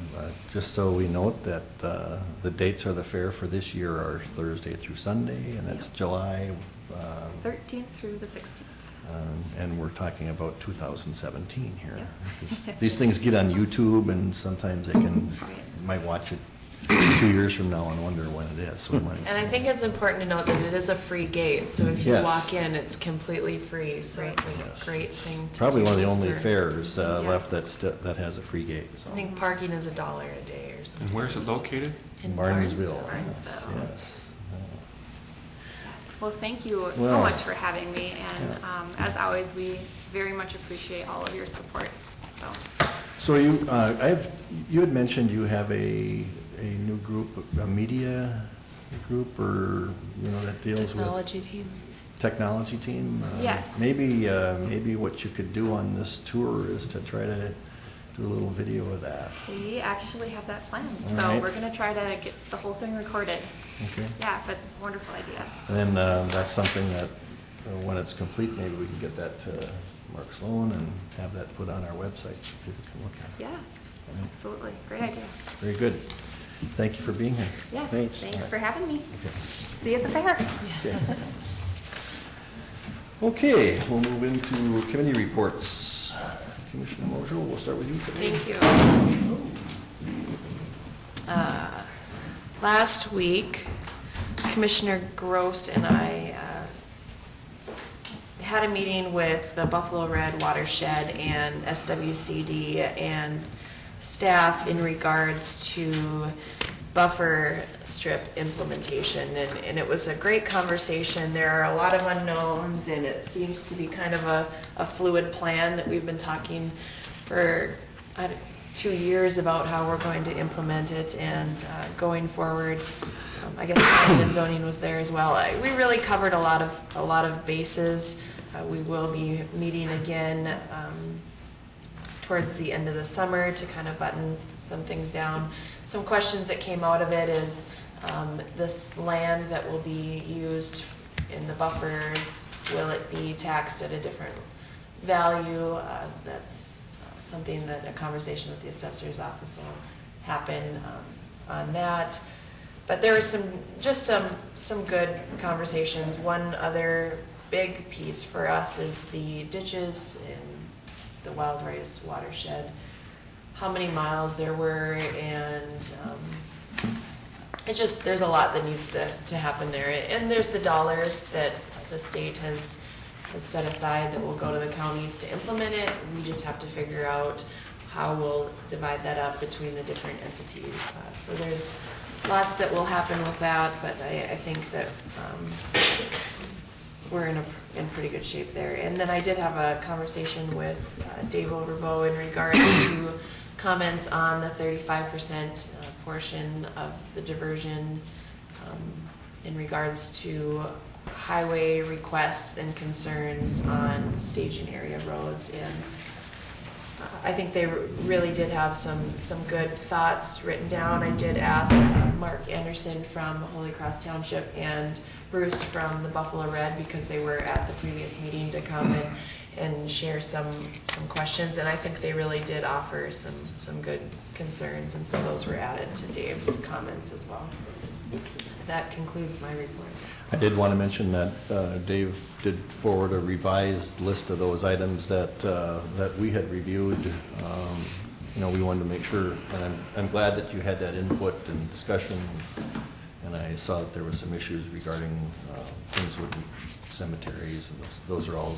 just so we note that the dates of the fair for this year are Thursday through Sunday, and that's July 13th through the 16th. And we're talking about 2017 here. Yep. These things get on YouTube, and sometimes might watch it 2 years from now and wonder when it is. So and I think it's important to note that it is a free gate, so if you walk in, it's completely free, so it's a great thing to probably do. one of the only fairs left that has a free gate. So. I think parking is $1 a day or something. And where's it located? In Barnesville. Barnesville. Yes. Well, thank you so Well, much for having me, and as always, we very much appreciate all of your support, so. So you had mentioned you have a new group, a media group, or, that deals with. Technology team. Technology team? Yes. Maybe what you could do on this tour is to try to do a little video of that. We actually have that planned, All so right. we're gonna try to get the whole thing recorded. Okay. Yeah, but wonderful idea. And then that's something that, when it's complete, maybe we can get that to Mark Sloan and have that put on our website so people can look at it. Yeah, absolutely, great idea. Very good. Thank you for being here. Yes, All thanks right. for having me. Okay. See you at the fair. Okay. Okay, we'll move into committee reports. Commissioner Mojo, we'll start with you today. Thank you. Last week, Commissioner Gross and I had a meeting with the Buffalo Red Watershed and SWCD and staff in regards to buffer strip implementation, and it was a great conversation. There are a lot of unknowns, and it seems to be kind of a fluid plan that we've been talking for 2 years about how we're going to implement it, and going forward, I guess planning and zoning was there as well. We really covered a lot of bases. We will be meeting again towards the end of the summer to kind of button some things down. Some questions that came out of it is this land that will be used in the buffers, will it be taxed at a different value? That's something that a conversation with the assessor's office will happen on that. But there was some good conversations. One other big piece for us is the ditches in the Wild Rice watershed, how many miles there were, and there's a lot that needs to happen there. And there's the dollars that the state has set aside that will go to the counties to implement it. We just have to figure out how we'll divide that up between the different entities. So there's lots that will happen with that, but I think that we're in pretty good shape there. And then I did have a conversation with Dave Overbo in regards to comments on the 35% portion of the diversion in regards to highway requests and concerns on staging area roads. And I think they really did have some good thoughts written down. I did ask Mark Anderson from Holy Cross Township and Bruce from the Buffalo Red, because they were at the previous meeting, to come and share some questions, and I think they really did offer some good concerns, and so those were added to Dave's comments as well. That concludes my report. I did want to mention that Dave did forward a revised list of those items that we had reviewed. We wanted to make sure, and I'm glad that you had that input and discussion. And I saw that there were some issues regarding things with cemeteries, and those are all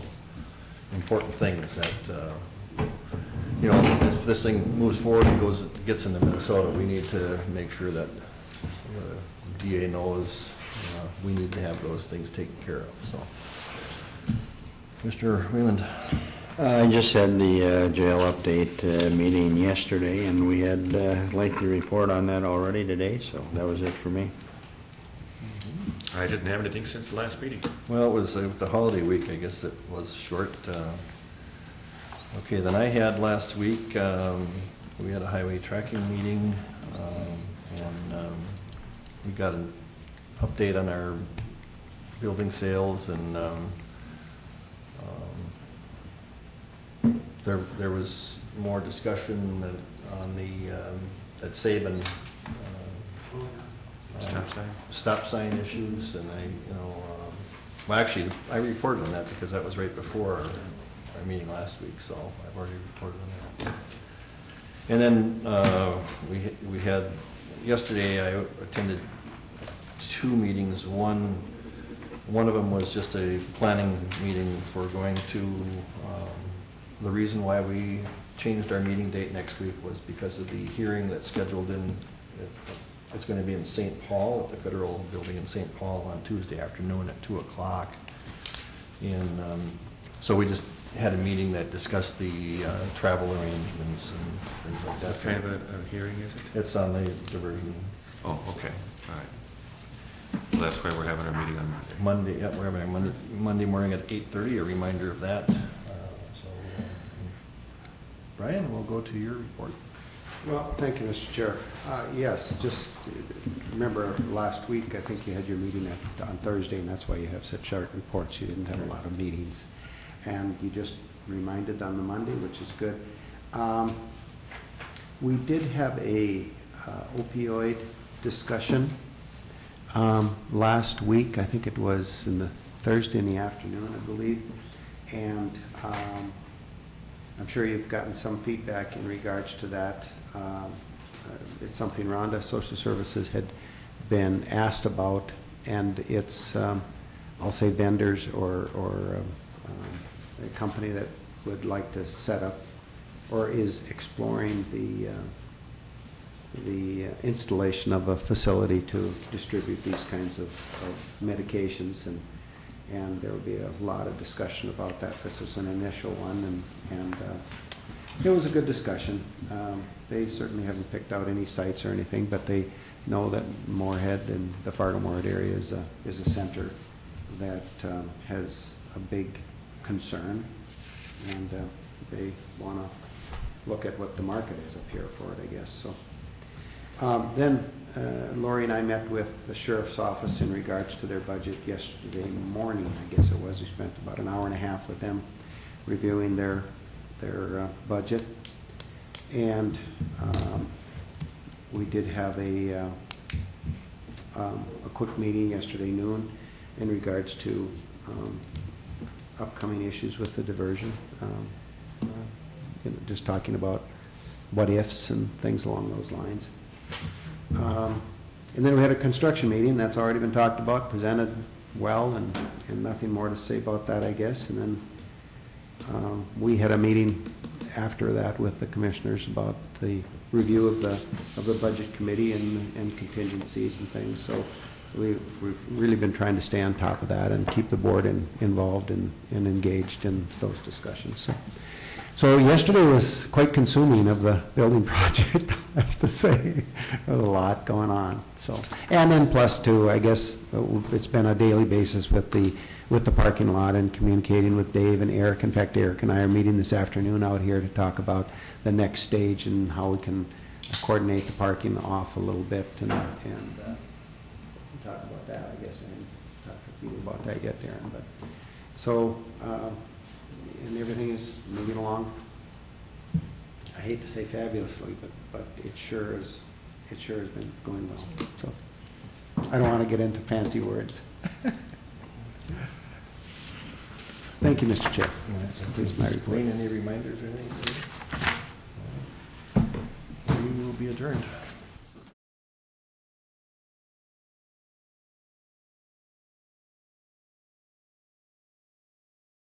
important things that, if this thing moves forward and gets into Minnesota, we need to make sure that the DA knows we need to have those things taken care of. So, Mr. Wayland. I just had the jail update meeting yesterday, and we had a lengthy report on that already today, so that was it for me. I didn't have anything since the last meeting. Well, it was the holiday week. I guess it was short. Okay, then I had last week, we had a highway tracking meeting, and we got an update on our building sales, and there was more discussion on the at Saban stop sign issues, and well, actually, I reported on that because that was right before our meeting last week, so I've already reported on that. And then we had, yesterday I attended 2 meetings. One of them was just a planning meeting for going to, the reason why we changed our meeting date next week was because of the hearing that's scheduled in It's going to be in St. Paul, at the Federal Building in St. Paul on Tuesday afternoon at 2 o'clock. And so we just had a meeting that discussed the travel arrangements and things like that. What kind of a hearing is it? It's on the diversion. Oh, okay, all right. So that's why we're having our meeting on Monday. Monday, yeah, we're having our Monday morning at 8:30, a reminder of that. Brian, we'll go to your report. Well, thank you, Mr. Chair. Yes, just remember last week, I think you had your meeting on Thursday, and that's why you have such short reports. You didn't have a lot of meetings. And you just reminded on the Monday, which is good. We did have a opioid discussion last week. I think it was in the Thursday in the afternoon, I believe. And I'm sure you've gotten some feedback in regards to that. It's something Rhonda Social Services had been asked about, and it's, I'll say vendors or a company that would like to set up or is exploring the installation of a facility to distribute these kinds of medications, and there will be a lot of discussion about that. This was an initial one, and it was a good discussion. They certainly haven't picked out any sites or anything, but they know that Moorhead and the Fargo-Moorhead area is a center that has a big concern, and they want to look at what the market is up here for it, I guess. So then Lori and I met with the sheriff's office in regards to their budget yesterday morning, I guess it was. We spent about an hour and a half with them reviewing their budget. And we did have a quick meeting yesterday noon in regards to upcoming issues with the diversion. Just talking about what ifs and things along those lines. And then we had a construction meeting that's already been talked about, presented well, and nothing more to say about that, I guess. And then we had a meeting after that with the commissioners about the review of the budget committee and contingencies and things. So we've really been trying to stay on top of that and keep the board involved and engaged in those discussions. So yesterday was quite consuming of the building project, I have to say. There was a lot going on. So, and then plus two, I guess it's been a daily basis with the parking lot and communicating with Dave and Eric. In fact, Eric and I are meeting this afternoon out here to talk about the next stage and how we can coordinate the parking off a little bit and talk about that. I guess I haven't talked to you about that yet, Darren. But so. And everything is moving along. I hate to say fabulously, but it sure has been going well. So I don't want to get into fancy words. Thank you, Mr. Chair. Please, my report. Any reminders or anything? We will be adjourned.